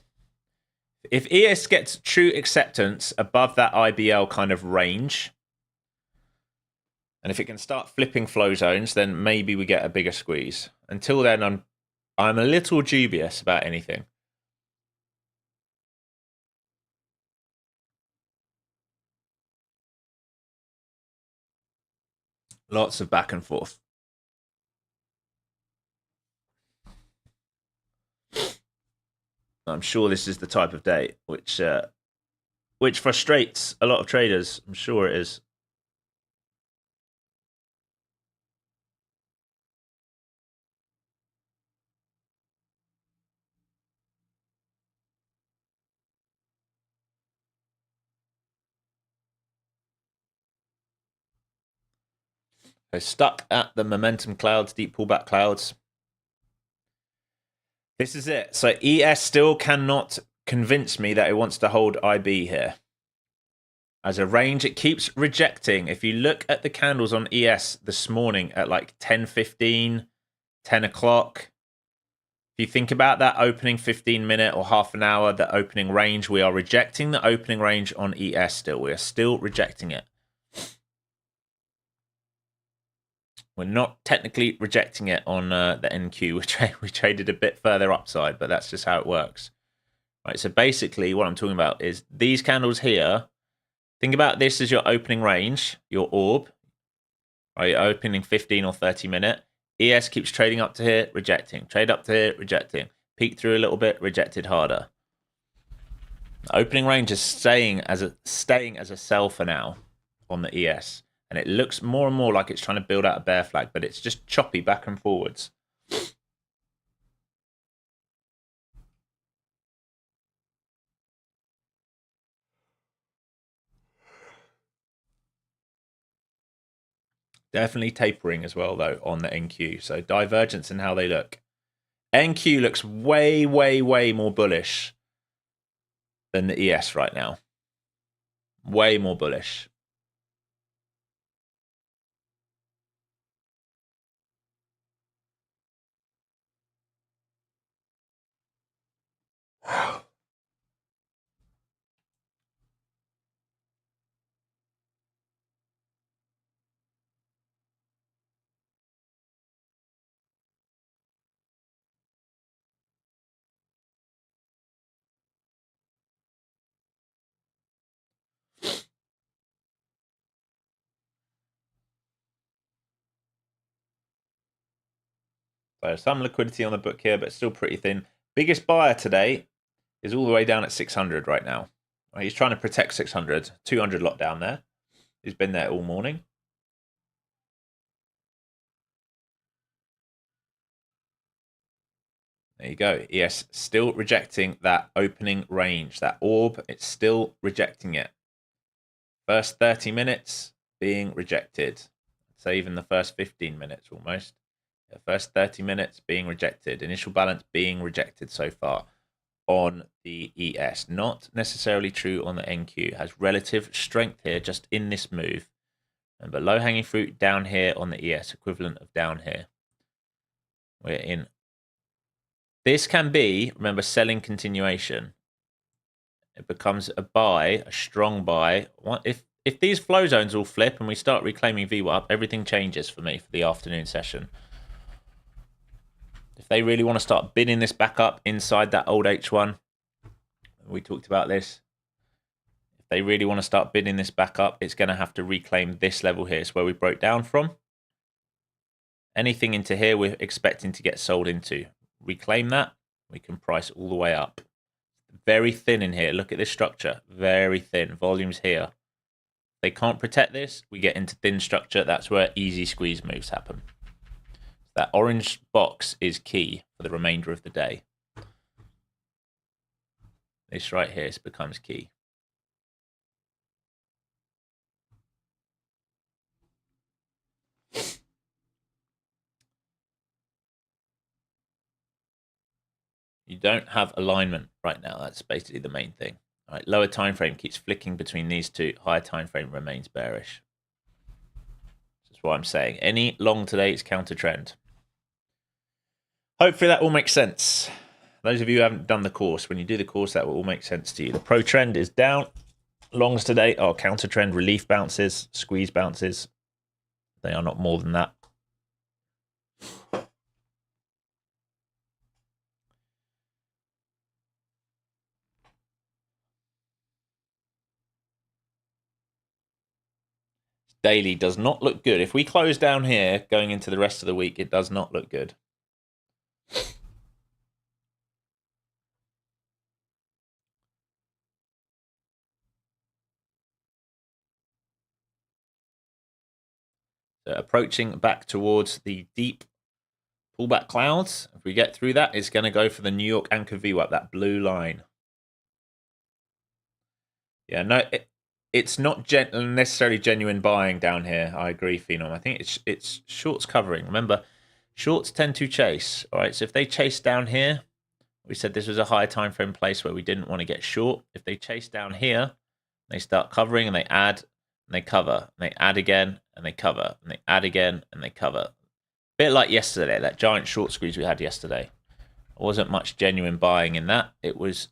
If ES gets true acceptance above that IBL kind of range, and if it can start flipping flow zones, then maybe we get a bigger squeeze. Until then, I'm a little dubious about anything. Lots of back and forth. I'm sure this is the type of day which frustrates a lot of traders. I'm sure it is. So stuck at the momentum clouds, deep pullback clouds. This is it. So ES still cannot convince me that it wants to hold IB here. As a range, it keeps rejecting. If you look at the candles on ES this morning at like 10:15, 10 o'clock. If you think about that opening 15-minute or half an hour, the opening range, we are rejecting the opening range on ES still. We are still rejecting it. We're not technically rejecting it on the NQ. We traded a bit further upside, but that's just how it works. Right, so basically what I'm talking about is these candles here. Think about this as your opening range, your orb. Right, your opening 15 or 30-minute. ES keeps trading up to here, rejecting. Trade up to here, rejecting. Peek through a little bit, rejected harder. The opening range is staying as a sell for now on the ES. And it looks more and more like it's trying to build out a bear flag, but it's just choppy back and forwards. Definitely tapering as well, though, on the NQ. So divergence in how they look. NQ looks way, way, way more bullish than the ES right now. Way more bullish. So some liquidity on the book here, but still pretty thin. Biggest buyer today is all the way down at 600 right now. He's trying to protect 600. 200 lot down there. He's been there all morning. There you go. Yes, still rejecting that opening range. That orb, it's still rejecting it. First 30 minutes being rejected. I'd say even the first 15 minutes almost. The first 30 minutes being rejected. Initial balance being rejected so far on the ES. Not necessarily true on the NQ. Has relative strength here just in this move. But low hanging fruit down here on the ES, equivalent of down here. We're in. This can be, remember, selling continuation. It becomes a buy, a strong buy. If these flow zones all flip and we start reclaiming VWAP, everything changes for me for the afternoon session. If they really want to start bidding this back up inside that old H1, we talked about this. If they really want to start bidding this back up, it's going to have to reclaim this level here. It's where we broke down from. Anything into here, we're expecting to get sold into. Reclaim that, we can price all the way up. Very thin in here. Look at this structure. Very thin. Volumes here. If they can't protect this, we get into thin structure. That's where easy squeeze moves happen. That orange box is key for the remainder of the day. This right here becomes key. You don't have alignment right now. That's basically the main thing. All right, lower time frame keeps flicking between these two. Higher time frame remains bearish. That's what I'm saying. Any long today is counter trend. Hopefully that all makes sense. Those of you who haven't done the course, when you do the course, that will all make sense to you. The pro trend is down. Longs today are counter trend, relief bounces, squeeze bounces. They are not more than that. Daily does not look good. If we close down here going into the rest of the week, it does not look good. So approaching back towards the deep pullback clouds. If we get through that, it's going to go for the New York anchor VWAP, that blue line. Yeah, no, it's not necessarily genuine buying down here. I agree, Phenom. I think it's shorts covering. Remember, shorts tend to chase. All right, so if they chase down here, we said this was a higher time frame place where we didn't want to get short. If they chase down here, they start covering and they add and they cover and they add again and they cover and they add again and they cover. bit like yesterday, that giant short squeeze we had yesterday. There wasn't much genuine buying in that. It was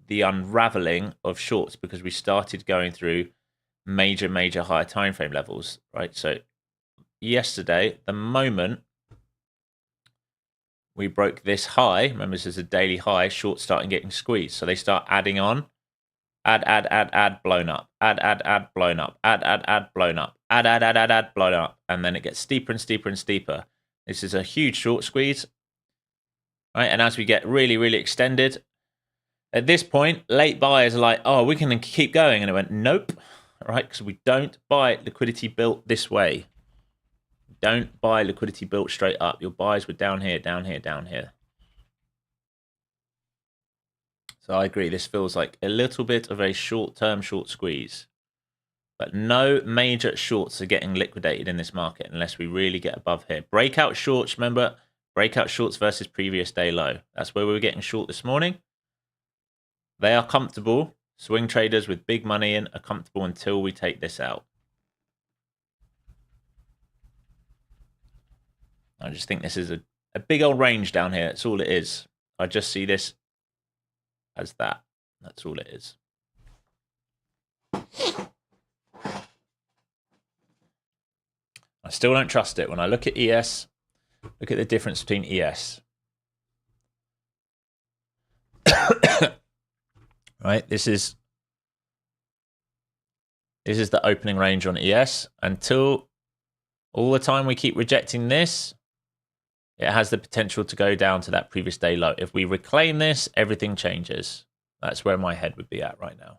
the unraveling of shorts because we started going through major higher time frame levels, right? So yesterday, the moment we broke this high, remember this is a daily high, shorts starting getting squeezed. So they start adding on, add, blown up, add, blown up, add, blown up, add, blown up. And then it gets steeper and steeper and steeper. This is a huge short squeeze, right? And as we get really extended, at this point, late buyers are like, oh, we can keep going. And it went, nope, right? Because we don't buy liquidity built this way. Don't buy liquidity built straight up. Your buys were down here, down here, down here. So I agree. This feels like a little bit of a short-term short squeeze. But no major shorts are getting liquidated in this market unless we really get above here. Breakout shorts, remember? Breakout shorts versus previous day low. That's where we were getting short this morning. They are comfortable. Swing traders with big money in are comfortable until we take this out. I just think this is a big old range down here. That's all it is. I just see this as that. That's all it is. I still don't trust it. When I look at ES, look at the difference between ES. Right, this is the opening range on ES. Until all the time we keep rejecting this, it has the potential to go down to that previous day low. If we reclaim this, everything changes. That's where my head would be at right now.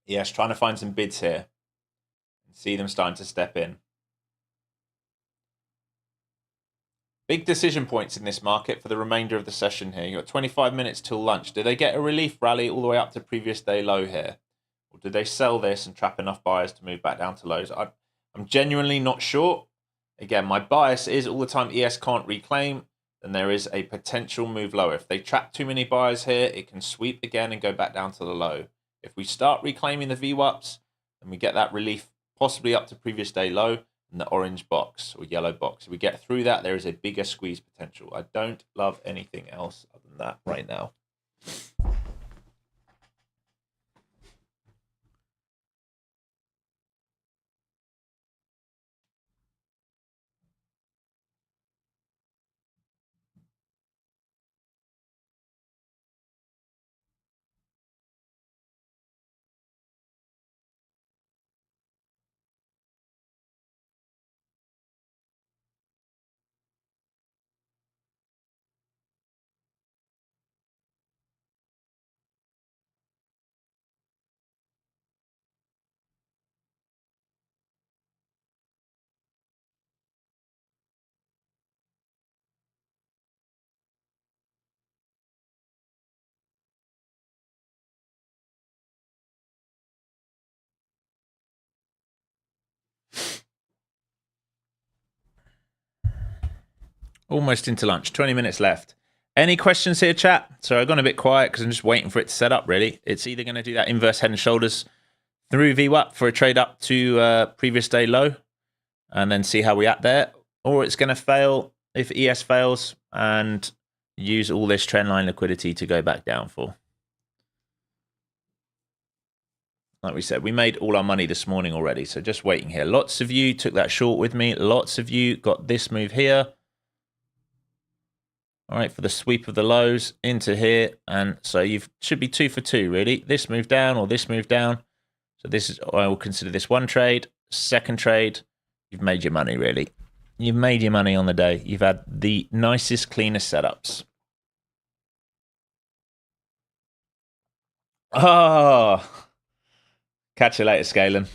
Yes, trying to find some bids here and see them starting to step in. Big decision points in this market for the remainder of the session here. You've got 25 minutes till lunch. Do they get a relief rally all the way up to previous day low here? Or do they sell this and trap enough buyers to move back down to lows? I'm genuinely not sure. Again, my bias is all the time ES can't reclaim, then there is a potential move lower. If they trap too many buyers here, it can sweep again and go back down to the low. If we start reclaiming the VWAPs, then we get that relief possibly up to previous day low in the orange box or yellow box. If we get through that, there is a bigger squeeze potential. I don't love anything else other than that right now. Almost into lunch, 20 minutes left. Any questions here, chat? So I've gone a bit quiet because I'm just waiting for it to set up, really. It's either going to do that inverse head and shoulders through VWAP for a trade up to previous day low and then see how we at there, or it's going to fail if ES fails and use all this trend line liquidity to go back down for. Like we said, we made all our money this morning already, so just waiting here. Lots of you took that short with me. Lots of you got this move here. All right, for the sweep of the lows into here. And so you should be 2 for 2, really. This move down or this move down. So this is, I will consider this one trade. Second trade, you've made your money, really. You've made your money on the day. You've had the nicest, cleanest setups. Oh, catch you later, Scalen.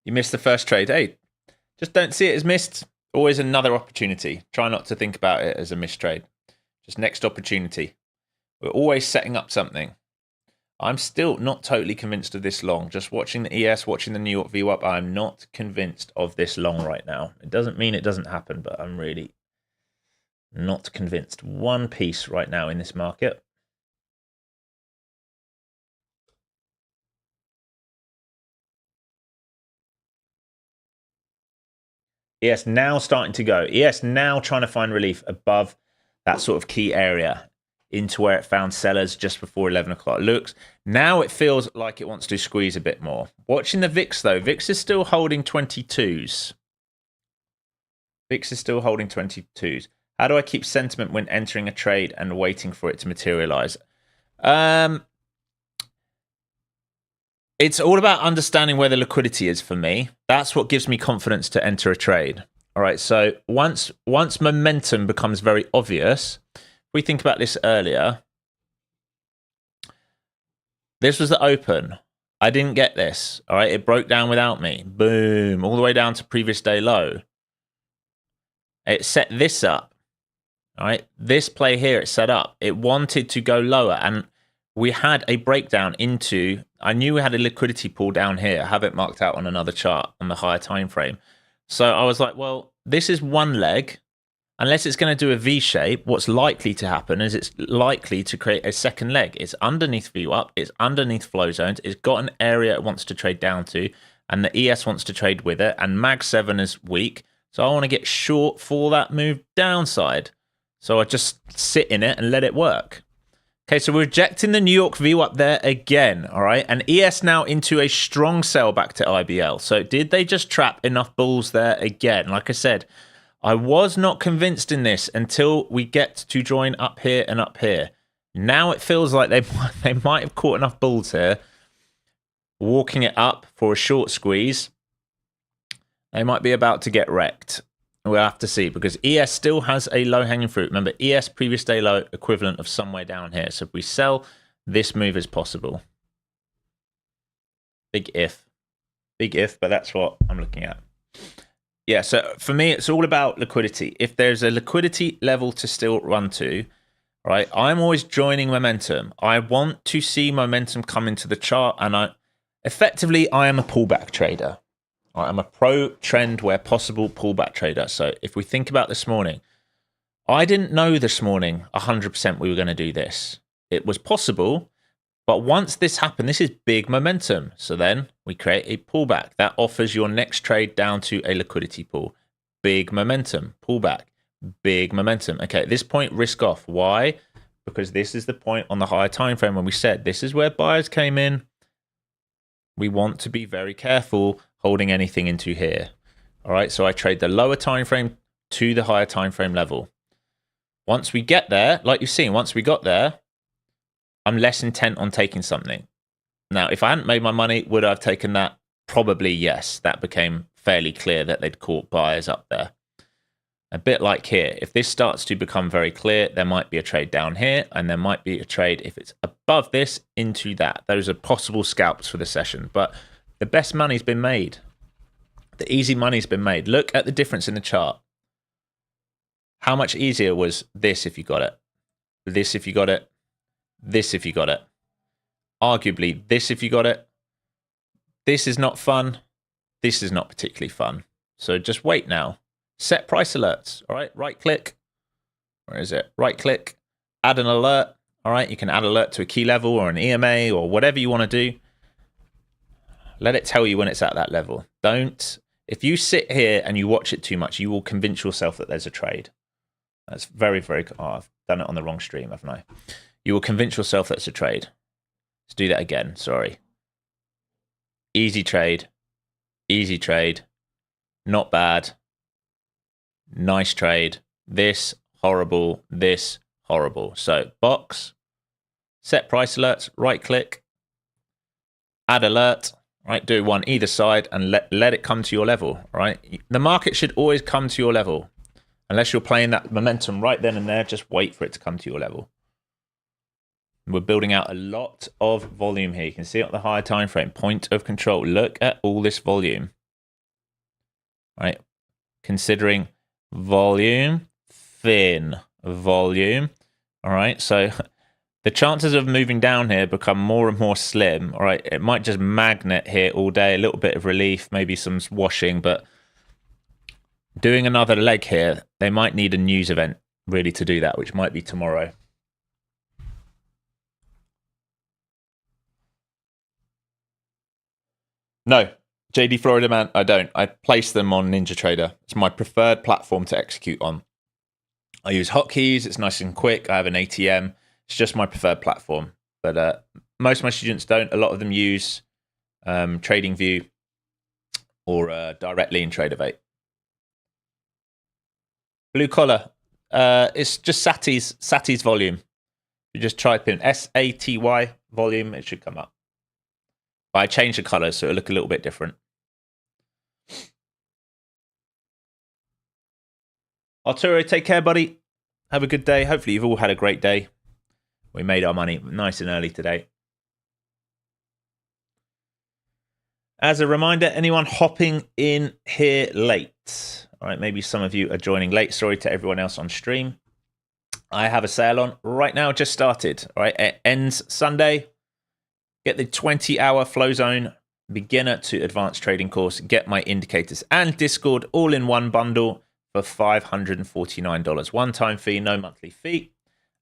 You missed the first trade. Hey, just don't see it as missed. Always another opportunity. Try not to think about it as a missed trade. Just next opportunity. We're always setting up something. I'm still not totally convinced of this long. Just watching the ES, watching the New York VWAP, I'm not convinced of this long right now. It doesn't mean it doesn't happen, but I'm really not convinced. One piece right now in this market. ES now starting to go. ES now trying to find relief above that sort of key area into where it found sellers just before 11 o'clock. Looks now it feels like it wants to squeeze a bit more. Watching the VIX though, VIX is still holding 22s. VIX is still holding 22s. How do I keep sentiment when entering a trade and waiting for it to materialize? It's all about understanding where the liquidity is for me. That's what gives me confidence to enter a trade. All right, so once momentum becomes very obvious, we think about this earlier. This was the open. I didn't get this. All right, it broke down without me. Boom, all the way down to previous day low. It set this up. All right, this play here, it set up. It wanted to go lower, and we had a breakdown into, I knew we had a liquidity pool down here. I have it marked out on another chart on the higher time frame. So I was like, well, this is one leg. Unless it's going to do a V shape, what's likely to happen is it's likely to create a second leg. It's underneath VWAP, it's underneath flow zones, it's got an area it wants to trade down to, and the ES wants to trade with it, and Mag 7 is weak. So I want to get short for that move downside. So I just sit in it and let it work. Okay, so we're rejecting the New York VWAP there again, all right? And ES now into a strong sell back to IBL. So did they just trap enough bulls there again? Like I said, I was not convinced in this until we get to join up here and up here. Now it feels like they might have caught enough bulls here. Walking it up for a short squeeze. They might be about to get wrecked. We'll have to see, because ES still has a low-hanging fruit. Remember, ES previous day low equivalent of somewhere down here. So if we sell, this move is possible. Big if, but that's what I'm looking at. Yeah, so for me, it's all about liquidity. If there's a liquidity level to still run to, right, I'm always joining momentum. I want to see momentum come into the chart, and I am a pullback trader. I'm a pro trend where possible pullback trader. So if we think about this morning, I didn't know this morning 100% we were going to do this. It was possible, but once this happened, this is big momentum. So then we create a pullback that offers your next trade down to a liquidity pool. Big momentum, pullback, big momentum. Okay, at this point, risk off. Why? Because this is the point on the higher time frame when we said this is where buyers came in. We want to be very careful holding anything into here. All right, so I trade the lower time frame to the higher time frame level. Once we get there, like you've seen, once we got there, I'm less intent on taking something. Now, if I hadn't made my money, would I have taken that? Probably yes. That became fairly clear that they'd caught buyers up there. A bit like here. If this starts to become very clear, there might be a trade down here, and there might be a trade if it's above this into that. Those are possible scalps for the session, but the best money's been made. The easy money's been made. Look at the difference in the chart. How much easier was this if you got it? This if you got it? This if you got it? Arguably, this if you got it? This is not fun. This is not particularly fun. So just wait now. Set price alerts. All right, right click. Where is it? Right click. Add an alert. All right, you can add alert to a key level or an EMA or whatever you want to do. Let it tell you when it's at that level. If you sit here and you watch it too much, you will convince yourself that there's a trade. That's very, very, I've done it on the wrong stream, haven't I? You will convince yourself that it's a trade. Let's do that again, sorry. Easy trade, not bad, nice trade, this, horrible, this, horrible. So box, set price alerts, right click, add alert. Right, do one either side and let it come to your level. Right, the market should always come to your level, unless you're playing that momentum right then and there. Just wait for it to come to your level. We're building out a lot of volume here. You can see it on the higher time frame. Point of control. Look at all this volume. right? Considering volume, thin volume, all right? So the chances of moving down here become more and more slim, all right? It might just magnet here all day, a little bit of relief, maybe some washing, but doing another leg here, they might need a news event really to do that, which might be tomorrow. No, JD Florida Man, I don't. I place them on NinjaTrader. It's my preferred platform to execute on. I use hotkeys. It's nice and quick. I have an ATM. It's just my preferred platform. But most of my students don't. A lot of them use TradingView or directly in TraderVate. Blue collar. It's just Sati's volume. You just type in SATY volume. It should come up. But I changed the colors so it'll look a little bit different. Arturo, take care, buddy. Have a good day. Hopefully you've all had a great day. We made our money nice and early today. As a reminder, anyone hopping in here late, all right, maybe some of you are joining late. Sorry to everyone else on stream. I have a sale on right now, just started. All right, it ends Sunday. Get the 20-hour flow zone beginner to advanced trading course. Get my indicators and Discord all in one bundle for $549. One-time fee, no monthly fee.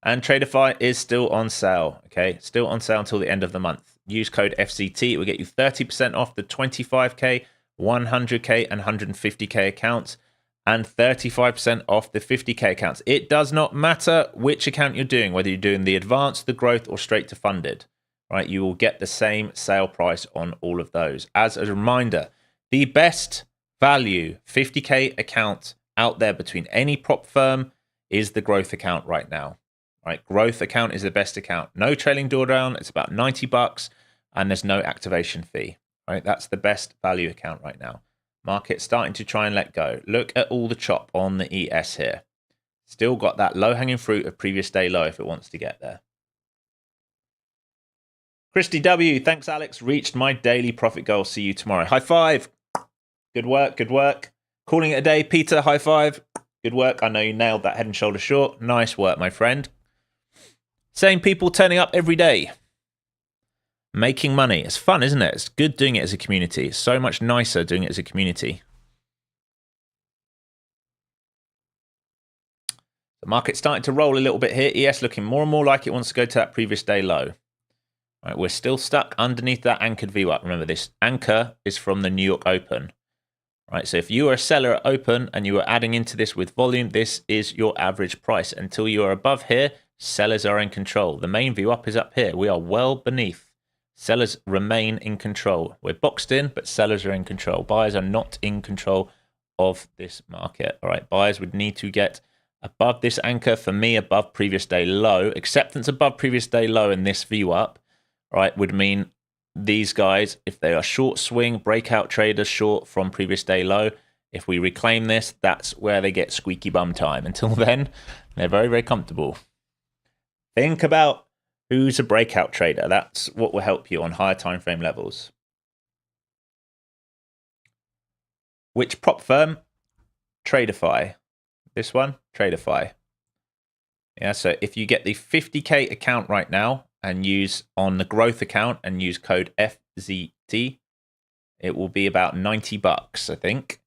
And Traderify is still on sale. Okay, still on sale until the end of the month. Use code FCT. It will get you 30% off the 25K, 100K, and 150K accounts, and 35% off the 50K accounts. It does not matter which account you're doing, whether you're doing the advanced, the growth, or straight to funded. Right, you will get the same sale price on all of those. As a reminder, the best value 50K account out there between any prop firm is the growth account right now. Right, growth account is the best account. No trailing drawdown. It's about $90, and there's no activation fee. Right, that's the best value account right now. Market starting to try and let go. Look at all the chop on the ES here. Still got that low-hanging fruit of previous day low if it wants to get there. Christy W, thanks Alex. Reached my daily profit goal. See you tomorrow. High five. Good work, good work. Calling it a day, Peter. High five. Good work. I know you nailed that head and shoulder short. Nice work, my friend. Same people turning up every day. Making money. It's fun, isn't it? It's good doing it as a community. It's so much nicer doing it as a community. The market's starting to roll a little bit here. ES looking more and more like it wants to go to that previous day low. Right, we're still stuck underneath that anchored VWAP. Remember, this anchor is from the New York Open. Right, so if you are a seller at open and you are adding into this with volume, this is your average price. Until you are above here, sellers are in control. The main VWAP is up here. We are well beneath. Sellers remain in control. We're boxed in, but sellers are in control. Buyers are not in control of this market. All right, buyers would need to get above this anchor, for me, above previous day low. Acceptance above previous day low in this VWAP, right, would mean these guys, if they are short swing, breakout traders short from previous day low, if we reclaim this, that's where they get squeaky bum time. Until then, they're very, very comfortable. Think about who's a breakout trader. That's what will help you on higher time frame levels. Which prop firm? Traderify. This one, Traderify. Yeah, so if you get the 50K account right now and use on the growth account and use code FZT, it will be about $90, I think.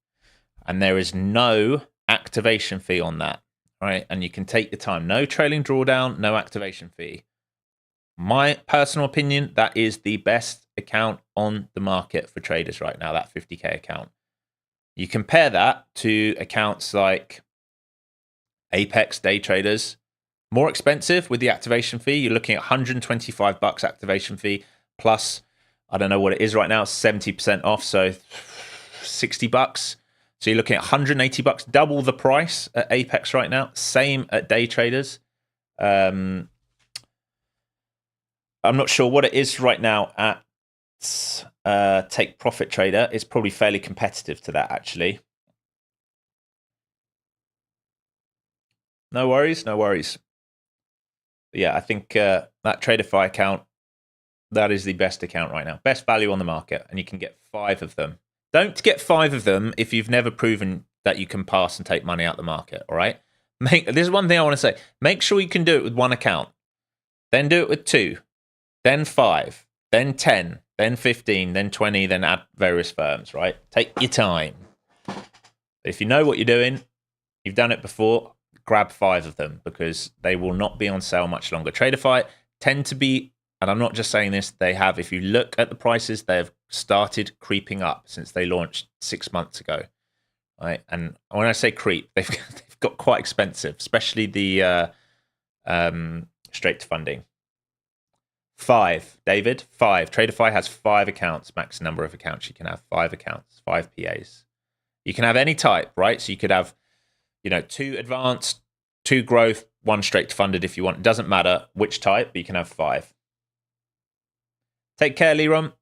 And there is no activation fee on that, right? And you can take the time. No trailing drawdown, no activation fee. My personal opinion, that is the best account on the market for traders right now, that 50K account. You compare that to accounts like Apex day traders, more expensive with the activation fee. You're looking at $125 activation fee plus, I don't know what it is right now, 70% off, so $60. So you're looking at $180, double the price at Apex right now. Same at day traders. I'm not sure what it is right now at Take Profit Trader. It's probably fairly competitive to that, actually. No worries, no worries. Yeah, I think that Traderify account, that is the best account right now. Best value on the market, and you can get 5 of them Don't get 5 of them if you've never proven that you can pass and take money out the market, all right? This is one thing I want to say. Make sure you can do it with 1 account. Then do it with 2. Then 5. Then 10. Then 15. Then 20. Then add various firms, right? Take your time. If you know what you're doing, you've done it before, grab 5 of them because they will not be on sale much longer. Tradeify tend to be, and I'm not just saying this, they have, if you look at the prices, they have started creeping up since they launched 6 months ago. Right? And when I say creep, they've got quite expensive, especially the straight to funding. 5, David, 5. Tradeify has 5 accounts, max number of accounts. You can have 5 accounts, 5 PAs. You can have any type, right? So you could have, 2 advanced, 2 growth, 1 straight to funded if you want. It doesn't matter which type, but you can have 5. Take care, Leron.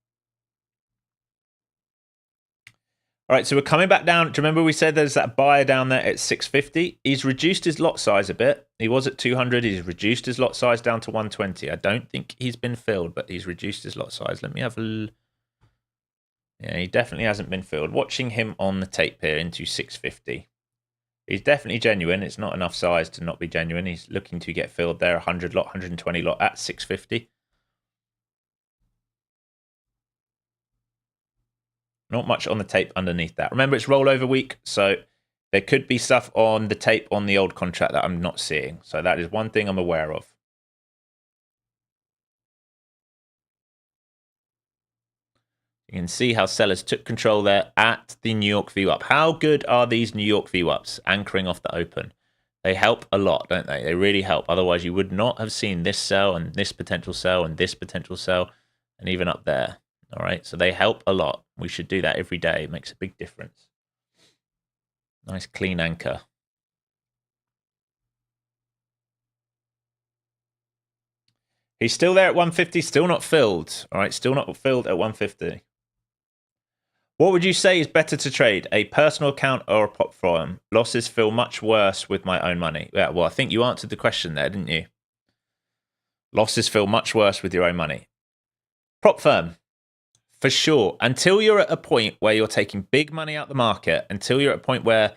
All right, so we're coming back down. Do you remember we said there's that buyer down there at 650? He's reduced his lot size a bit. He was at 200. He's reduced his lot size down to 120. I don't think he's been filled, but he's reduced his lot size. Let me have a... Yeah, he definitely hasn't been filled. Watching him on the tape here into 650. He's definitely genuine. It's not enough size to not be genuine. He's looking to get filled there. 100 lot, 120 lot at 650. Not much on the tape underneath that. Remember, it's rollover week, so there could be stuff on the tape on the old contract that I'm not seeing. So that is one thing I'm aware of. You can see how sellers took control there at the New York VWAP. How good are these New York VWAPs anchoring off the open? They help a lot, don't they? They really help. Otherwise, you would not have seen this sell and this potential sell and this potential sell and even up there. All right, so they help a lot. We should do that every day. It makes a big difference. Nice clean anchor. He's still there at 150, still not filled. All right, still not filled at 150. What would you say is better to trade, a personal account or a prop firm? Losses feel much worse with my own money. Yeah, well, I think you answered the question there, didn't you? Losses feel much worse with your own money. Prop firm. For sure. Until you're at a point where you're taking big money out the market, until you're at a point where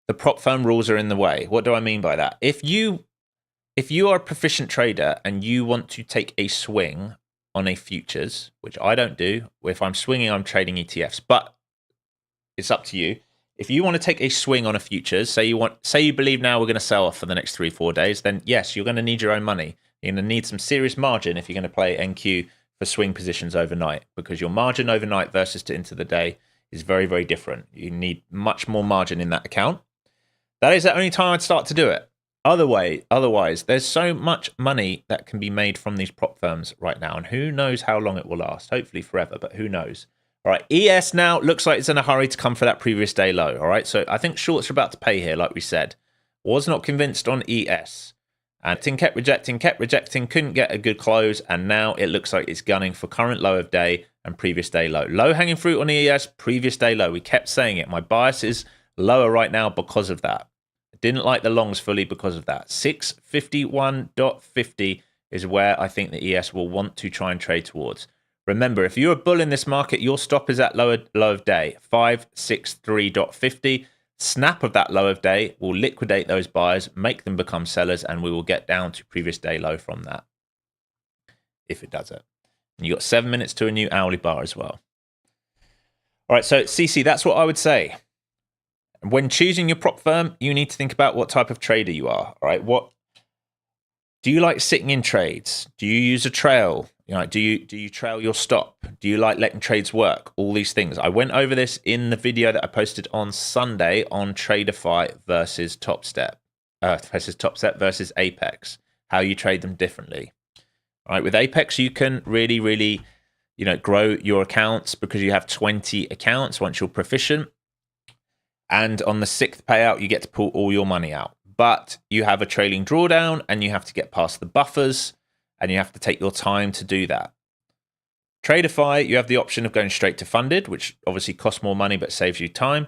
the prop firm rules are in the way. What do I mean by that? If you are a proficient trader and you want to take a swing on a futures, which I don't do, if I'm swinging, I'm trading ETFs, but it's up to you. If you want to take a swing on a futures, say you believe now we're going to sell off for the next 3-4 days, then yes, you're going to need your own money. You're going to need some serious margin if you're going to play NQ for swing positions overnight, because your margin overnight versus to into the day is very, very different. You need much more margin in that account. That is the only time I'd start to do it. Otherwise, there's so much money that can be made from these prop firms right now, and who knows how long it will last. Hopefully forever, but who knows. All right, ES now looks like it's in a hurry to come for that previous day low. All right, so I think shorts are about to pay here, like we said. Was not convinced on ES. And kept rejecting, couldn't get a good close, and now it looks like it's gunning for current low of day and previous day low. Low hanging fruit on ES, previous day low. We kept saying it. My bias is lower right now because of that. I didn't like the longs fully because of that. 651.50 is where I think the ES will want to try and trade towards. Remember, if you're a bull in this market, your stop is at low of day, 563.50. Snap of that low of day will liquidate those buyers, make them become sellers, and we will get down to previous day low from that, if it does it. And you got 7 minutes to a new hourly bar as well. All right, so CC, that's what I would say. When choosing your prop firm, you need to think about what type of trader you are. All right, what do you like sitting in trades? Do you use a trail? Do you trail your stop? Do you like letting trades work? All these things. I went over this in the video that I posted on Sunday on Tradeify versus Top Step versus Apex. How you trade them differently. All right, with Apex, you can really, grow your accounts because you have 20 accounts once you're proficient. And on the 6th payout, you get to pull all your money out. But you have a trailing drawdown and you have to get past the buffers and you have to take your time to do that. Tradeify, you have the option of going straight to funded, which obviously costs more money but saves you time.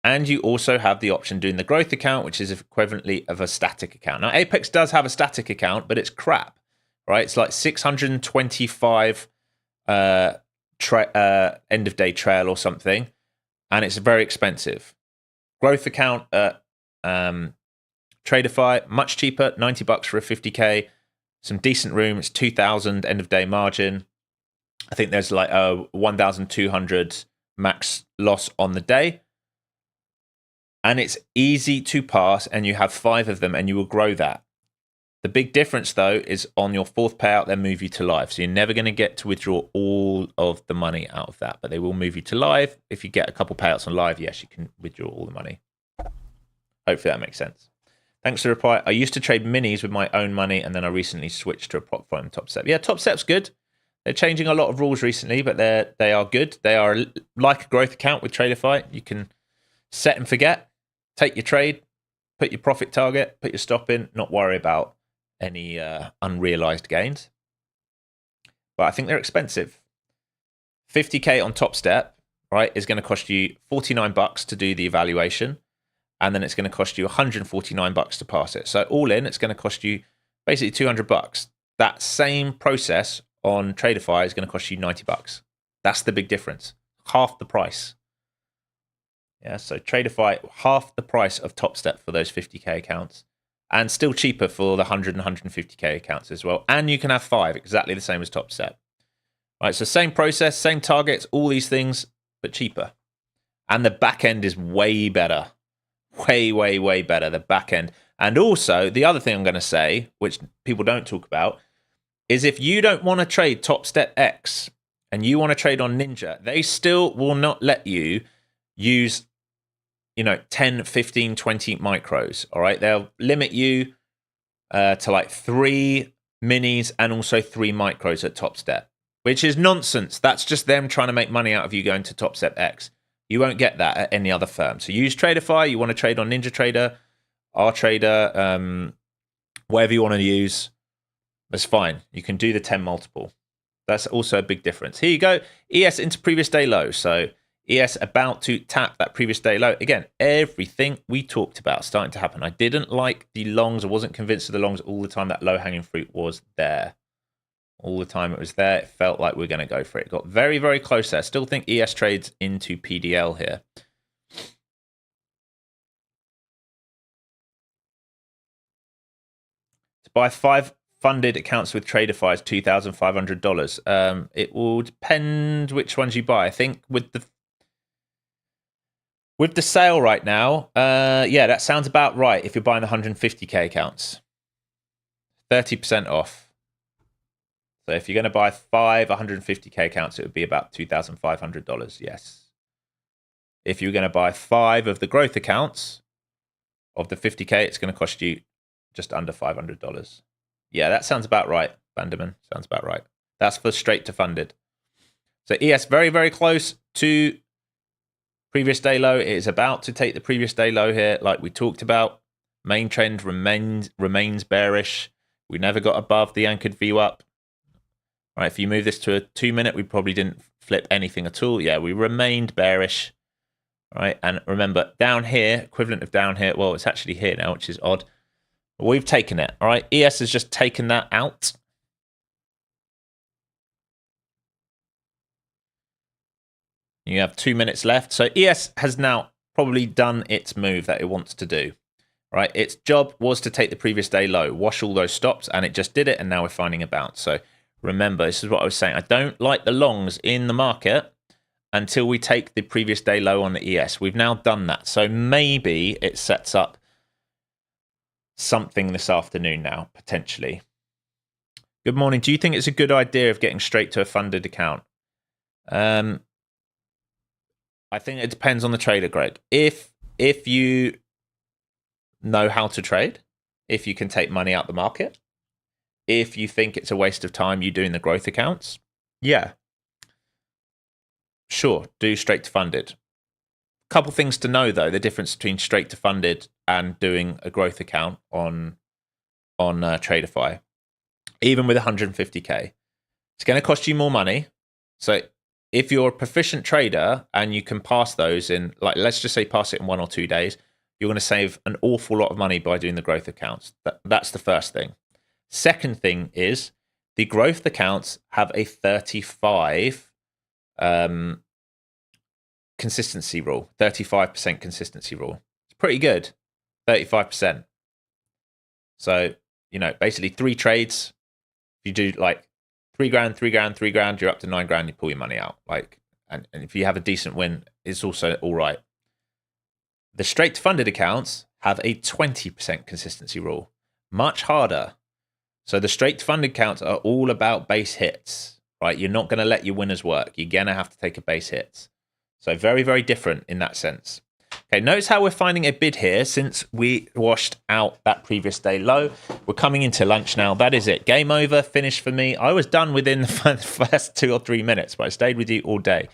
And you also have the option doing the growth account, which is equivalently of a static account. Now, Apex does have a static account, but it's crap, right? It's like 625 end of day trail or something. and it's very expensive. Growth account at Traderify, much cheaper, $90 for a 50K. Some decent room. It's 2,000 end of day margin. I think there's like a 1,200 max loss on the day. And it's easy to pass, and you have 5 of them, and you will grow that. The big difference, though, is on your 4th payout, they'll move you to live. So you're never going to get to withdraw all of the money out of that, but they will move you to live. If you get a couple payouts on live, yes, you can withdraw all the money. Hopefully that makes sense. Thanks for the reply. I used to trade minis with my own money, and then I recently switched to a prop firm Top Step. Yeah, Top Step's good. They're changing a lot of rules recently, but they are good. They are like a growth account with Traderify. You can set and forget. Take your trade, put your profit target, put your stop in, not worry about any unrealized gains. But I think they're expensive. 50K on Top Step, right, is going to cost you $49 to do the evaluation, and then it's going to cost you $149 to pass it. So all in, it's going to cost you basically $200. That same process on Traderify is going to cost you $90. That's the big difference. Half the price. Yeah, so Traderify, half the price of Top Step for those 50K accounts, and still cheaper for the 100 and 150K accounts as well. And you can have 5, exactly the same as Top Step. Right, so same process, same targets, all these things, but cheaper. And the back end is way better. Way, way, way better, the back end. And also, the other thing I'm going to say, which people don't talk about, is if you don't want to trade Top Step X and you want to trade on Ninja, they still will not let you use 10, 15, 20 micros. All right. They'll limit you to like 3 minis and also 3 micros at Top Step, which is nonsense. That's just them trying to make money out of you going to Top Step X. You won't get that at any other firm. So use Traderify. You want to trade on Ninja Trader, R Trader, whatever you want to use. That's fine. You can do the 10 multiple. That's also a big difference. Here you go. ES into previous day low. So ES about to tap that previous day low. Again, everything we talked about starting to happen. I didn't like the longs. I wasn't convinced of the longs all the time. That low-hanging fruit was there. All the time it was there. It felt like we were going to go for it. Got very, very close there. I still think ES trades into PDL here. To buy 5 funded accounts with Traderify is $2,500. It will depend which ones you buy. I think with the sale right now, yeah, that sounds about right. If you're buying the 150K accounts, 30% off. So if you're going to buy 5 150K accounts, it would be about $2,500. Yes. If you're going to buy 5 of the growth accounts of the 50K, it's going to cost you just under $500. Yeah, that sounds about right, Vanderman. Sounds about right. That's for straight to funded. So ES very, very close to previous day low. It is about to take the previous day low here, like we talked about. Main trend remains bearish. We never got above the anchored view up. All right, if you move this to a 2-minute, we probably didn't flip anything at all. Yeah, we remained bearish. All right, and remember, down here, equivalent of down here, well, it's actually here now, which is odd. But we've taken it. All right, ES has just taken that out. You have 2 minutes left. So ES has now probably done its move that it wants to do. Right, its job was to take the previous day low, wash all those stops, and it just did it, and now we're finding a bounce. So remember, this is what I was saying. I don't like the longs in the market until we take the previous day low on the ES. We've now done that. So maybe it sets up something this afternoon now, potentially. Good morning. Do you think it's a good idea of getting straight to a funded account? I think it depends on the trader, Greg. If you know how to trade, if you can take money out the market, if you think it's a waste of time you doing the growth accounts, yeah, sure, do straight to funded. Couple things to know though: the difference between straight to funded and doing a growth account on Traderify, even with 150K, it's going to cost you more money. So if you're a proficient trader and you can pass those in, like, let's just say pass it in 1 or 2 days, you're going to save an awful lot of money by doing the growth accounts. That's the first thing. Second thing is the growth accounts have a 35 commission consistency rule, 35% consistency rule. It's pretty good, 35%. So, you know, basically 3 trades. If you do like 3 grand, 3 grand, 3 grand, you're up to 9 grand, you pull your money out. Like, and if you have a decent win, it's also all right. The straight funded accounts have a 20% consistency rule, much harder. So the straight funded accounts are all about base hits, right? You're not going to let your winners work. You're going to have to take a base hits. So very, very different in that sense. Okay, notice how we're finding a bid here since we washed out that previous day low. We're coming into lunch now. That is it. Game over. Finish for me. I was done within the first 2 or 3 minutes, but I stayed with you all day.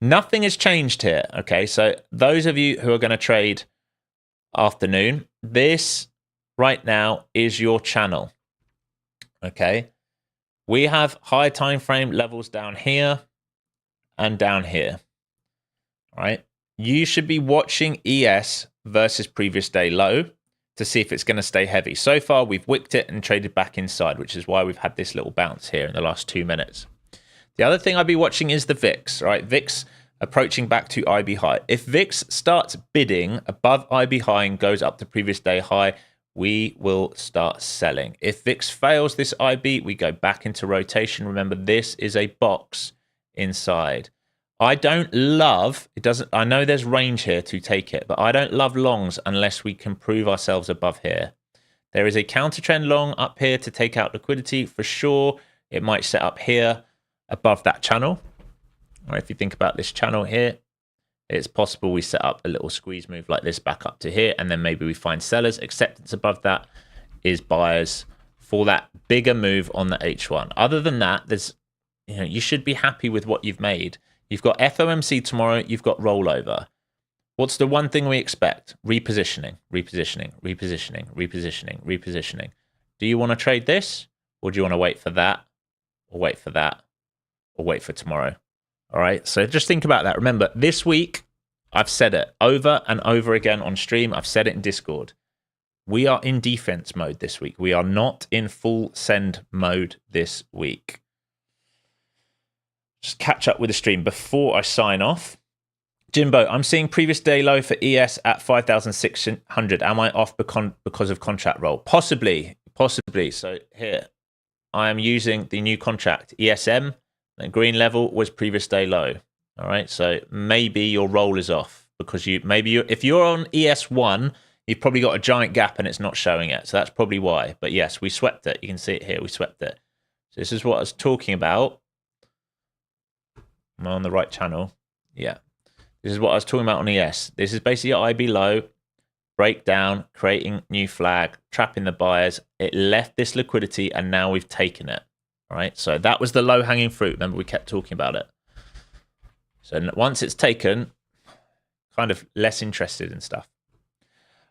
Nothing has changed here. Okay, so those of you who are going to trade afternoon, this right now is your channel. Okay, we have high time frame levels down here and down here. All right, you should be watching ES versus previous day low to see if it's going to stay heavy. So far, we've wicked it and traded back inside, which is why we've had this little bounce here in the last 2 minutes. The other thing I'd be watching is the VIX, right? VIX approaching back to IB high. If VIX starts bidding above IB high and goes up to previous day high, we will start selling. If VIX fails this IB, we go back into rotation. Remember, this is a box inside. I don't love, I know there's range here to take it, but I don't love longs unless we can prove ourselves above here. There is a counter trend long up here to take out liquidity for sure. It might set up here above that channel. Or if you think about this channel here, it's possible we set up a little squeeze move like this back up to here, and then maybe we find sellers. Acceptance above that is buyers for that bigger move on the H1. Other than that, there's, you know, you should be happy with what you've made. You've got FOMC tomorrow, you've got rollover. What's the one thing we expect? Repositioning, repositioning, repositioning, repositioning, repositioning. Do you want to trade this, or do you want to wait for that, or wait for that, or wait for tomorrow? All right, so just think about that. Remember, this week, I've said it over and over again on stream. I've said it in Discord. We are in defense mode this week. We are not in full send mode this week. Just catch up with the stream before I sign off. Jimbo, I'm seeing previous day low for ES at 5,600. Am I off because of contract roll? Possibly, possibly. So here, I am using the new contract, ESM. The green level was previous day low. All right, so maybe your roll is off because if you're on ES1, you've probably got a giant gap and it's not showing it. So that's probably why. But yes, we swept it. You can see it here. We swept it. So this is what I was talking about. Am I on the right channel? Yeah. This is what I was talking about on ES. This is basically IB low, breakdown, creating new flag, trapping the buyers. It left this liquidity and now we've taken it. All right, so that was the low-hanging fruit. Remember, we kept talking about it. So once it's taken, kind of less interested in stuff.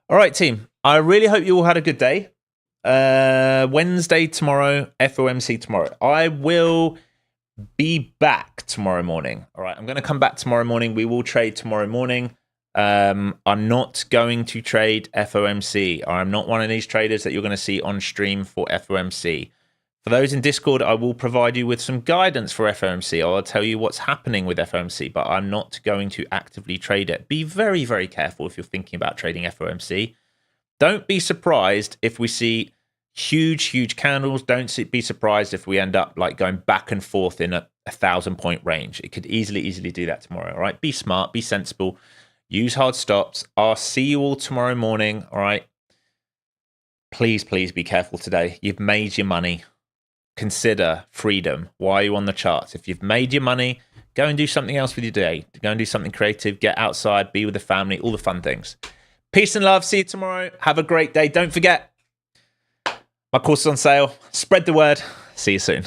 All right, team. I really hope you all had a good day. Wednesday tomorrow, FOMC tomorrow. I will be back tomorrow morning. All right, I'm going to come back tomorrow morning. We will trade tomorrow morning. I'm not going to trade FOMC. I'm not one of these traders that you're going to see on stream for FOMC. For those in Discord, I will provide you with some guidance for FOMC. I'll tell you what's happening with FOMC, but I'm not going to actively trade it. Be very, very careful if you're thinking about trading FOMC. Don't be surprised if we see huge candles. Don't be surprised if we end up like going back and forth in a 1,000-point range. It could easily do that tomorrow. All right, be smart, be sensible, use hard stops. I'll see you all tomorrow morning. All right, please be careful today. You've made your money. Consider freedom. Why are you on the charts? If you've made your money, go and do something else with your day. Go and do something creative. Get outside, be with the family, all the fun things. Peace and love. See you tomorrow. Have a great day. Don't forget, my course is on sale. Spread the word. See you soon.